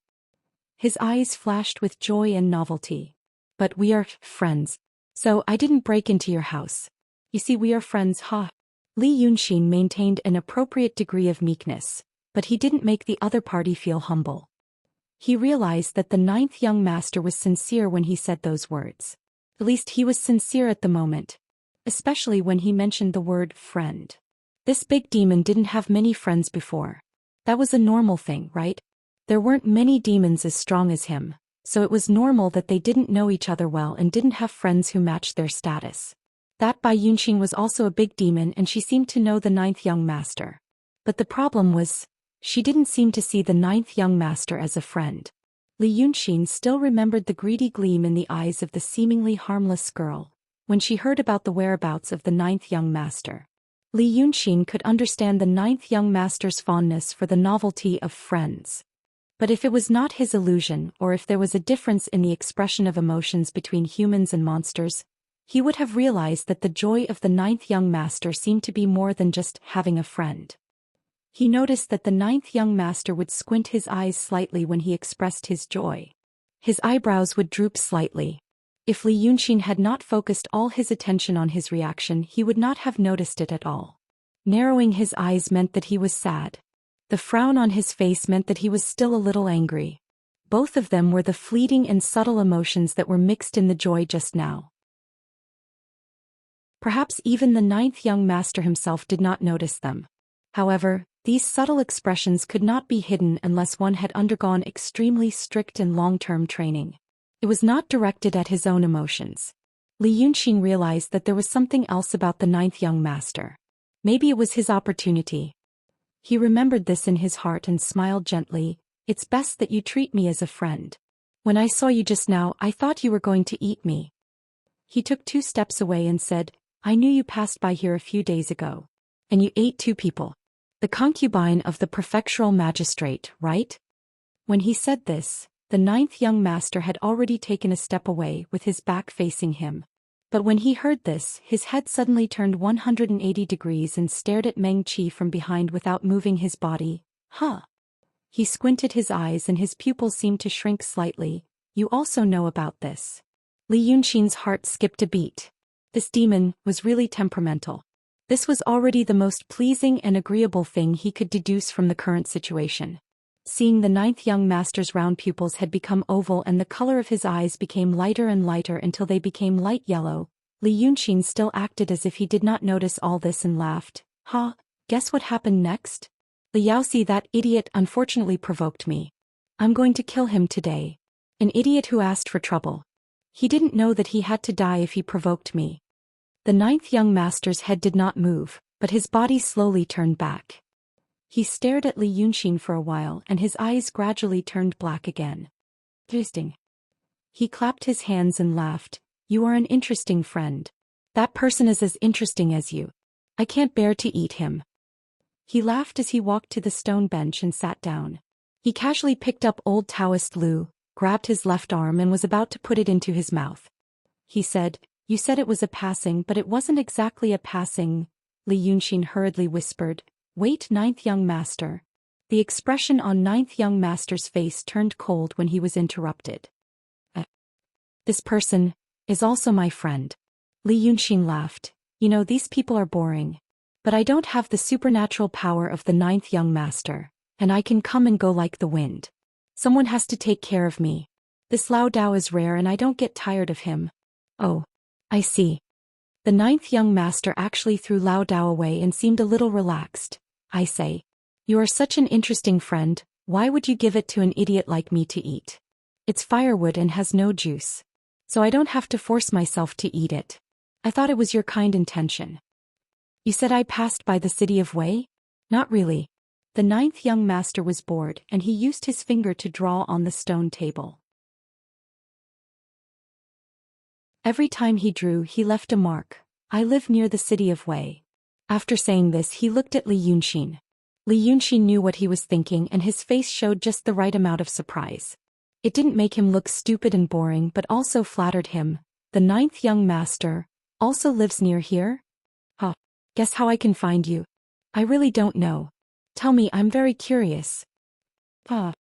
His eyes flashed with joy and novelty. "But we are friends. So I didn't break into your house. You see, we are friends, huh?" Li Yunxin maintained an appropriate degree of meekness, but he didn't make the other party feel humble. He realized that the 9th young master was sincere when he said those words. At least he was sincere at the moment. Especially when he mentioned the word friend. This big demon didn't have many friends before. That was a normal thing, right? There weren't many demons as strong as him, so it was normal that they didn't know each other well and didn't have friends who matched their status. That Bai Yunxin was also a big demon and she seemed to know the 9th young master. But the problem was, she didn't seem to see the 9th young master as a friend. Li Yunxin still remembered the greedy gleam in the eyes of the seemingly harmless girl when she heard about the whereabouts of the 9th young master. Li Yunxin could understand the 9th young master's fondness for the novelty of friends. But if it was not his illusion, or if there was a difference in the expression of emotions between humans and monsters, he would have realized that the joy of the 9th young master seemed to be more than just having a friend. He noticed that the 9th young master would squint his eyes slightly when he expressed his joy. His eyebrows would droop slightly. If Li Yunxin had not focused all his attention on his reaction, he would not have noticed it at all. Narrowing his eyes meant that he was sad. The frown on his face meant that he was still a little angry. Both of them were the fleeting and subtle emotions that were mixed in the joy just now. Perhaps even the 9th young master himself did not notice them. However, these subtle expressions could not be hidden unless one had undergone extremely strict and long-term training. It was not directed at his own emotions. Li Yunxin realized that there was something else about the 9th young master. Maybe it was his opportunity. He remembered this in his heart and smiled gently. "It's best that you treat me as a friend. When I saw you just now, I thought you were going to eat me." He took 2 steps away and said, "I knew you passed by here a few days ago. And you ate 2 people. The concubine of the prefectural magistrate, right?" When he said this, the 9th young master had already taken a step away with his back facing him. But when he heard this, his head suddenly turned 180 degrees and stared at Meng Qi from behind without moving his body. "Huh." He squinted his eyes and his pupils seemed to shrink slightly. "You also know about this." Li Yunxin's heart skipped a beat. This demon was really temperamental. This was already the most pleasing and agreeable thing he could deduce from the current situation. Seeing the 9th young master's round pupils had become oval and the color of his eyes became lighter and lighter until they became light yellow, Li Yunxin still acted as if he did not notice all this and laughed. "Ha, guess what happened next? Li Yaoxi, that idiot, unfortunately provoked me. I'm going to kill him today. An idiot who asked for trouble. He didn't know that he had to die if he provoked me." The 9th young master's head did not move, but his body slowly turned back. He stared at Li Yunxin for a while and his eyes gradually turned black again. "Interesting." He clapped his hands and laughed. "You are an interesting friend. That person is as interesting as you. I can't bear to eat him." He laughed as he walked to the stone bench and sat down. He casually picked up old Taoist Lu, grabbed his left arm and was about to put it into his mouth. He said, "You said it was a passing, but it wasn't exactly a passing," Li Yunxin hurriedly whispered. "Wait, 9th young master." The expression on 9th young master's face turned cold when he was interrupted. "This person is also my friend." Li Yunxin laughed. "You know, these people are boring. But I don't have the supernatural power of the 9th young master, and I can come and go like the wind. Someone has to take care of me. This Lao Dao is rare and I don't get tired of him. Oh. I see. The ninth young master actually threw Lao Dao away and seemed a little relaxed. I say. You are such an interesting friend, why would you give it to an idiot like me to eat? It's firewood and has no juice. So I don't have to force myself to eat it. I thought it was your kind intention. You said I passed by the city of Wei? Not really. The ninth young master was bored and he used his finger to draw on the stone table. Every time he drew, he left a mark. I live near the city of Wei. After saying this, he looked at Li Yunxin. Li Yunxin knew what he was thinking and his face showed just the right amount of surprise. It didn't make him look stupid and boring but also flattered him. The ninth young master also lives near here? Huh. Guess how I can find you? I really don't know. Tell me, I'm very curious. The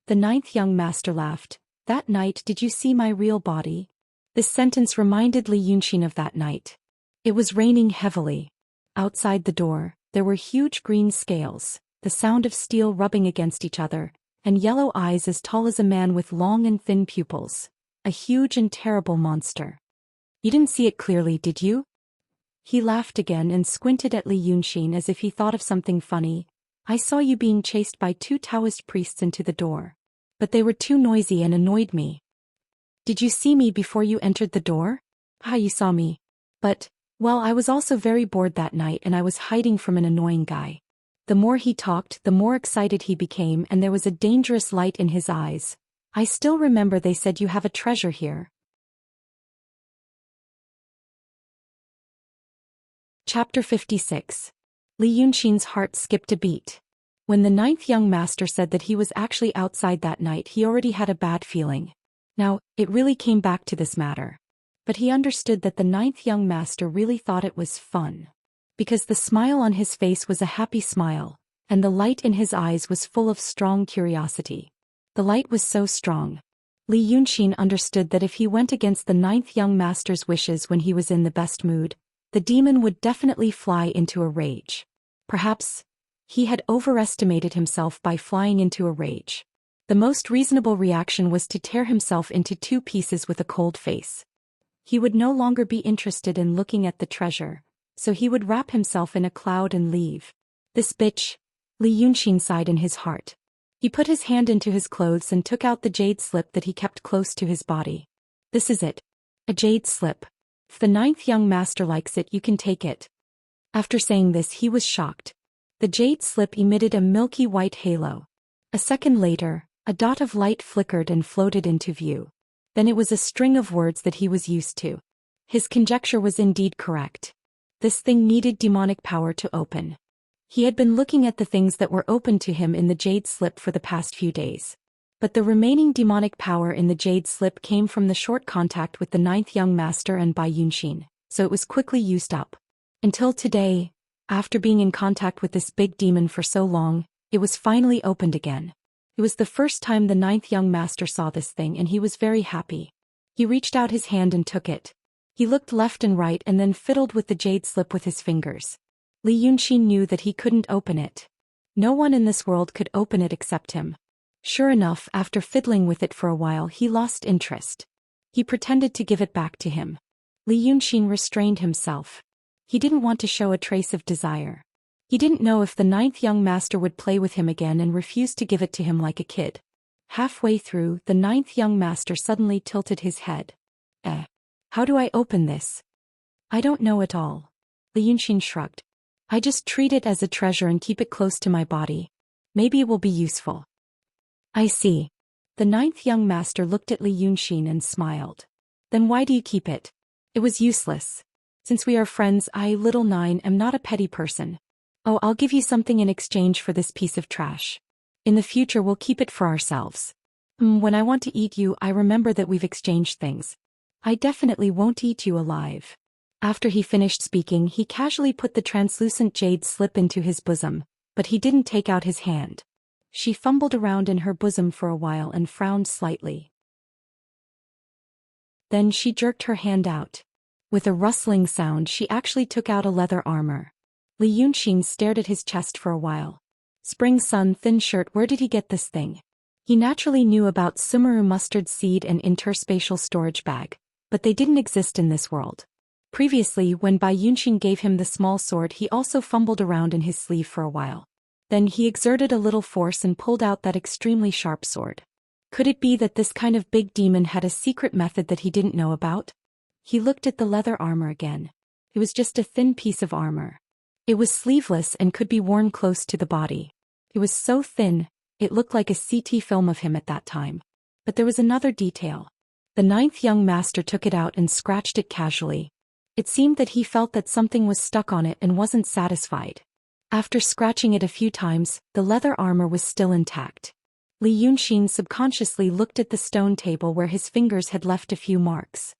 ninth young master laughed. That night did you see my real body? This sentence reminded Li Yunxin of that night. It was raining heavily. Outside the door, there were huge green scales, the sound of steel rubbing against each other, and yellow eyes as tall as a man with long and thin pupils. A huge and terrible monster. You didn't see it clearly, did you? He laughed again and squinted at Li Yunxin as if he thought of something funny. I saw you being chased by 2 Taoist priests into the door. But they were too noisy and annoyed me. Did you see me before you entered the door? You saw me. But, well, I was also very bored that night and I was hiding from an annoying guy. The more he talked, the more excited he became and there was a dangerous light in his eyes. I still remember they said you have a treasure here. Chapter 56. Li Yunxin's heart skipped a beat. When the ninth young master said that he was actually outside that night, he already had a bad feeling. Now, it really came back to this matter. But he understood that the ninth young master really thought it was fun. Because the smile on his face was a happy smile, and the light in his eyes was full of strong curiosity. The light was so strong. Li Yunxin understood that if he went against the ninth young master's wishes when he was in the best mood, the demon would definitely fly into a rage. Perhaps he had overestimated himself by flying into a rage. The most reasonable reaction was to tear himself into 2 pieces with a cold face. He would no longer be interested in looking at the treasure, so he would wrap himself in a cloud and leave. This bitch, Li Yunxin sighed in his heart. He put his hand into his clothes and took out the jade slip that he kept close to his body. This is it. A jade slip. If the ninth young master likes it, you can take it. After saying this, he was shocked. The jade slip emitted a milky white halo. A second later, a dot of light flickered and floated into view. Then it was a string of words that he was used to. His conjecture was indeed correct. This thing needed demonic power to open. He had been looking at the things that were open to him in the jade slip for the past few days. But the remaining demonic power in the jade slip came from the short contact with the ninth young master and Bai Yunxin, so it was quickly used up. Until today, after being in contact with this big demon for so long, it was finally opened again. It was the first time the ninth young master saw this thing and he was very happy. He reached out his hand and took it. He looked left and right and then fiddled with the jade slip with his fingers. Li Yunxin knew that he couldn't open it. No one in this world could open it except him. Sure enough, after fiddling with it for a while, he lost interest. He pretended to give it back to him. Li Yunxin restrained himself. He didn't want to show a trace of desire. He didn't know if the ninth young master would play with him again and refused to give it to him like a kid. Halfway through, the ninth young master suddenly tilted his head. How do I open this? I don't know at all. Li Yunxin shrugged. I just treat it as a treasure and keep it close to my body. Maybe it will be useful. I see. The ninth young master looked at Li Yunxin and smiled. Then why do you keep it? It was useless. Since we are friends, I, little nine, am not a petty person. Oh, I'll give you something in exchange for this piece of trash. In the future we'll keep it for ourselves. When I want to eat you, I remember that we've exchanged things. I definitely won't eat you alive. After he finished speaking, he casually put the translucent jade slip into his bosom, but he didn't take out his hand. She fumbled around in her bosom for a while and frowned slightly. Then she jerked her hand out. With a rustling sound, she actually took out a leather armor. Li Yunxin stared at his chest for a while. Spring sun, thin shirt, where did he get this thing? He naturally knew about Sumeru mustard seed and interspatial storage bag, but they didn't exist in this world. Previously, when Bai Yunxin gave him the small sword, he also fumbled around in his sleeve for a while. Then he exerted a little force and pulled out that extremely sharp sword. Could it be that this kind of big demon had a secret method that he didn't know about? He looked at the leather armor again. It was just a thin piece of armor. It was sleeveless and could be worn close to the body. It was so thin, it looked like a CT film of him at that time. But there was another detail. The ninth young master took it out and scratched it casually. It seemed that he felt that something was stuck on it and wasn't satisfied. After scratching it a few times, the leather armor was still intact. Li Yunxin subconsciously looked at the stone table where his fingers had left a few marks.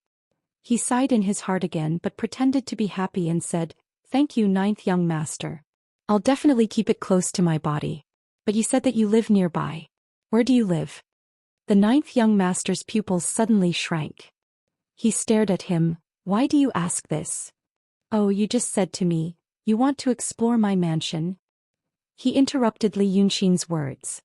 He sighed in his heart again but pretended to be happy and said, "Thank you, ninth young master. I'll definitely keep it close to my body. But you said that you live nearby. Where do you live?" The ninth young master's pupils suddenly shrank. He stared at him. "Why do you ask this?" "Oh, you just said to me, you want to explore my mansion." He interrupted Li Yunxin's words.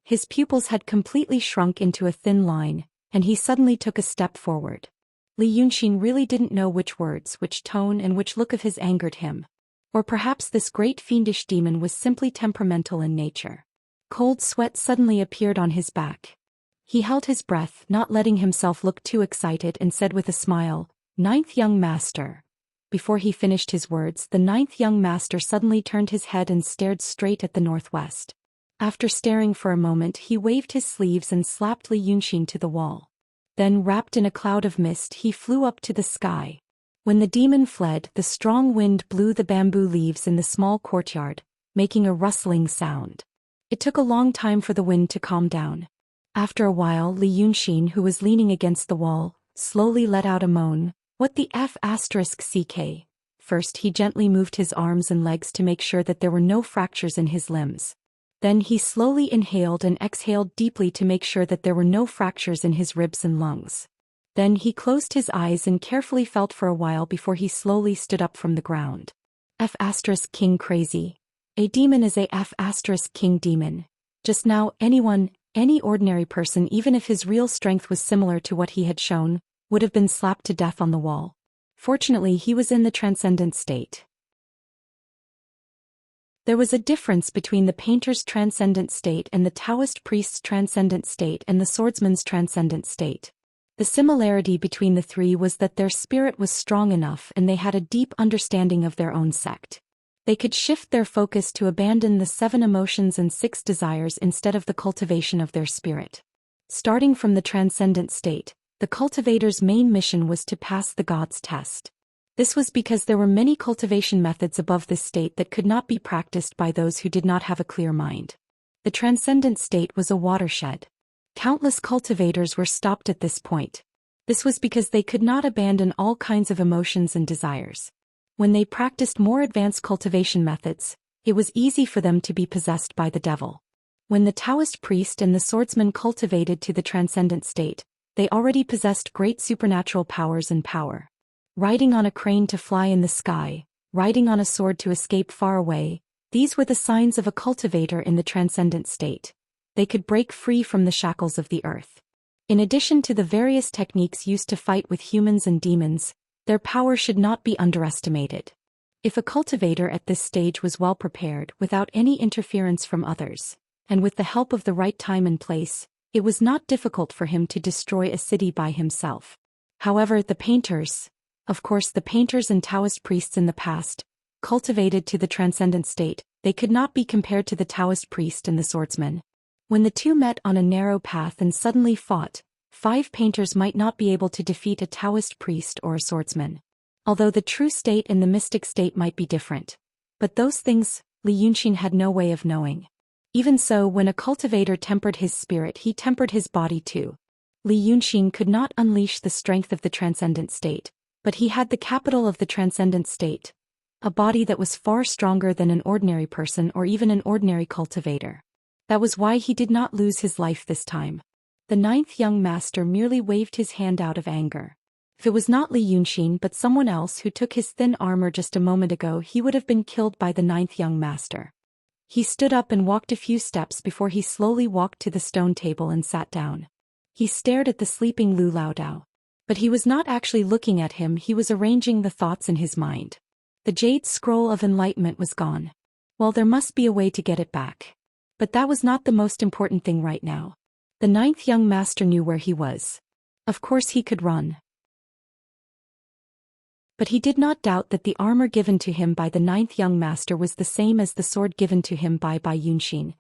His pupils had completely shrunk into a thin line, and he suddenly took a step forward. Li Yunxin really didn't know which words, which tone, and which look of his angered him. Or perhaps this great fiendish demon was simply temperamental in nature. Cold sweat suddenly appeared on his back. He held his breath, not letting himself look too excited, and said with a smile, "Ninth young master." Before he finished his words, the ninth young master suddenly turned his head and stared straight at the northwest. After staring for a moment, he waved his sleeves and slapped Li Yunxin to the wall. Then, wrapped in a cloud of mist, he flew up to the sky. When the demon fled, the strong wind blew the bamboo leaves in the small courtyard, making a rustling sound. It took a long time for the wind to calm down. After a while, Li Yunxin, who was leaning against the wall, slowly let out a moan. "What the F***ck?" First he gently moved his arms and legs to make sure that there were no fractures in his limbs. Then he slowly inhaled and exhaled deeply to make sure that there were no fractures in his ribs and lungs. Then he closed his eyes and carefully felt for a while before he slowly stood up from the ground. F***king crazy. A demon is a F***king demon. Just now, any ordinary person, even if his real strength was similar to what he had shown, would have been slapped to death on the wall. Fortunately, he was in the transcendent state. There was a difference between the painter's transcendent state and the Taoist priest's transcendent state and the swordsman's transcendent state. The similarity between the three was that their spirit was strong enough and they had a deep understanding of their own sect. They could shift their focus to abandon the 7 emotions and 6 desires instead of the cultivation of their spirit. Starting from the transcendent state, the cultivator's main mission was to pass the God's test. This was because there were many cultivation methods above this state that could not be practiced by those who did not have a clear mind. The transcendent state was a watershed. Countless cultivators were stopped at this point. This was because they could not abandon all kinds of emotions and desires. When they practiced more advanced cultivation methods, it was easy for them to be possessed by the devil. When the Taoist priest and the swordsman cultivated to the transcendent state, they already possessed great supernatural powers and power. Riding on a crane to fly in the sky, riding on a sword to escape far away, these were the signs of a cultivator in the transcendent state. They could break free from the shackles of the earth. In addition to the various techniques used to fight with humans and demons, their power should not be underestimated. If a cultivator at this stage was well prepared, without any interference from others, and with the help of the right time and place, it was not difficult for him to destroy a city by himself. However, the painters and Taoist priests in the past, cultivated to the transcendent state, they could not be compared to the Taoist priest and the swordsman. When the two met on a narrow path and suddenly fought, 5 painters might not be able to defeat a Taoist priest or a swordsman. Although the true state and the mystic state might be different. But those things, Li Yunxin had no way of knowing. Even so, when a cultivator tempered his spirit, he tempered his body too. Li Yunxin could not unleash the strength of the transcendent state, but he had the capital of the transcendent state, a body that was far stronger than an ordinary person or even an ordinary cultivator. That was why he did not lose his life this time. The 9th young master merely waved his hand out of anger. If it was not Li Yunxin but someone else who took his thin armor just a moment ago, he would have been killed by the 9th young master. He stood up and walked a few steps before he slowly walked to the stone table and sat down. He stared at the sleeping Lu Laodao. But he was not actually looking at him, he was arranging the thoughts in his mind. The jade scroll of enlightenment was gone. Well, there must be a way to get it back. But that was not the most important thing right now. The ninth young master knew where he was. Of course he could run. But he did not doubt that the armor given to him by the ninth young master was the same as the sword given to him by Yunxin.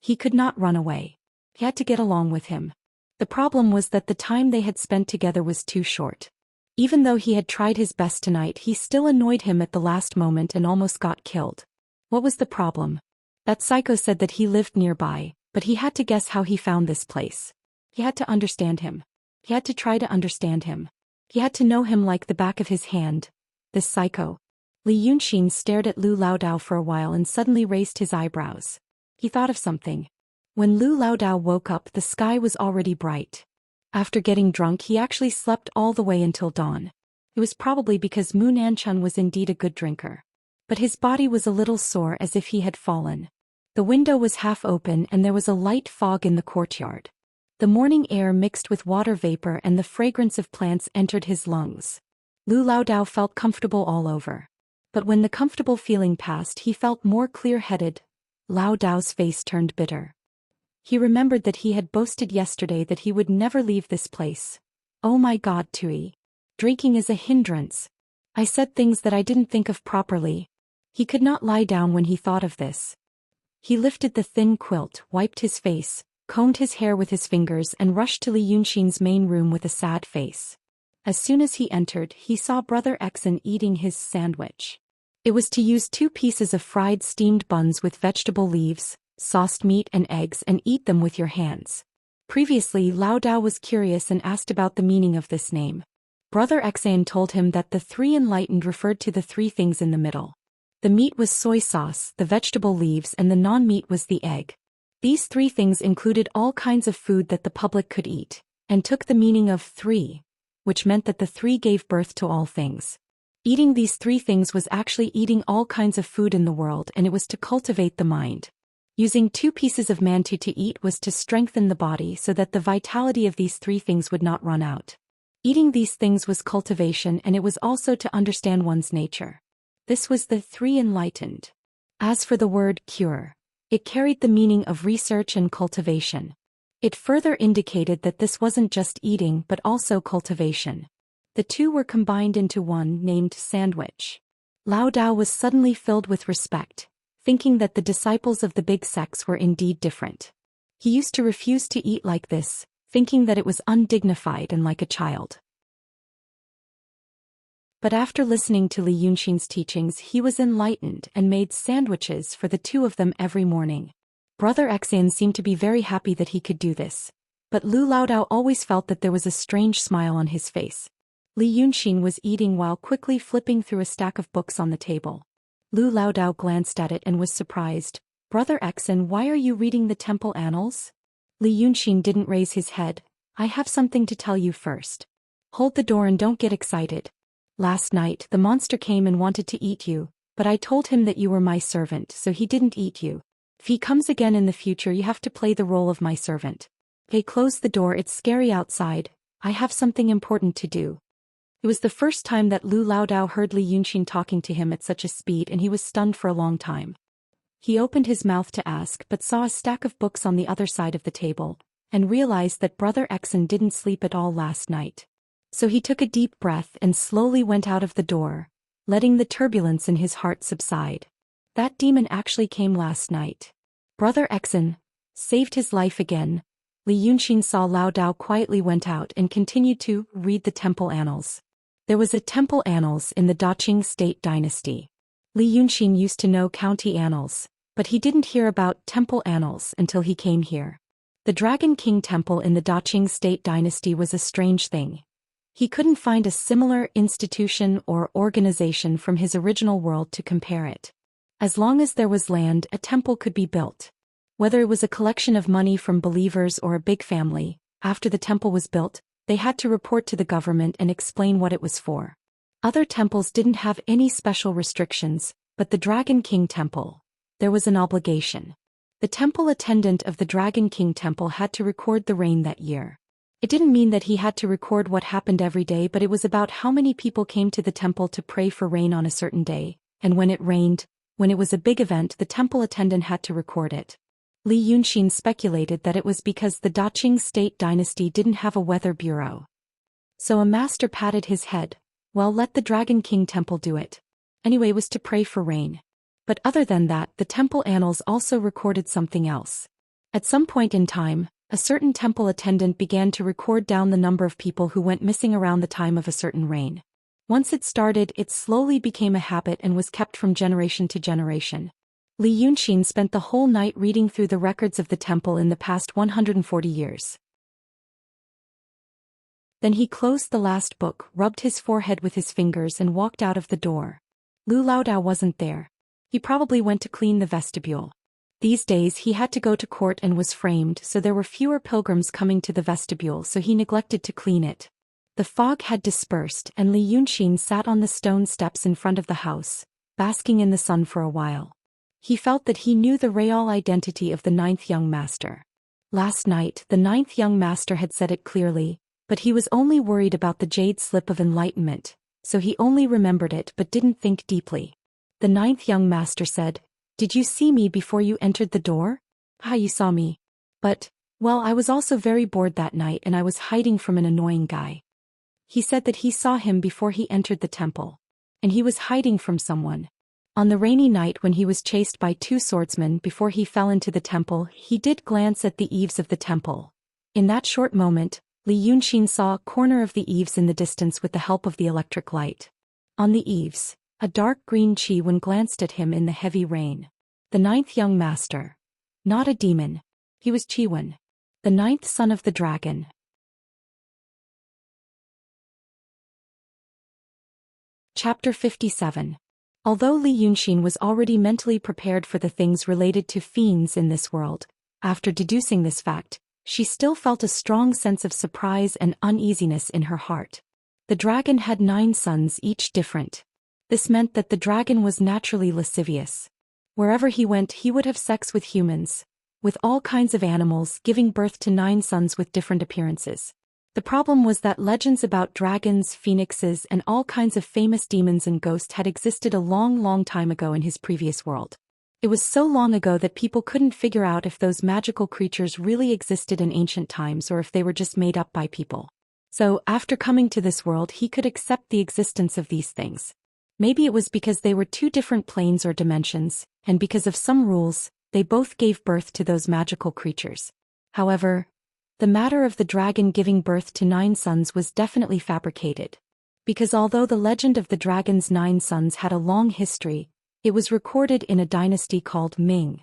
He could not run away. He had to get along with him. The problem was that the time they had spent together was too short. Even though he had tried his best tonight, he still annoyed him at the last moment and almost got killed. What was the problem? That psycho said that he lived nearby, but he had to guess how he found this place. He had to understand him. He had to try to understand him. He had to know him like the back of his hand. This psycho. Li Yunxin stared at Lu Laodao for a while and suddenly raised his eyebrows. He thought of something. When Lu Laodao woke up, the sky was already bright. After getting drunk, he actually slept all the way until dawn. It was probably because Mu Nanchun was indeed a good drinker. But his body was a little sore, as if he had fallen. The window was half open and there was a light fog in the courtyard. The morning air mixed with water vapor and the fragrance of plants entered his lungs. Lu Laodao felt comfortable all over. But when the comfortable feeling passed, he felt more clear-headed. Laodao's face turned bitter. He remembered that he had boasted yesterday that he would never leave this place. Oh my God, Tui. Drinking is a hindrance. I said things that I didn't think of properly. He could not lie down when he thought of this. He lifted the thin quilt, wiped his face, combed his hair with his fingers and rushed to Li Yunxin's main room with a sad face. As soon as he entered, he saw Brother Exen eating his sandwich. It was to use 2 pieces of fried steamed buns with vegetable leaves, sauced meat and eggs, and eat them with your hands. Previously, Laodao was curious and asked about the meaning of this name. Brother Exen told him that the 3 enlightened referred to the 3 things in the middle. The meat was soy sauce, the vegetable leaves, and the non-meat was the egg. These 3 things included all kinds of food that the public could eat, and took the meaning of 3, which meant that the 3 gave birth to all things. Eating these 3 things was actually eating all kinds of food in the world, and it was to cultivate the mind. Using 2 pieces of mantu to eat was to strengthen the body so that the vitality of these 3 things would not run out. Eating these things was cultivation, and it was also to understand one's nature. This was the 3 enlightened. As for the word cure, it carried the meaning of research and cultivation. It further indicated that this wasn't just eating but also cultivation. The 2 were combined into one named sandwich. Laodao was suddenly filled with respect, thinking that the disciples of the big sects were indeed different. He used to refuse to eat like this, thinking that it was undignified and like a child. But after listening to Li Yunxin's teachings, he was enlightened and made sandwiches for the 2 of them every morning. Brother Exen seemed to be very happy that he could do this. But Lu Laodao always felt that there was a strange smile on his face. Li Yunxin was eating while quickly flipping through a stack of books on the table. Lu Laodao glanced at it and was surprised. Brother Exen, why are you reading the temple annals? Li Yunxin didn't raise his head. I have something to tell you first. Hold the door and don't get excited. Last night, the monster came and wanted to eat you, but I told him that you were my servant, so he didn't eat you. If he comes again in the future, you have to play the role of my servant. Okay, close the door, it's scary outside. I have something important to do. It was the first time that Lu Laodao heard Li Yunxin talking to him at such a speed, and he was stunned for a long time. He opened his mouth to ask but saw a stack of books on the other side of the table, and realized that Brother Exen didn't sleep at all last night. So he took a deep breath and slowly went out of the door, letting the turbulence in his heart subside. That demon actually came last night. Brother Exen saved his life again. Li Yunxin saw Laodao quietly went out and continued to read the temple annals. There was a temple annals in the Daqing state dynasty. Li Yunxin used to know county annals, but he didn't hear about temple annals until he came here. The Dragon King Temple in the Daqing state dynasty was a strange thing. He couldn't find a similar institution or organization from his original world to compare it. As long as there was land, a temple could be built. Whether it was a collection of money from believers or a big family, after the temple was built, they had to report to the government and explain what it was for. Other temples didn't have any special restrictions, but the Dragon King Temple, there was an obligation. The temple attendant of the Dragon King Temple had to record the rain that year. It didn't mean that he had to record what happened every day, but it was about how many people came to the temple to pray for rain on a certain day, and when it rained, when it was a big event, the temple attendant had to record it. Li Yunxin speculated that it was because the Daqing state dynasty didn't have a weather bureau. So a master patted his head, well, let the Dragon King Temple do it. Anyway, it was to pray for rain. But other than that, the temple annals also recorded something else. At some point in time, a certain temple attendant began to record down the number of people who went missing around the time of a certain rain. Once it started, it slowly became a habit and was kept from generation to generation. Li Yunxin spent the whole night reading through the records of the temple in the past 140 years. Then he closed the last book, rubbed his forehead with his fingers and walked out of the door. Lu Laodao wasn't there. He probably went to clean the vestibule. These days he had to go to court and was framed, so there were fewer pilgrims coming to the vestibule, so he neglected to clean it. The fog had dispersed and Li Yunxin sat on the stone steps in front of the house, basking in the sun for a while. He felt that he knew the real identity of the ninth young master. Last night, the ninth young master had said it clearly, but he was only worried about the jade slip of enlightenment, so he only remembered it but didn't think deeply. The ninth young master said, "Did you see me before you entered the door?" "Ah, you saw me. But, well, I was also very bored that night and I was hiding from an annoying guy." He said that he saw him before he entered the temple. And he was hiding from someone. On the rainy night when he was chased by two swordsmen before he fell into the temple, he did glance at the eaves of the temple. In that short moment, Li Yunxin saw a corner of the eaves in the distance with the help of the electric light. On the eaves, a dark green Qi Wen glanced at him in the heavy rain. The ninth young master. Not a demon. He was Qi Wen, the ninth son of the dragon. Chapter 57. Although Li Yunxin was already mentally prepared for the things related to fiends in this world, after deducing this fact, she still felt a strong sense of surprise and uneasiness in her heart. The dragon had 9 sons, each different. This meant that the dragon was naturally lascivious. Wherever he went, he would have sex with humans, with all kinds of animals, giving birth to 9 sons with different appearances. The problem was that legends about dragons, phoenixes, and all kinds of famous demons and ghosts had existed a long, long time ago in his previous world. It was so long ago that people couldn't figure out if those magical creatures really existed in ancient times or if they were just made up by people. So, after coming to this world, he could accept the existence of these things. Maybe it was because they were 2 different planes or dimensions, and because of some rules, they both gave birth to those magical creatures. However, the matter of the dragon giving birth to 9 sons was definitely fabricated. Because although the legend of the dragon's 9 sons had a long history, it was recorded in a dynasty called Ming.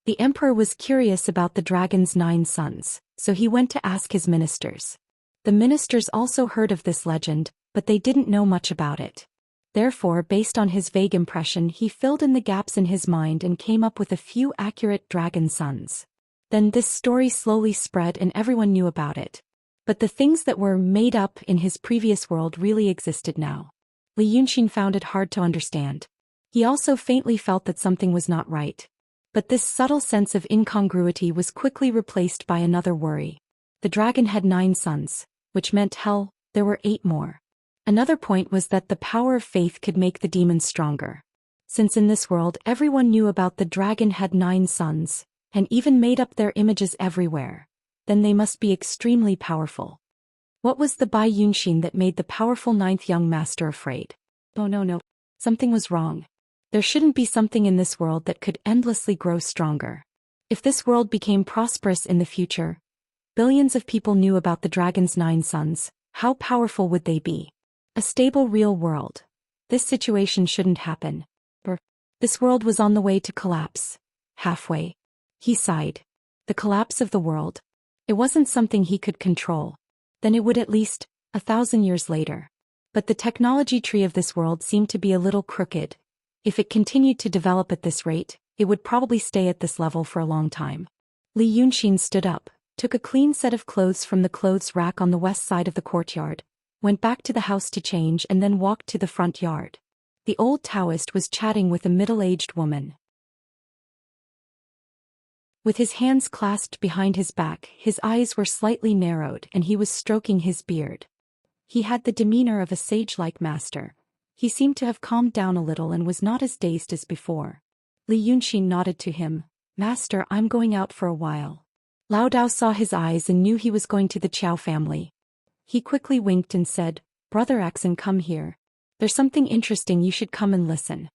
The emperor was curious about the dragon's 9 sons, so he went to ask his ministers. The ministers also heard of this legend, but they didn't know much about it. Therefore, based on his vague impression, he filled in the gaps in his mind and came up with a few accurate dragon sons. Then this story slowly spread and everyone knew about it. But the things that were made up in his previous world really existed now. Li Yunxin found it hard to understand. He also faintly felt that something was not right. But this subtle sense of incongruity was quickly replaced by another worry. The dragon had 9 sons, which meant hell, there were 8 more. Another point was that the power of faith could make the demons stronger. Since in this world everyone knew about the dragon had 9 sons, and even made up their images everywhere, then they must be extremely powerful. What was the Bai Yunxin that made the powerful 9th young master afraid? Oh no. Something was wrong. There shouldn't be something in this world that could endlessly grow stronger. If this world became prosperous in the future, billions of people knew about the dragon's 9 sons, how powerful would they be? A stable real world. This situation shouldn't happen. This world was on the way to collapse. Halfway. He sighed. The collapse of the world. It wasn't something he could control. Then it would at least, 1,000 years later. But the technology tree of this world seemed to be a little crooked. If it continued to develop at this rate, it would probably stay at this level for a long time. Li Yunxin stood up, took a clean set of clothes from the clothes rack on the west side of the courtyard, went back to the house to change and then walked to the front yard. The old Taoist was chatting with a middle-aged woman. With his hands clasped behind his back, his eyes were slightly narrowed and he was stroking his beard. He had the demeanor of a sage-like master. He seemed to have calmed down a little and was not as dazed as before. Li Yunxin nodded to him. Master, I'm going out for a while. Lao Dao saw his eyes and knew he was going to the Qiao family. He quickly winked and said, Brother Axon, come here. There's something interesting, you should come and listen.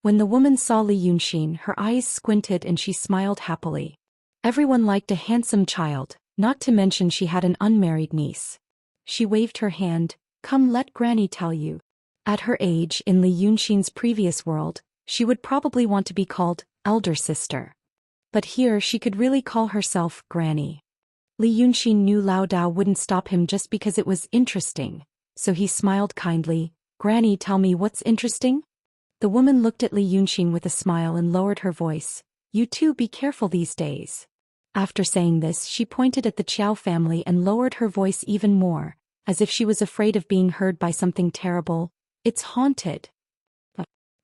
When the woman saw Li Yunxin, her eyes squinted and she smiled happily. Everyone liked a handsome child, not to mention she had an unmarried niece. She waved her hand, come let Granny tell you. At her age, in Li Yunxin's previous world, she would probably want to be called elder sister. But here she could really call herself Granny. Li Yunxin knew Lao Dao wouldn't stop him just because it was interesting, so he smiled kindly. Granny, tell me what's interesting? The woman looked at Li Yunxin with a smile and lowered her voice. You too, be careful these days. After saying this, she pointed at the Qiao family and lowered her voice even more, as if she was afraid of being heard by something terrible. It's haunted.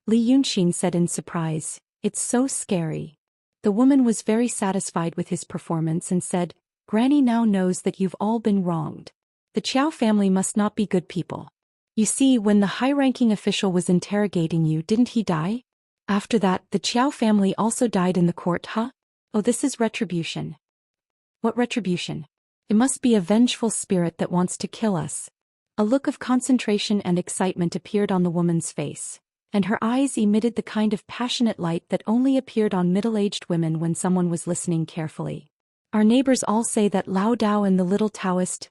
Li Yunxin said in surprise, it's so scary. The woman was very satisfied with his performance and said, Granny now knows that you've all been wronged. The Qiao family must not be good people. You see, when the high-ranking official was interrogating you, didn't he die? After that, the Qiao family also died in the court, huh? Oh, this is retribution. What retribution? It must be a vengeful spirit that wants to kill us. A look of concentration and excitement appeared on the woman's face, and her eyes emitted the kind of passionate light that only appeared on middle-aged women when someone was listening carefully. Our neighbors all say that Lao Dao and the little Taoist,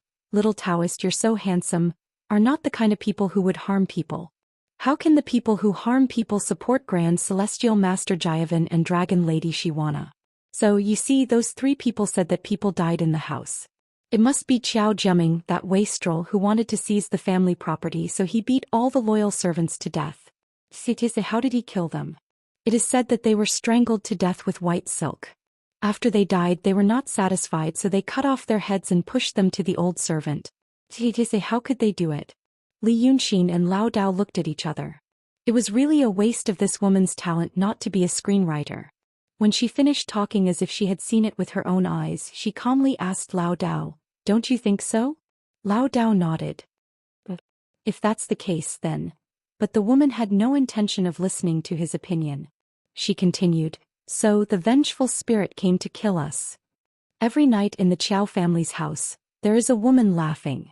you're so handsome, are not the kind of people who would harm people. How can the people who harm people support Grand Celestial Master Jiavan and Dragon Lady Shiwana? So, you see, those three people said that people died in the house. It must be Qiao Jiaming, that wastrel who wanted to seize the family property, so he beat all the loyal servants to death. How did he kill them? It is said that they were strangled to death with white silk. After they died, they were not satisfied, so they cut off their heads and pushed them to the old servant. How could they do it? Li Yunxin and Lao Dao looked at each other. It was really a waste of this woman's talent not to be a screenwriter. When she finished talking as if she had seen it with her own eyes, she calmly asked Lao Dao, don't you think so? Lao Dao nodded. If that's the case, then. But the woman had no intention of listening to his opinion. She continued, so the vengeful spirit came to kill us. Every night in the Qiao family's house, there is a woman laughing.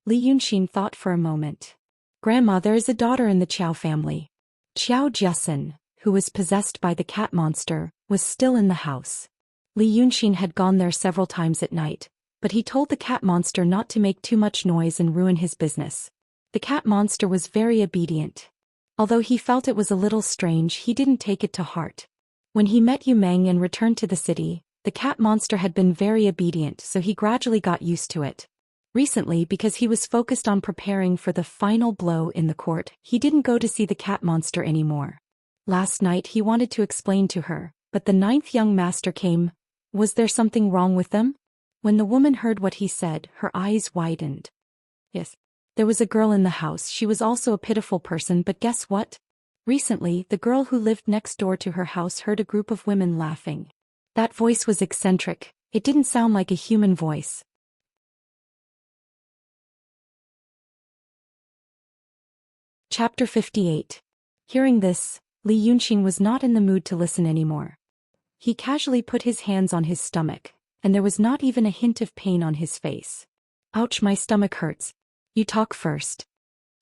Li Yunxin thought for a moment. Grandma, there is a daughter in the Qiao family. Qiao Jiasen, who was possessed by the cat monster, was still in the house. Li Yunxin had gone there several times at night, but he told the cat monster not to make too much noise and ruin his business. The cat monster was very obedient. Although he felt it was a little strange, he didn't take it to heart. When he met Yu Meng and returned to the city, the cat monster had been very obedient, so he gradually got used to it. Recently, because he was focused on preparing for the final blow in the court, he didn't go to see the cat monster anymore. Last night he wanted to explain to her, but the ninth young master came. Was there something wrong with them? When the woman heard what he said, her eyes widened. Yes. There was a girl in the house. She was also a pitiful person, but guess what? Recently, the girl who lived next door to her house heard a group of women laughing. That voice was eccentric. It didn't sound like a human voice. Chapter 58. Hearing this, Li Yunxin was not in the mood to listen anymore. He casually put his hands on his stomach, and there was not even a hint of pain on his face. Ouch, my stomach hurts. You talk first.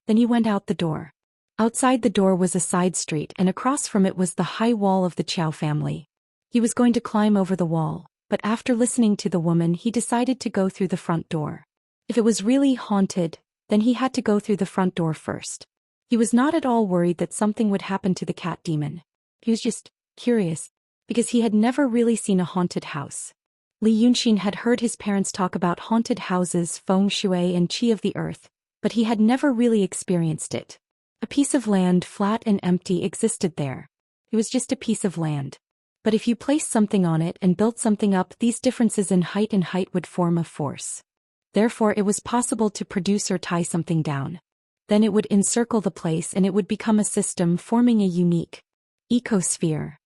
Then he went out the door. Outside the door was a side street, and across from it was the high wall of the Qiao family. He was going to climb over the wall, but after listening to the woman he decided to go through the front door. If it was really haunted, then he had to go through the front door first. He was not at all worried that something would happen to the cat demon. He was just curious, because he had never really seen a haunted house. Li Yunxin had heard his parents talk about haunted houses, feng shui and qi of the earth, but he had never really experienced it. A piece of land, flat and empty, existed there. It was just a piece of land. But if you placed something on it and built something up, these differences in height and height would form a force. Therefore it was possible to produce or tie something down. Then it would encircle the place and it would become a system, forming a unique ecosphere.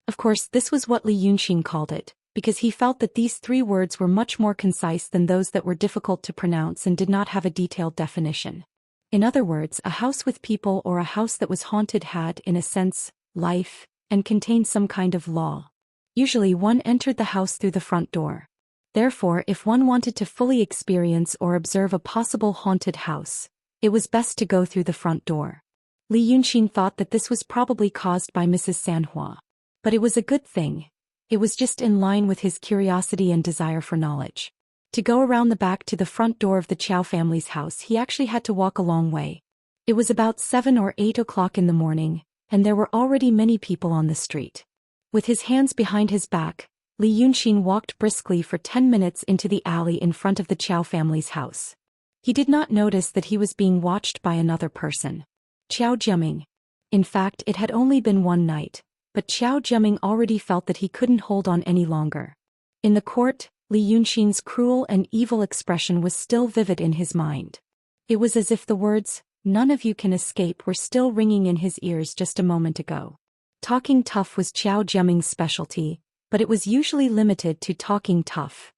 Of course, this was what Li Yunxin called it, because he felt that these 3 words were much more concise than those that were difficult to pronounce and did not have a detailed definition. In other words, a house with people or a house that was haunted had, in a sense, life, and contained some kind of law. Usually one entered the house through the front door. Therefore, if one wanted to fully experience or observe a possible haunted house, it was best to go through the front door. Li Yunxin thought that this was probably caused by Mrs. Sanhua. But it was a good thing. It was just in line with his curiosity and desire for knowledge. To go around the back to the front door of the Chow family's house, he actually had to walk a long way. It was about 7 or 8 o'clock in the morning, and there were already many people on the street. With his hands behind his back, Li Yunxin walked briskly for 10 minutes into the alley in front of the Chow family's house. He did not notice that he was being watched by another person. Qiao Jiaming. In fact, it had only been one night, but Qiao Jiaming already felt that he couldn't hold on any longer. In the court, Li Yunxin's cruel and evil expression was still vivid in his mind. It was as if the words, "None of you can escape," were still ringing in his ears just a moment ago. Talking tough was Qiao Jiaming's specialty, but it was usually limited to talking tough.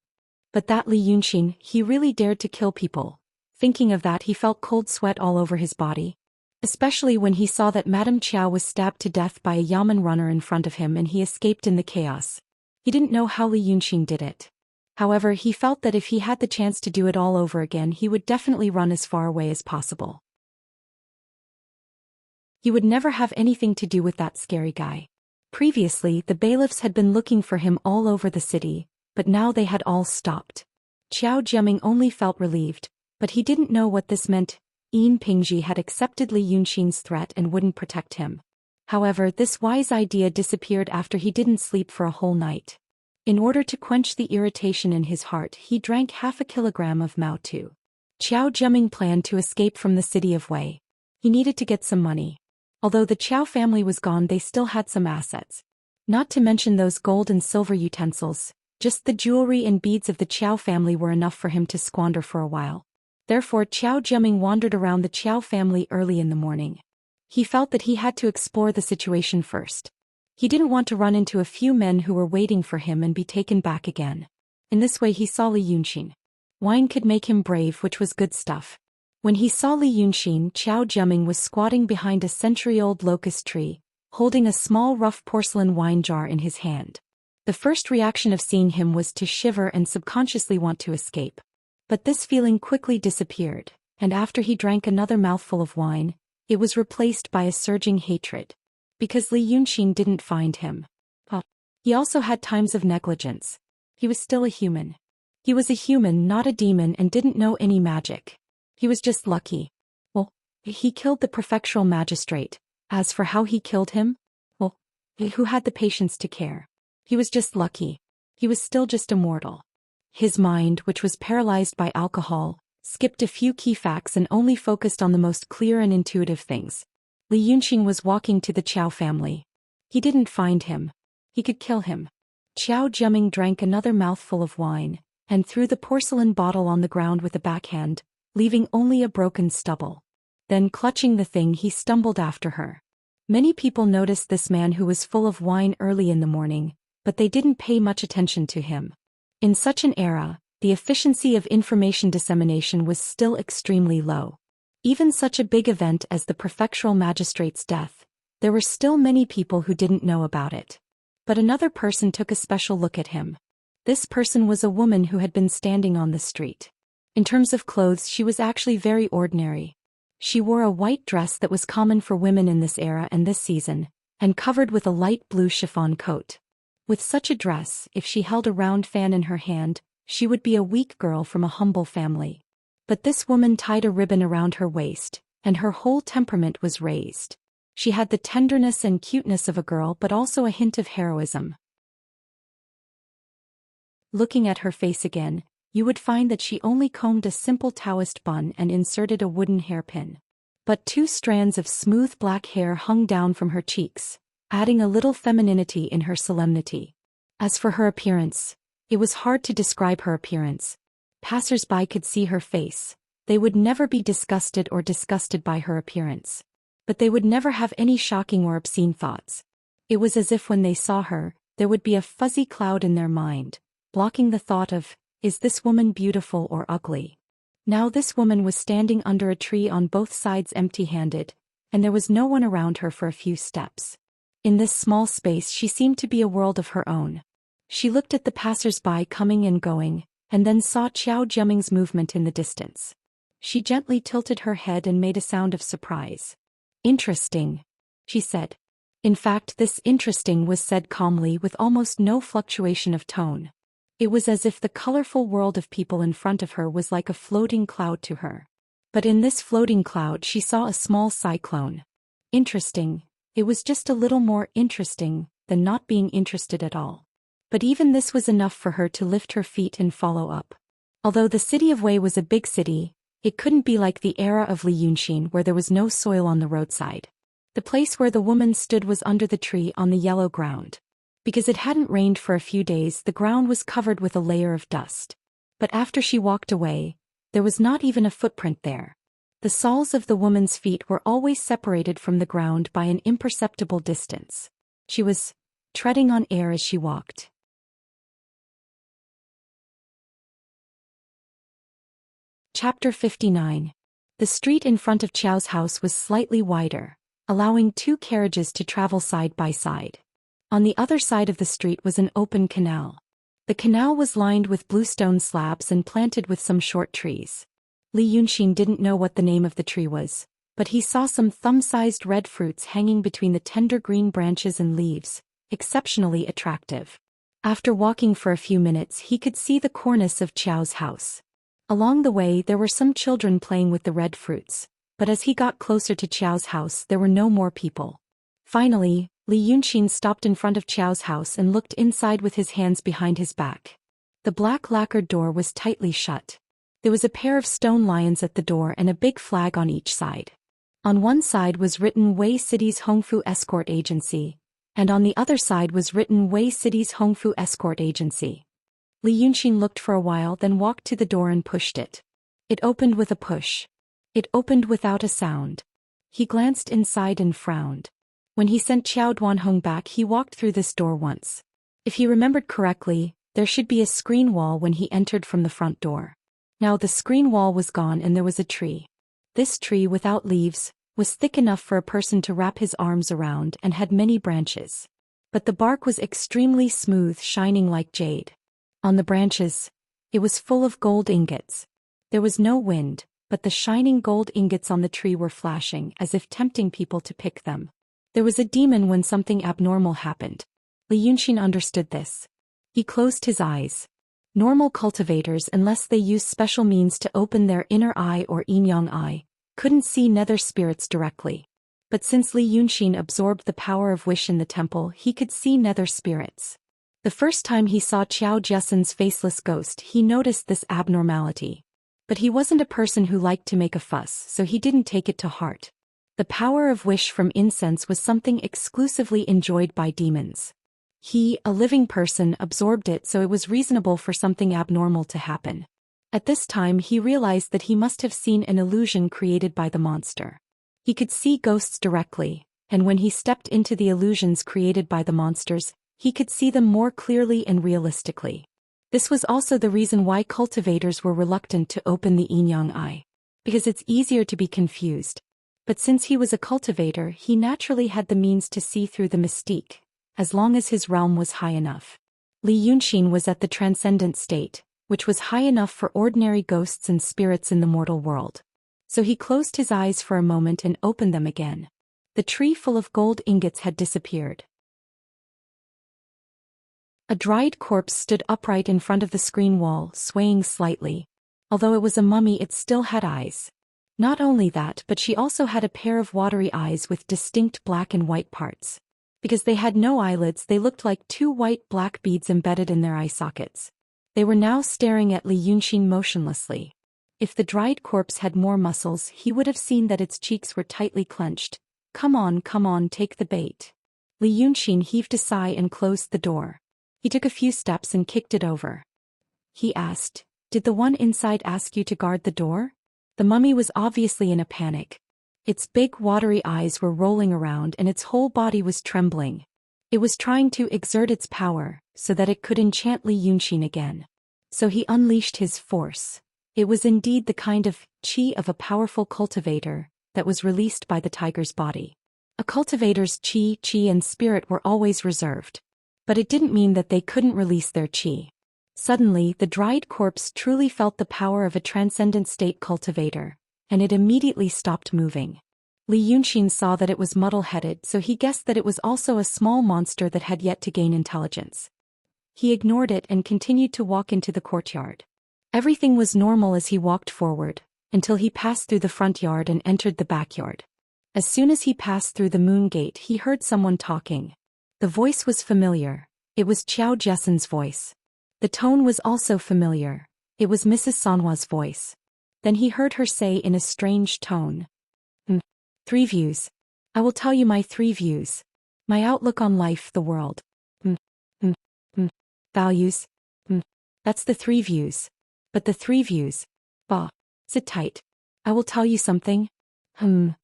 But that Li Yunxin, he really dared to kill people. Thinking of that, he felt cold sweat all over his body. Especially when he saw that Madame Qiao was stabbed to death by a yamen runner in front of him and he escaped in the chaos. He didn't know how Li Yunxin did it. However, he felt that if he had the chance to do it all over again, he would definitely run as far away as possible. He would never have anything to do with that scary guy. Previously, the bailiffs had been looking for him all over the city, but now they had all stopped. Qiao Jiaming only felt relieved, but he didn't know what this meant. Yin Pingji had accepted Li Yunxin's threat and wouldn't protect him. However, this wise idea disappeared after he didn't sleep for a whole night. In order to quench the irritation in his heart, he drank half a kilogram of Mao Tu. Qiao Jiaming planned to escape from the city of Wei. He needed to get some money. Although the Qiao family was gone, they still had some assets. Not to mention those gold and silver utensils, just the jewelry and beads of the Qiao family were enough for him to squander for a while. Therefore, Qiao Jiaming wandered around the Qiao family early in the morning. He felt that he had to explore the situation first. He didn't want to run into a few men who were waiting for him and be taken back again. In this way he saw Li Yunxin. Wine could make him brave, which was good stuff. When he saw Li Yunxin, Qiao Jiaming was squatting behind a century-old locust tree, holding a small rough porcelain wine jar in his hand. The first reaction of seeing him was to shiver and subconsciously want to escape. But this feeling quickly disappeared, and after he drank another mouthful of wine, it was replaced by a surging hatred. Because Li Yunxin didn't find him. But he also had times of negligence. He was still a human. He was a human, not a demon, and didn't know any magic. He was just lucky. Well, he killed the prefectural magistrate. As for how he killed him, well, who had the patience to care? He was just lucky. He was still just a mortal. His mind, which was paralyzed by alcohol, skipped a few key facts and only focused on the most clear and intuitive things. Li Yunxin was walking to the Qiao family. He didn't find him. He could kill him. Qiao Jiaming drank another mouthful of wine, and threw the porcelain bottle on the ground with a backhand, leaving only a broken stubble. Then, clutching the thing, he stumbled after her. Many people noticed this man who was full of wine early in the morning, but they didn't pay much attention to him. In such an era, the efficiency of information dissemination was still extremely low. Even such a big event as the prefectural magistrate's death, there were still many people who didn't know about it. But another person took a special look at him. This person was a woman who had been standing on the street. In terms of clothes, she was actually very ordinary. She wore a white dress that was common for women in this era and this season, and covered with a light blue chiffon coat. With such a dress, if she held a round fan in her hand, she would be a weak girl from a humble family. But this woman tied a ribbon around her waist, and her whole temperament was raised. She had the tenderness and cuteness of a girl, but also a hint of heroism. Looking at her face again, you would find that she only combed a simple Taoist bun and inserted a wooden hairpin. But 2 strands of smooth black hair hung down from her cheeks, adding a little femininity in her solemnity. As for her appearance, it was hard to describe her appearance. Passers-by could see her face. They would never be disgusted by her appearance. But they would never have any shocking or obscene thoughts. It was as if when they saw her, there would be a fuzzy cloud in their mind, blocking the thought of, is this woman beautiful or ugly? Now this woman was standing under a tree on both sides empty-handed, and there was no one around her for a few steps. In this small space she seemed to be a world of her own. She looked at the passers-by coming and going, and then saw Qiao Jiaming's movement in the distance. She gently tilted her head and made a sound of surprise. Interesting, she said. In fact, this interesting was said calmly with almost no fluctuation of tone. It was as if the colorful world of people in front of her was like a floating cloud to her. But in this floating cloud she saw a small cyclone. Interesting, it was just a little more interesting than not being interested at all. But even this was enough for her to lift her feet and follow up. Although the city of Wei was a big city, it couldn't be like the era of Li Yunxin where there was no soil on the roadside. The place where the woman stood was under the tree on the yellow ground. Because it hadn't rained for a few days, the ground was covered with a layer of dust. But after she walked away, there was not even a footprint there. The soles of the woman's feet were always separated from the ground by an imperceptible distance. She was treading on air as she walked. Chapter 59. The street in front of Qiao's house was slightly wider, allowing two carriages to travel side by side. On the other side of the street was an open canal. The canal was lined with bluestone slabs and planted with some short trees. Li Yunxin didn't know what the name of the tree was, but he saw some thumb-sized red fruits hanging between the tender green branches and leaves, exceptionally attractive. After walking for a few minutes he could see the cornice of Qiao's house. Along the way there were some children playing with the red fruits, but as he got closer to Qiao's house there were no more people. Finally, Li Yunxin stopped in front of Qiao's house and looked inside with his hands behind his back. The black lacquered door was tightly shut. There was a pair of stone lions at the door and a big flag on each side. On one side was written Wei City's Hongfu Escort Agency, and on the other side was written Wei City's Hongfu Escort Agency. Li Yunxin looked for a while, then walked to the door and pushed it. It opened with a push. It opened without a sound. He glanced inside and frowned. When he sent Qiao Duanhong back he walked through this door once. If he remembered correctly, there should be a screen wall when he entered from the front door. Now the screen wall was gone and there was a tree. This tree without leaves was thick enough for a person to wrap his arms around and had many branches. But the bark was extremely smooth, shining like jade. On the branches, it was full of gold ingots. There was no wind, but the shining gold ingots on the tree were flashing as if tempting people to pick them. There was a demon when something abnormal happened. Li Yunxin understood this. He closed his eyes. Normal cultivators, unless they use special means to open their inner eye or yin-yang eye, couldn't see nether spirits directly. But since Li Yunxin absorbed the power of wish in the temple, he could see nether spirits. The first time he saw Qiao Jiasen's faceless ghost he noticed this abnormality. But he wasn't a person who liked to make a fuss, so he didn't take it to heart. The power of wish from incense was something exclusively enjoyed by demons. He, a living person, absorbed it, so it was reasonable for something abnormal to happen. At this time he realized that he must have seen an illusion created by the monster. He could see ghosts directly, and when he stepped into the illusions created by the monsters, he could see them more clearly and realistically. This was also the reason why cultivators were reluctant to open the yin-yang eye. Because it's easier to be confused. But since he was a cultivator he naturally had the means to see through the mystique, as long as his realm was high enough. Li Yunxin was at the transcendent state, which was high enough for ordinary ghosts and spirits in the mortal world. So he closed his eyes for a moment and opened them again. The tree full of gold ingots had disappeared. A dried corpse stood upright in front of the screen wall, swaying slightly. Although it was a mummy, it still had eyes. Not only that, but she also had a pair of watery eyes with distinct black and white parts. Because they had no eyelids, they looked like two white black beads embedded in their eye sockets. They were now staring at Li Yunxin motionlessly. If the dried corpse had more muscles, he would have seen that its cheeks were tightly clenched. Come on, take the bait. Li Yunxin heaved a sigh and closed the door. He took a few steps and kicked it over. He asked, "Did the one inside ask you to guard the door?" The mummy was obviously in a panic. Its big watery eyes were rolling around and its whole body was trembling. It was trying to exert its power, so that it could enchant Li Yunxin again. So he unleashed his force. It was indeed the kind of qi of a powerful cultivator that was released by the tiger's body. A cultivator's qi and spirit were always reserved. But it didn't mean that they couldn't release their qi. Suddenly, the dried corpse truly felt the power of a transcendent state cultivator, and it immediately stopped moving. Li Yunxin saw that it was muddle-headed, so he guessed that it was also a small monster that had yet to gain intelligence. He ignored it and continued to walk into the courtyard. Everything was normal as he walked forward, until he passed through the front yard and entered the backyard. As soon as he passed through the moon gate, he heard someone talking. The voice was familiar. It was Xiao Jessen's voice. The tone was also familiar. It was Mrs. Sanhua's voice. Then he heard her say in a strange tone. 3 views. I will tell you my 3 views. My outlook on life, the world. Values. That's the 3 views. But the 3 views. Bah. Sit tight. I will tell you something. Li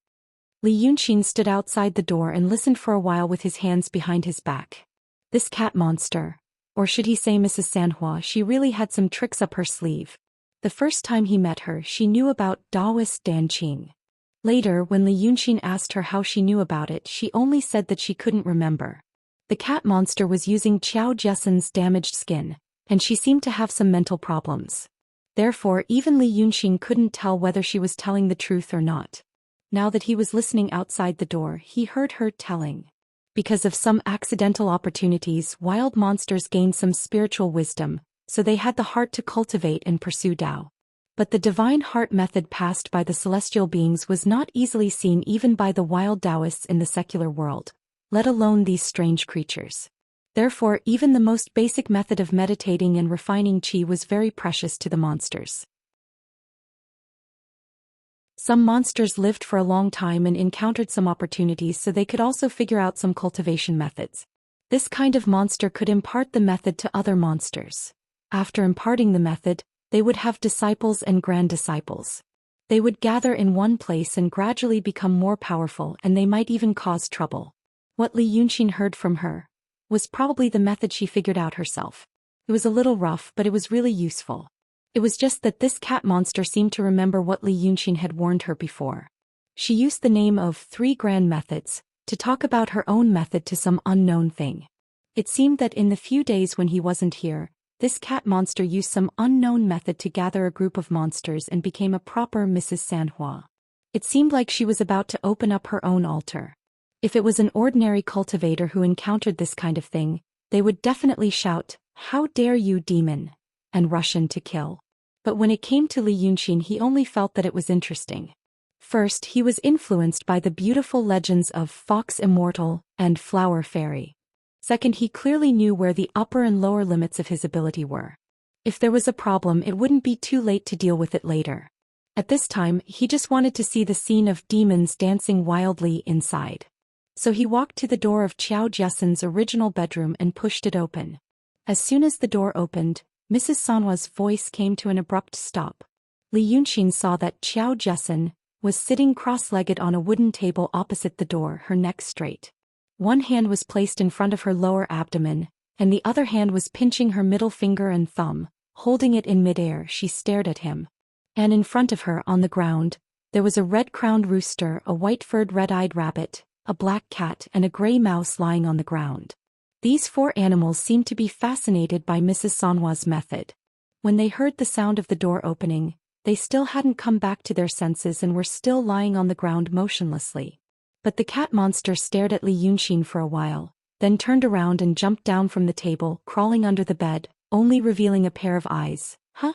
Yunxin stood outside the door and listened for a while with his hands behind his back. This cat monster, or should he say Mrs. Sanhua, she really had some tricks up her sleeve. The first time he met her, she knew about Taoist Danqing. Later, when Li Yunxin asked her how she knew about it, she only said that she couldn't remember. The cat monster was using Xiao Jessen's damaged skin, and she seemed to have some mental problems. Therefore, even Li Yunxin couldn't tell whether she was telling the truth or not. Now that he was listening outside the door, he heard her telling. Because of some accidental opportunities, wild monsters gained some spiritual wisdom, so they had the heart to cultivate and pursue Tao. But the divine heart method passed by the celestial beings was not easily seen even by the wild Taoists in the secular world, let alone these strange creatures. Therefore, even the most basic method of meditating and refining qi was very precious to the monsters. Some monsters lived for a long time and encountered some opportunities, so they could also figure out some cultivation methods. This kind of monster could impart the method to other monsters. After imparting the method, they would have disciples and grand disciples. They would gather in one place and gradually become more powerful, and they might even cause trouble. What Li Yunxin heard from her was probably the method she figured out herself. It was a little rough, but it was really useful. It was just that this cat monster seemed to remember what Li Yunxin had warned her before. She used the name of 3 grand methods to talk about her own method to some unknown thing. It seemed that in the few days when he wasn't here, this cat monster used some unknown method to gather a group of monsters and became a proper Mrs. Sanhua. It seemed like she was about to open up her own altar. If it was an ordinary cultivator who encountered this kind of thing, they would definitely shout, "How dare you, demon!" and rush in to kill. But when it came to Li Yunxin, he only felt that it was interesting. First, he was influenced by the beautiful legends of Fox Immortal and Flower Fairy. Second, he clearly knew where the upper and lower limits of his ability were. If there was a problem, it wouldn't be too late to deal with it later. At this time, he just wanted to see the scene of demons dancing wildly inside. So he walked to the door of Xiao Jessen's original bedroom and pushed it open. As soon as the door opened, Mrs. Sanhua's voice came to an abrupt stop. Li Yunxin saw that Xiao Jessen was sitting cross-legged on a wooden table opposite the door, her neck straight. One hand was placed in front of her lower abdomen, and the other hand was pinching her middle finger and thumb. Holding it in midair, she stared at him. And in front of her, on the ground, there was a red-crowned rooster, a white-furred red-eyed rabbit, a black cat, and a gray mouse lying on the ground. These 4 animals seemed to be fascinated by Mrs. Sanhua's method. When they heard the sound of the door opening, they still hadn't come back to their senses and were still lying on the ground motionlessly. But the cat monster stared at Li Yunxin for a while, then turned around and jumped down from the table, crawling under the bed, only revealing a pair of eyes. Huh?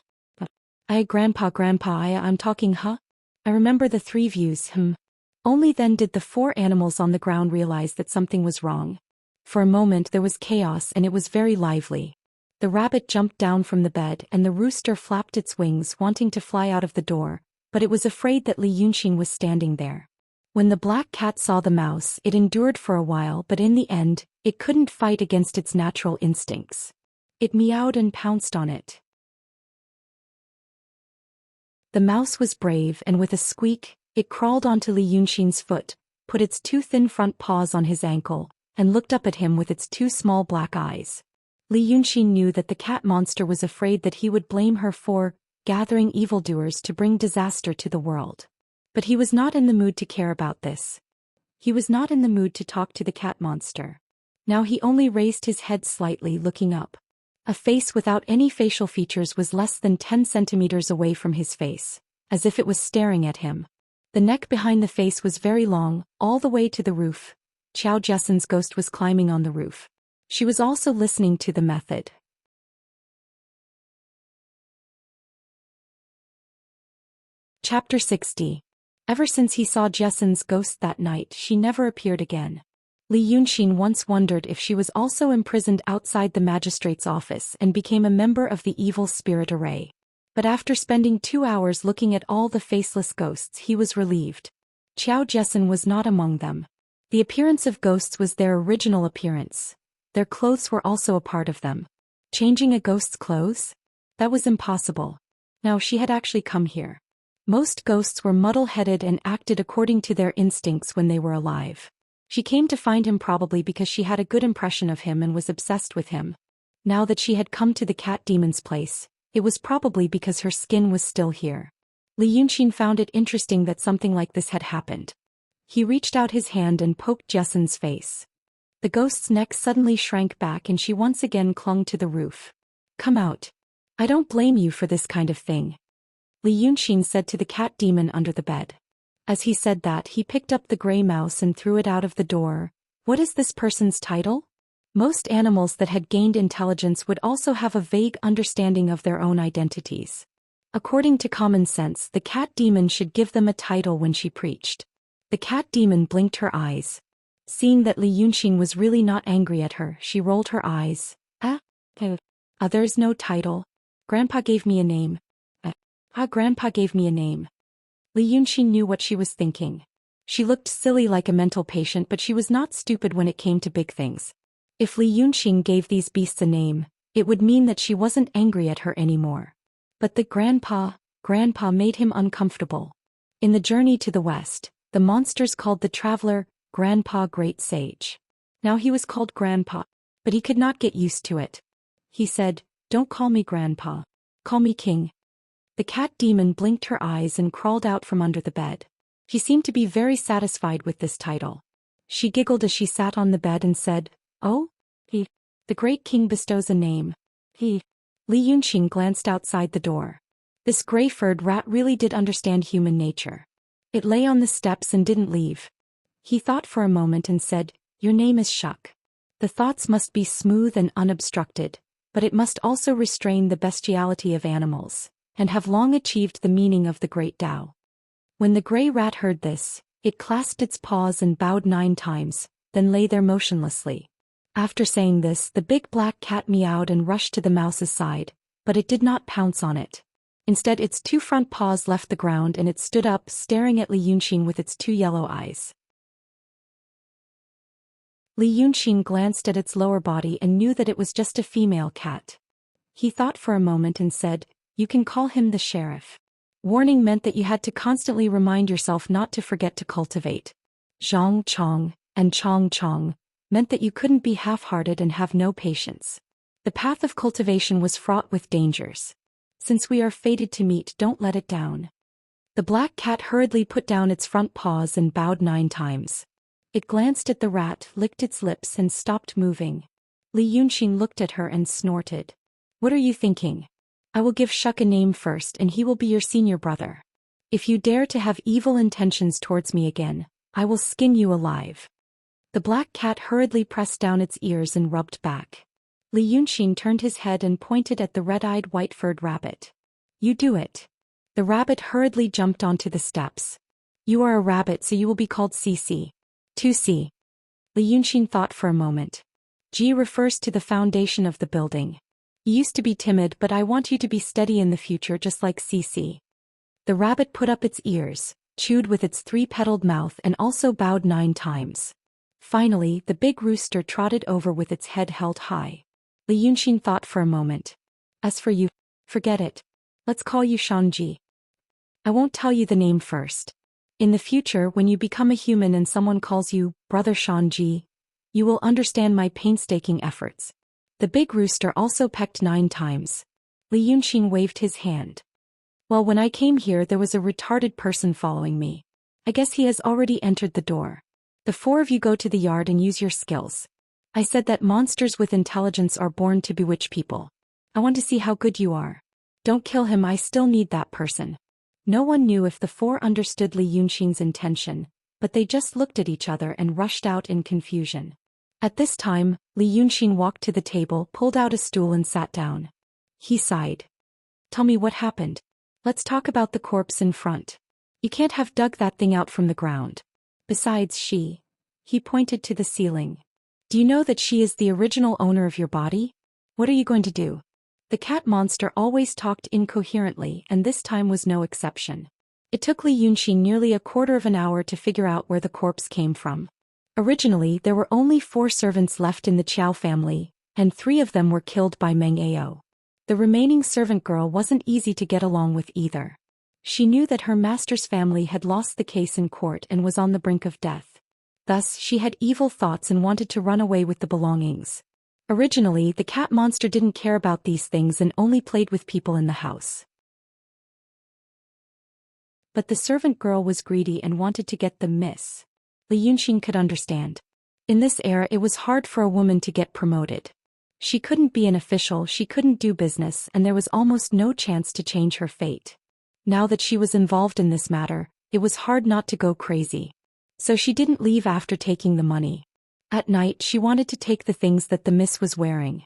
Grandpa, I'm talking, huh? I remember the 3 views, Only then did the 4 animals on the ground realize that something was wrong. For a moment there was chaos and it was very lively. The rabbit jumped down from the bed and the rooster flapped its wings wanting to fly out of the door, but it was afraid that Li Yunxin was standing there. When the black cat saw the mouse, it endured for a while, but in the end, it couldn't fight against its natural instincts. It meowed and pounced on it. The mouse was brave and with a squeak, it crawled onto Li Yunxin's foot, put its 2 thin front paws on his ankle, and looked up at him with its two small black eyes. Li Yunxin knew that the cat monster was afraid that he would blame her for gathering evildoers to bring disaster to the world. But he was not in the mood to care about this. He was not in the mood to talk to the cat monster. Now he only raised his head slightly, looking up. A face without any facial features was less than 10 centimeters away from his face, as if it was staring at him. The neck behind the face was very long, all the way to the roof. Xiao Jessen's ghost was climbing on the roof. She was also listening to the method. Chapter 60. Ever since he saw Jessen's ghost that night, she never appeared again. Li Yunxin once wondered if she was also imprisoned outside the magistrate's office and became a member of the evil spirit array. But after spending 2 hours looking at all the faceless ghosts, he was relieved. Xiao Jessen was not among them. The appearance of ghosts was their original appearance. Their clothes were also a part of them. Changing a ghost's clothes? That was impossible. Now she had actually come here. Most ghosts were muddle-headed and acted according to their instincts when they were alive. She came to find him probably because she had a good impression of him and was obsessed with him. Now that she had come to the cat demon's place, it was probably because her skin was still here. Li Yunxin found it interesting that something like this had happened. He reached out his hand and poked Jessen's face. The ghost's neck suddenly shrank back and she once again clung to the roof. "Come out. I don't blame you for this kind of thing," Li Yunxin said to the cat demon under the bed. As he said that, he picked up the gray mouse and threw it out of the door. What is this person's title? Most animals that had gained intelligence would also have a vague understanding of their own identities. According to common sense, the cat demon should give them a title when she preached. The cat demon blinked her eyes. Seeing that Li Yunxin was really not angry at her, she rolled her eyes. There's no title. Grandpa gave me a name. Grandpa gave me a name. Li Yunxin knew what she was thinking. She looked silly like a mental patient, but she was not stupid when it came to big things. If Li Yunxin gave these beasts a name, it would mean that she wasn't angry at her anymore. But the grandpa made him uncomfortable. In the journey to the west, the monsters called the traveler Grandpa Great Sage. Now he was called Grandpa, but he could not get used to it. He said, "Don't call me Grandpa. Call me King." The cat demon blinked her eyes and crawled out from under the bed. She seemed to be very satisfied with this title. She giggled as she sat on the bed and said, "Oh? The great king bestows a name. Li Yunxin glanced outside the door. This gray-furred rat really did understand human nature. It lay on the steps and didn't leave. He thought for a moment and said, "Your name is Shuck." The thoughts must be smooth and unobstructed, but it must also restrain the bestiality of animals, and have long achieved the meaning of the great Tao. When the gray rat heard this, it clasped its paws and bowed 9 times, then lay there motionlessly. After saying this, the big black cat meowed and rushed to the mouse's side, but it did not pounce on it. Instead, its 2 front paws left the ground and it stood up, staring at Li Yunxin with its 2 yellow eyes. Li Yunxin glanced at its lower body and knew that it was just a female cat. He thought for a moment and said, "You can call him the sheriff." Warning meant that you had to constantly remind yourself not to forget to cultivate. Zhang Chong and Chong Chong meant that you couldn't be half-hearted and have no patience. The path of cultivation was fraught with dangers. Since we are fated to meet, don't let it down. The black cat hurriedly put down its front paws and bowed 9 times. It glanced at the rat, licked its lips and stopped moving. Li Yunxin looked at her and snorted. "What are you thinking? I will give Shuck a name first and he will be your senior brother. If you dare to have evil intentions towards me again, I will skin you alive." The black cat hurriedly pressed down its ears and rubbed back. Li Yunxin turned his head and pointed at the red-eyed white-furred rabbit. "You do it." The rabbit hurriedly jumped onto the steps. "You are a rabbit, so you will be called CC. 2C. Li Yunxin thought for a moment. G refers to the foundation of the building. You used to be timid, but I want you to be steady in the future, just like CC. The rabbit put up its ears, chewed with its 3-petaled mouth and also bowed 9 times. Finally, the big rooster trotted over with its head held high. Li Yunxin thought for a moment. "As for you, forget it. Let's call you Shanji. I won't tell you the name first. In the future, when you become a human and someone calls you Brother Shanji, You will understand my painstaking efforts. The big rooster also pecked 9 times. Li Yunxin waved his hand. Well, when I came here there was a retarded person following me. I guess he has already entered the door. The 4 of you go to the yard and use your skills. I said that monsters with intelligence are born to bewitch people. I want to see how good you are. Don't kill him, I still need that person. No one knew if the 4 understood Li Yunxin's intention, but they just looked at each other and rushed out in confusion. At this time, Li Yunxin walked to the table, pulled out a stool and sat down. He sighed. Tell me what happened. Let's talk about the corpse in front. You can't have dug that thing out from the ground. Besides he pointed to the ceiling. Do you know that she is the original owner of your body? What are you going to do? The cat monster always talked incoherently, and this time was no exception. It took Li Yunxin nearly a quarter of an hour to figure out where the corpse came from. Originally, there were only 4 servants left in the Qiao family, and 3 of them were killed by Meng Ao. The remaining servant girl wasn't easy to get along with either. She knew that her master's family had lost the case in court and was on the brink of death. Thus, she had evil thoughts and wanted to run away with the belongings. Originally, the cat monster didn't care about these things and only played with people in the house. But the servant girl was greedy and wanted to get the miss. Li Yunxin could understand. In this era it was hard for a woman to get promoted. She couldn't be an official, she couldn't do business, and there was almost no chance to change her fate. Now that she was involved in this matter, it was hard not to go crazy. So she didn't leave after taking the money. At night she wanted to take the things that the miss was wearing.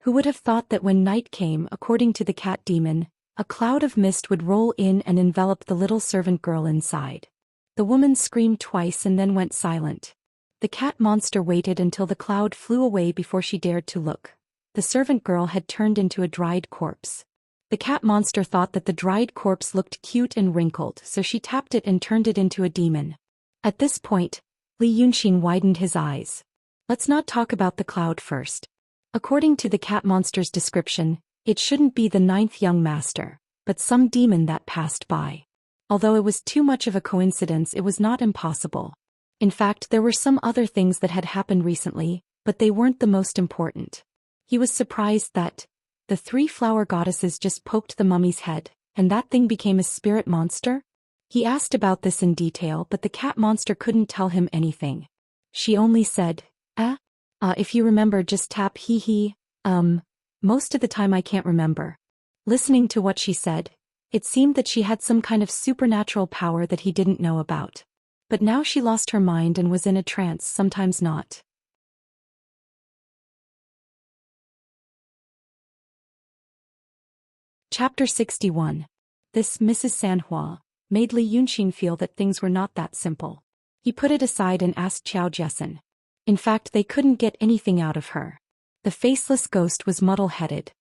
Who would have thought that when night came, according to the cat demon, a cloud of mist would roll in and envelop the little servant girl inside. The woman screamed twice and then went silent. The cat monster waited until the cloud flew away before she dared to look. The servant girl had turned into a dried corpse. The cat monster thought that the dried corpse looked cute and wrinkled, so she tapped it and turned it into a demon. At this point, Li Yunxin widened his eyes. Let's not talk about the cloud first. According to the cat monster's description, it shouldn't be the 9th young master, but some demon that passed by. Although it was too much of a coincidence, it was not impossible. In fact, there were some other things that had happened recently, but they weren't the most important. He was surprised that the 3 flower goddesses just poked the mummy's head, and that thing became a spirit monster? He asked about this in detail, but the cat monster couldn't tell him anything. She only said, if you remember, just tap most of the time I can't remember. Listening to what she said, it seemed that she had some kind of supernatural power that he didn't know about. But now she lost her mind and was in a trance, sometimes not. Chapter 61. This Mrs. Sanhua made Li Yunxin feel that things were not that simple. He put it aside and asked Qiao Jessen. In fact, they couldn't get anything out of her. The faceless ghost was muddle-headed.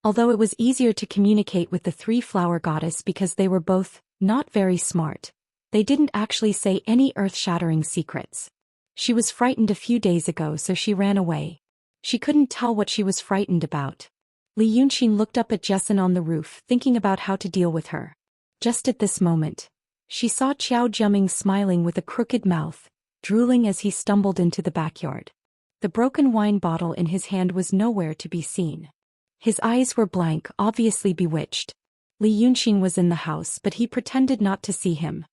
Although it was easier to communicate with the 3 flower goddess because they were both not very smart, they didn't actually say any earth-shattering secrets. She was frightened a few days ago, so she ran away. She couldn't tell what she was frightened about. Li Yunxin looked up at Jessen on the roof, thinking about how to deal with her. Just at this moment, she saw Qiao Jiaming smiling with a crooked mouth, drooling as he stumbled into the backyard. The broken wine bottle in his hand was nowhere to be seen. His eyes were blank, obviously bewitched. Li Yunxin was in the house, but he pretended not to see him.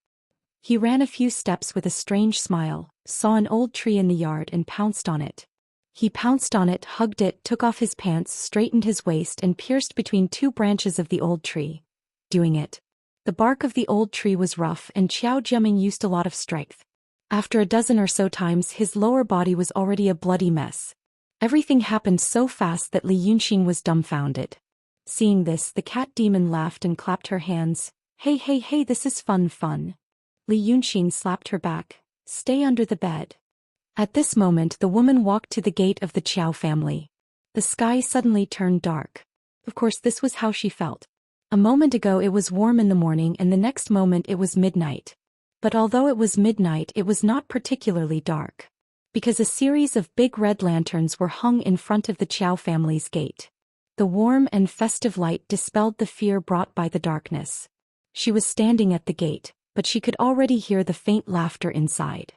He ran a few steps with a strange smile, saw an old tree in the yard and pounced on it. He pounced on it, hugged it, took off his pants, straightened his waist and pierced between 2 branches of the old tree. Doing it. The bark of the old tree was rough and Qiao Jiaming used a lot of strength. After a dozen or so times, his lower body was already a bloody mess. Everything happened so fast that Li Yunxin was dumbfounded. Seeing this, the cat demon laughed and clapped her hands. Hey, this is fun. Li Yunxin slapped her back. Stay under the bed. At this moment the woman walked to the gate of the Qiao family. The sky suddenly turned dark. Of course this was how she felt. A moment ago it was warm in the morning and the next moment it was midnight. But although it was midnight it was not particularly dark. Because a series of big red lanterns were hung in front of the Qiao family's gate. The warm and festive light dispelled the fear brought by the darkness. She was standing at the gate, but she could already hear the faint laughter inside.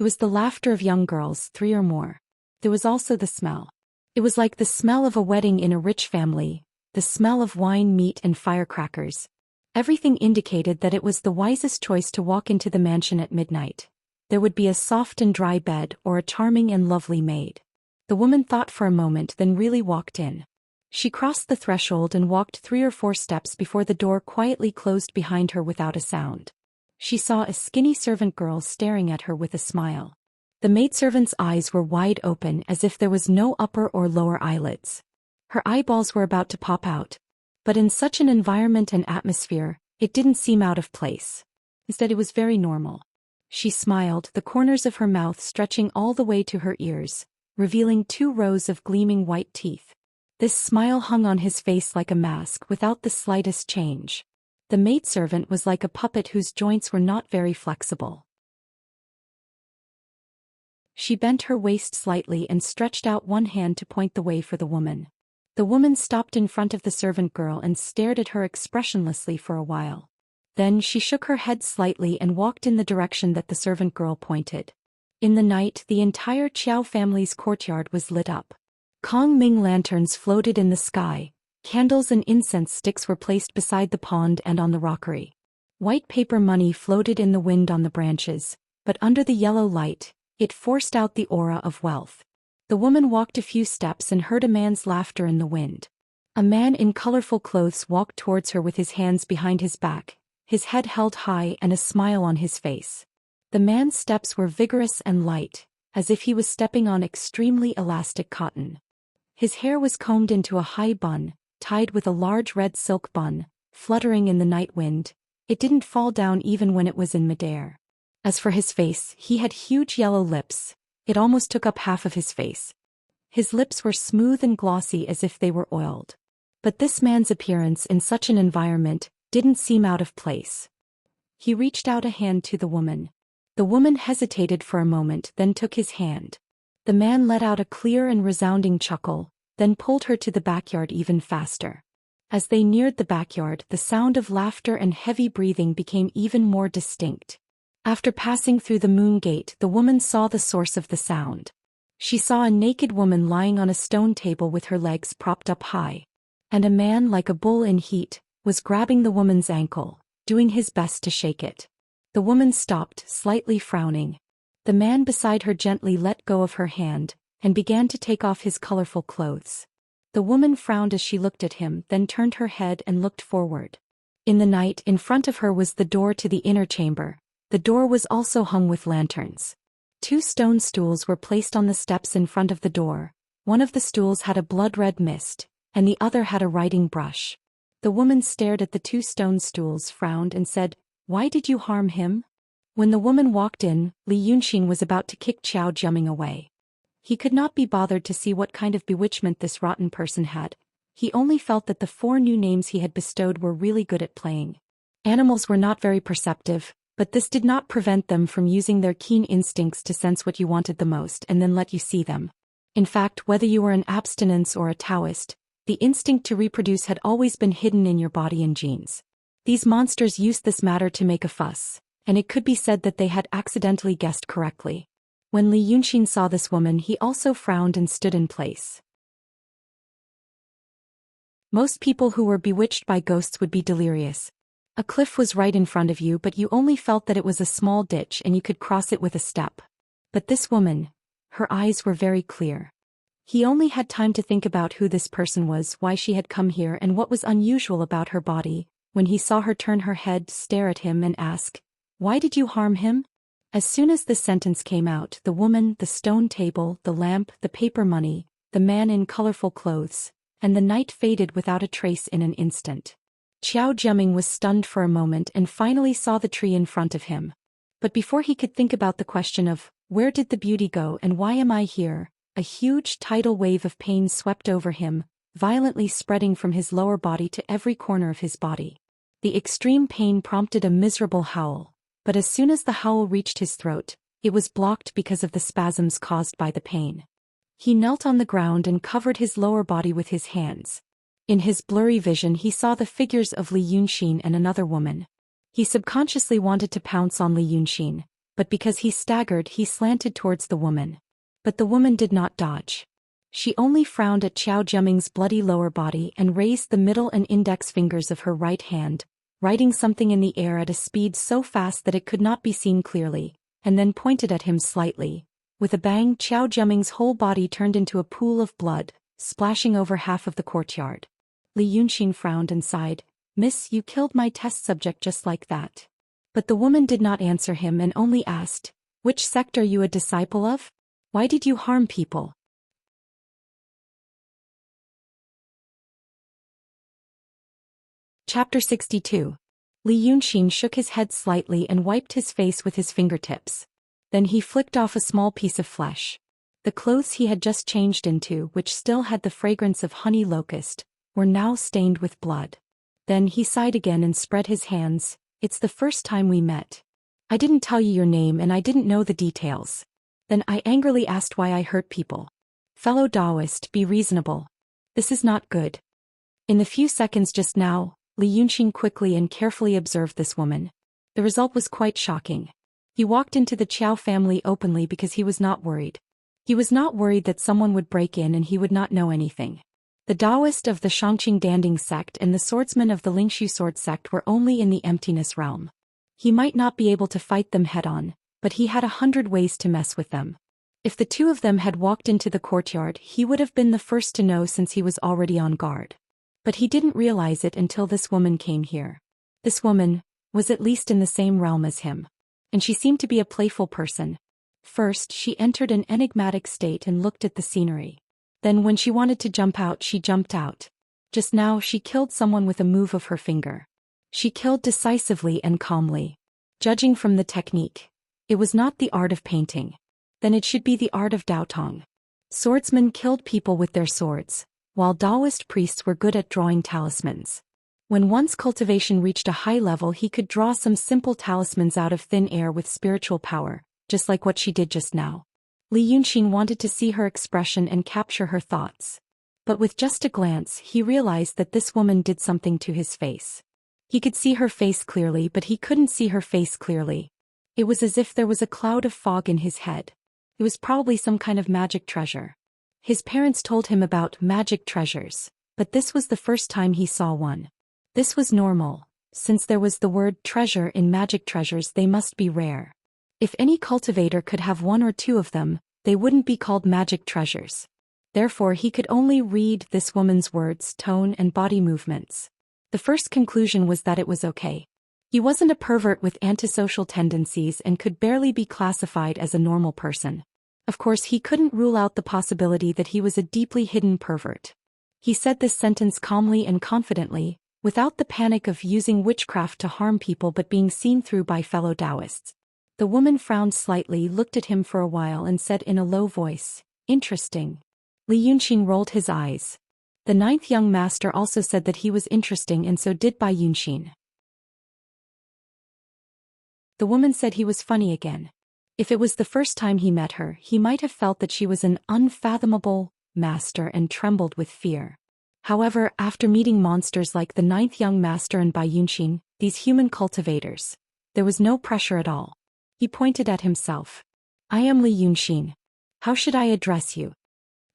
It was the laughter of young girls, 3 or more. there was also the smell. It was like the smell of a wedding in a rich family, the smell of wine, meat, and firecrackers. Everything indicated that it was the wisest choice to walk into the mansion at midnight. There would be a soft and dry bed or a charming and lovely maid. The woman thought for a moment, then really walked in. She crossed the threshold and walked 3 or 4 steps before the door quietly closed behind her without a sound. She saw a skinny servant girl staring at her with a smile. The maidservant's eyes were wide open as if there was no upper or lower eyelids. Her eyeballs were about to pop out. But in such an environment and atmosphere, it didn't seem out of place. Instead, it was very normal. She smiled, the corners of her mouth stretching all the way to her ears, revealing 2 rows of gleaming white teeth. This smile hung on his face like a mask without the slightest change. The maidservant was like a puppet whose joints were not very flexible. She bent her waist slightly and stretched out one hand to point the way for the woman. The woman stopped in front of the servant girl and stared at her expressionlessly for a while. Then she shook her head slightly and walked in the direction that the servant girl pointed. In the night, the entire Qiao family's courtyard was lit up. Kongming lanterns floated in the sky, candles and incense sticks were placed beside the pond and on the rockery. White paper money floated in the wind on the branches, but under the yellow light, it forced out the aura of wealth. The woman walked a few steps and heard a man's laughter in the wind. A man in colorful clothes walked towards her with his hands behind his back, his head held high and a smile on his face. The man's steps were vigorous and light, as if he was stepping on extremely elastic cotton. His hair was combed into a high bun, tied with a large red silk bun, fluttering in the night wind. It didn't fall down even when it was in midair. As for his face, he had huge yellow lips. It almost took up half of his face. His lips were smooth and glossy as if they were oiled. But this man's appearance in such an environment didn't seem out of place. He reached out a hand to the woman. The woman hesitated for a moment, then took his hand. The man let out a clear and resounding chuckle, then pulled her to the backyard even faster. As they neared the backyard, the sound of laughter and heavy breathing became even more distinct. After passing through the moon gate, the woman saw the source of the sound. She saw a naked woman lying on a stone table with her legs propped up high. And a man, like a bull in heat, was grabbing the woman's ankle, doing his best to shake it. The woman stopped, slightly frowning. The man beside her gently let go of her hand, and began to take off his colorful clothes. The woman frowned as she looked at him, then turned her head and looked forward. In the night, in front of her was the door to the inner chamber. The door was also hung with lanterns. 2 stone stools were placed on the steps in front of the door. One of the stools had a blood-red mist, and the other had a writing brush. The woman stared at the 2 stone stools, frowned, and said, "Why did you harm him?" When the woman walked in, Li Yunxin was about to kick Qiao Jiaming away. He could not be bothered to see what kind of bewitchment this rotten person had. He only felt that the 4 new names he had bestowed were really good at playing. Animals were not very perceptive, but this did not prevent them from using their keen instincts to sense what you wanted the most and then let you see them. In fact, whether you were an abstinence or a Taoist, the instinct to reproduce had always been hidden in your body and genes. These monsters used this matter to make a fuss, and it could be said that they had accidentally guessed correctly. When Li Yunxin saw this woman, he also frowned and stood in place. Most people who were bewitched by ghosts would be delirious. A cliff was right in front of you, but you only felt that it was a small ditch and you could cross it with a step. But this woman, her eyes were very clear. He only had time to think about who this person was, why she had come here, and what was unusual about her body, when he saw her turn her head, stare at him and ask, "Why did you harm him?" As soon as this sentence came out, the woman, the stone table, the lamp, the paper money, the man in colorful clothes, and the night faded without a trace in an instant. Qiao Jiaming was stunned for a moment and finally saw the tree in front of him. But before he could think about the question of, where did the beauty go and why am I here, a huge tidal wave of pain swept over him, violently spreading from his lower body to every corner of his body. The extreme pain prompted a miserable howl, but as soon as the howl reached his throat, it was blocked because of the spasms caused by the pain. He knelt on the ground and covered his lower body with his hands. In his blurry vision he saw the figures of Li Yunxin and another woman. He subconsciously wanted to pounce on Li Yunxin, but because he staggered he slanted towards the woman. But the woman did not dodge. She only frowned at Qiao Jiaming's bloody lower body and raised the middle and index fingers of her right hand, writing something in the air at a speed so fast that it could not be seen clearly, and then pointed at him slightly. With a bang, Qiao Jiaming's whole body turned into a pool of blood, splashing over half of the courtyard. Li Yunxin frowned and sighed. "Miss, you killed my test subject just like that." But the woman did not answer him and only asked, "Which sect are you a disciple of? Why did you harm people?" Chapter 62. Li Yunxin shook his head slightly and wiped his face with his fingertips. Then he flicked off a small piece of flesh. The clothes he had just changed into, which still had the fragrance of honey locust, were now stained with blood. Then he sighed again and spread his hands. "It's the first time we met. I didn't tell you your name and I didn't know the details. Then I angrily asked why I hurt people. Fellow Taoist, be reasonable. This is not good." In the few seconds just now, Li Yunxin quickly and carefully observed this woman. The result was quite shocking. He walked into the Qiao family openly because he was not worried. He was not worried that someone would break in and he would not know anything. The Taoist of the Shangqing Danding sect and the swordsman of the Lingshu sword sect were only in the emptiness realm. He might not be able to fight them head-on, but he had 100 ways to mess with them. If the two of them had walked into the courtyard, he would have been the first to know since he was already on guard. But he didn't realize it until this woman came here. This woman was at least in the same realm as him. And she seemed to be a playful person. First, she entered an enigmatic state and looked at the scenery. Then when she wanted to jump out, she jumped out. Just now she killed someone with a move of her finger. She killed decisively and calmly. Judging from the technique, it was not the art of painting. Then it should be the art of Daotong. Swordsmen killed people with their swords, while Taoist priests were good at drawing talismans. When once cultivation reached a high level, he could draw some simple talismans out of thin air with spiritual power, just like what she did just now. Li Yunxin wanted to see her expression and capture her thoughts. But with just a glance, he realized that this woman did something to his face. He could see her face clearly, but he couldn't see her face clearly. It was as if there was a cloud of fog in his head. It was probably some kind of magic treasure. His parents told him about magic treasures, but this was the first time he saw one. This was normal. Since there was the word treasure in magic treasures, they must be rare. If any cultivator could have one or two of them, they wouldn't be called magic treasures. Therefore he could only read this woman's words, tone and body movements. The first conclusion was that it was okay. He wasn't a pervert with antisocial tendencies and could barely be classified as a normal person. Of course, he couldn't rule out the possibility that he was a deeply hidden pervert. He said this sentence calmly and confidently, without the panic of using witchcraft to harm people but being seen through by fellow Taoists. The woman frowned slightly, looked at him for a while and said in a low voice, "Interesting." Li Yunxin rolled his eyes. The 9th young master also said that he was interesting, and so did Bai Yunxin. The woman said he was funny again. If it was the first time he met her, he might have felt that she was an unfathomable master and trembled with fear. However, after meeting monsters like the 9th young master and Bai Yunxin, these human cultivators, there was no pressure at all. He pointed at himself. "I am Li Yunxin. How should I address you?"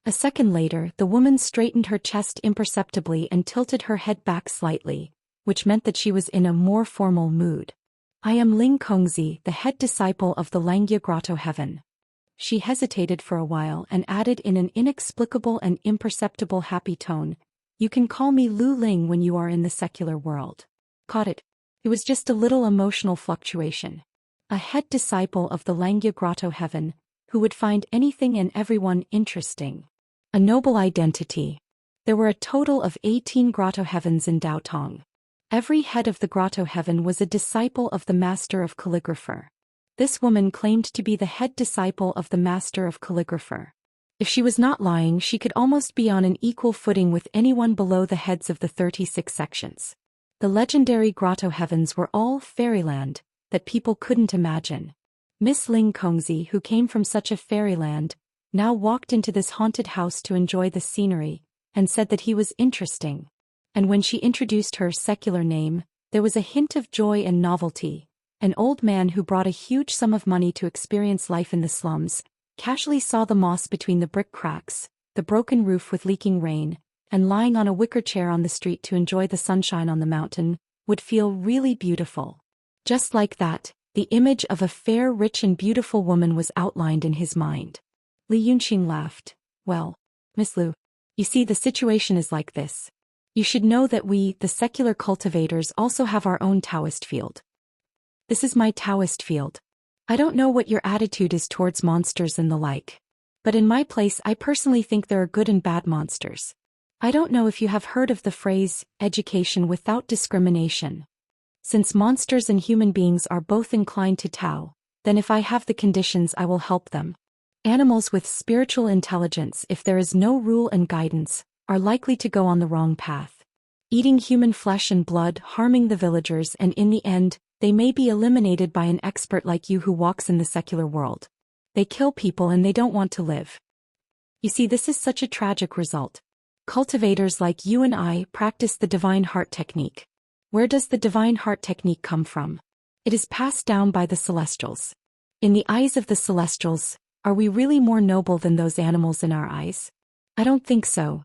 A second later, the woman straightened her chest imperceptibly and tilted her head back slightly, which meant that she was in a more formal mood. "I am Ling Kongzi, the head disciple of the Langia Grotto Heaven." She hesitated for a while and added in an inexplicable and imperceptible happy tone, "You can call me Lu Ling when you are in the secular world." Caught it. It was just a little emotional fluctuation. A head disciple of the Langia Grotto Heaven, who would find anything and everyone interesting. A noble identity. There were a total of 18 Grotto Heavens in Daotong. Every head of the Grotto Heaven was a disciple of the Master of Calligrapher. This woman claimed to be the head disciple of the Master of Calligrapher. If she was not lying, she could almost be on an equal footing with anyone below the heads of the 36 sections. The legendary Grotto Heavens were all fairyland that people couldn't imagine. Miss Ling Kongzi, who came from such a fairyland, now walked into this haunted house to enjoy the scenery, and said that he was interesting. And when she introduced her secular name, there was a hint of joy and novelty. An old man who brought a huge sum of money to experience life in the slums, casually saw the moss between the brick cracks, the broken roof with leaking rain, and lying on a wicker chair on the street to enjoy the sunshine on the mountain, would feel really beautiful. Just like that, the image of a fair, rich and beautiful woman was outlined in his mind. Li Yunqing laughed. Well, Miss Lu, you see the situation is like this. You should know that we, the secular cultivators, also have our own Taoist field. This is my Taoist field. I don't know what your attitude is towards monsters and the like. But in my place I personally think there are good and bad monsters. I don't know if you have heard of the phrase, education without discrimination. Since monsters and human beings are both inclined to Tao, then if I have the conditions I will help them. Animals with spiritual intelligence, if there is no rule and guidance, are likely to go on the wrong path. Eating human flesh and blood, harming the villagers, and in the end, they may be eliminated by an expert like you who walks in the secular world. They kill people and they don't want to live. You see, this is such a tragic result. Cultivators like you and I practice the divine heart technique. Where does the divine heart technique come from? It is passed down by the celestials. In the eyes of the celestials, are we really more noble than those animals in our eyes? I don't think so.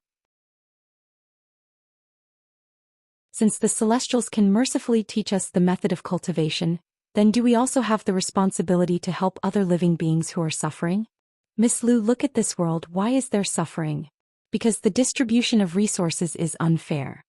Since the celestials can mercifully teach us the method of cultivation, then do we also have the responsibility to help other living beings who are suffering? Miss Lu, look at this world. Why is there suffering? Because the distribution of resources is unfair.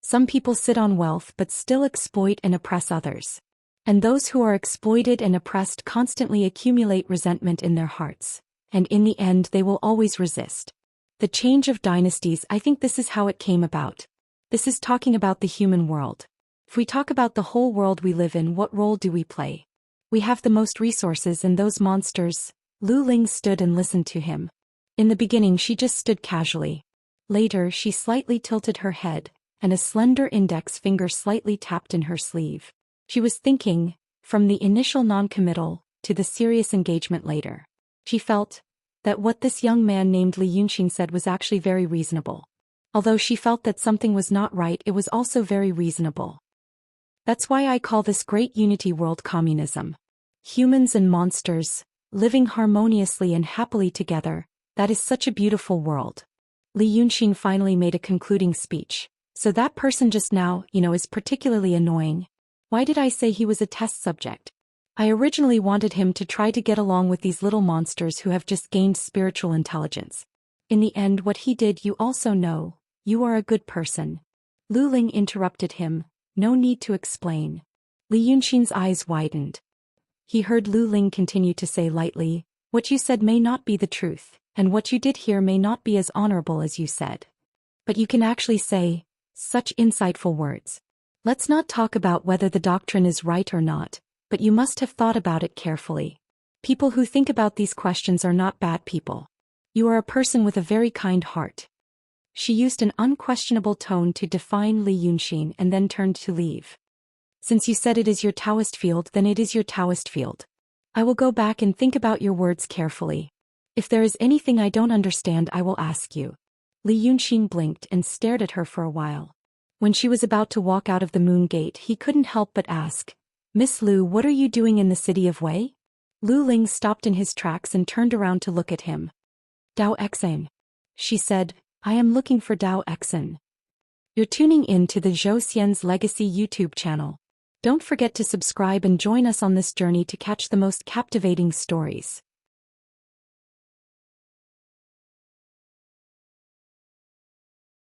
Some people sit on wealth but still exploit and oppress others. And those who are exploited and oppressed constantly accumulate resentment in their hearts, and in the end they will always resist. The change of dynasties, I think this is how it came about. This is talking about the human world. If we talk about the whole world we live in, what role do we play? We have the most resources and those monsters. Lu Ling stood and listened to him. In the beginning she just stood casually. Later she slightly tilted her head, and a slender index finger slightly tapped in her sleeve. She was thinking, from the initial non-committal to the serious engagement later. She felt that what this young man named Li Yunqing said was actually very reasonable. Although she felt that something was not right, it was also very reasonable. That's why I call this great unity world communism. Humans and monsters, living harmoniously and happily together, that is such a beautiful world. Li Yunqing finally made a concluding speech. So that person just now, is particularly annoying. Why did I say he was a test subject? I originally wanted him to try to get along with these little monsters who have just gained spiritual intelligence. In the end, what he did, you also know. You are a good person. Lu Ling interrupted him. No need to explain. Li Yunqing's eyes widened. He heard Lu Ling continue to say lightly, what you said may not be the truth, and what you did here may not be as honorable as you said. But you can actually say such insightful words. Let's not talk about whether the doctrine is right or not, but you must have thought about it carefully. People who think about these questions are not bad people. You are a person with a very kind heart. She used an unquestionable tone to define Li Yunqing and then turned to leave. Since you said it is your Taoist field, then it is your Taoist field. I will go back and think about your words carefully. If there is anything I don't understand, I will ask you. Li Yunqing blinked and stared at her for a while. When she was about to walk out of the moon gate, he couldn't help but ask, Miss Lu, what are you doing in the city of Wei? Lu Ling stopped in his tracks and turned around to look at him. Dao Exane. She said, I am looking for Dao Exane. You're tuning in to the Zhou Xian's Legacy YouTube channel. Don't forget to subscribe and join us on this journey to catch the most captivating stories.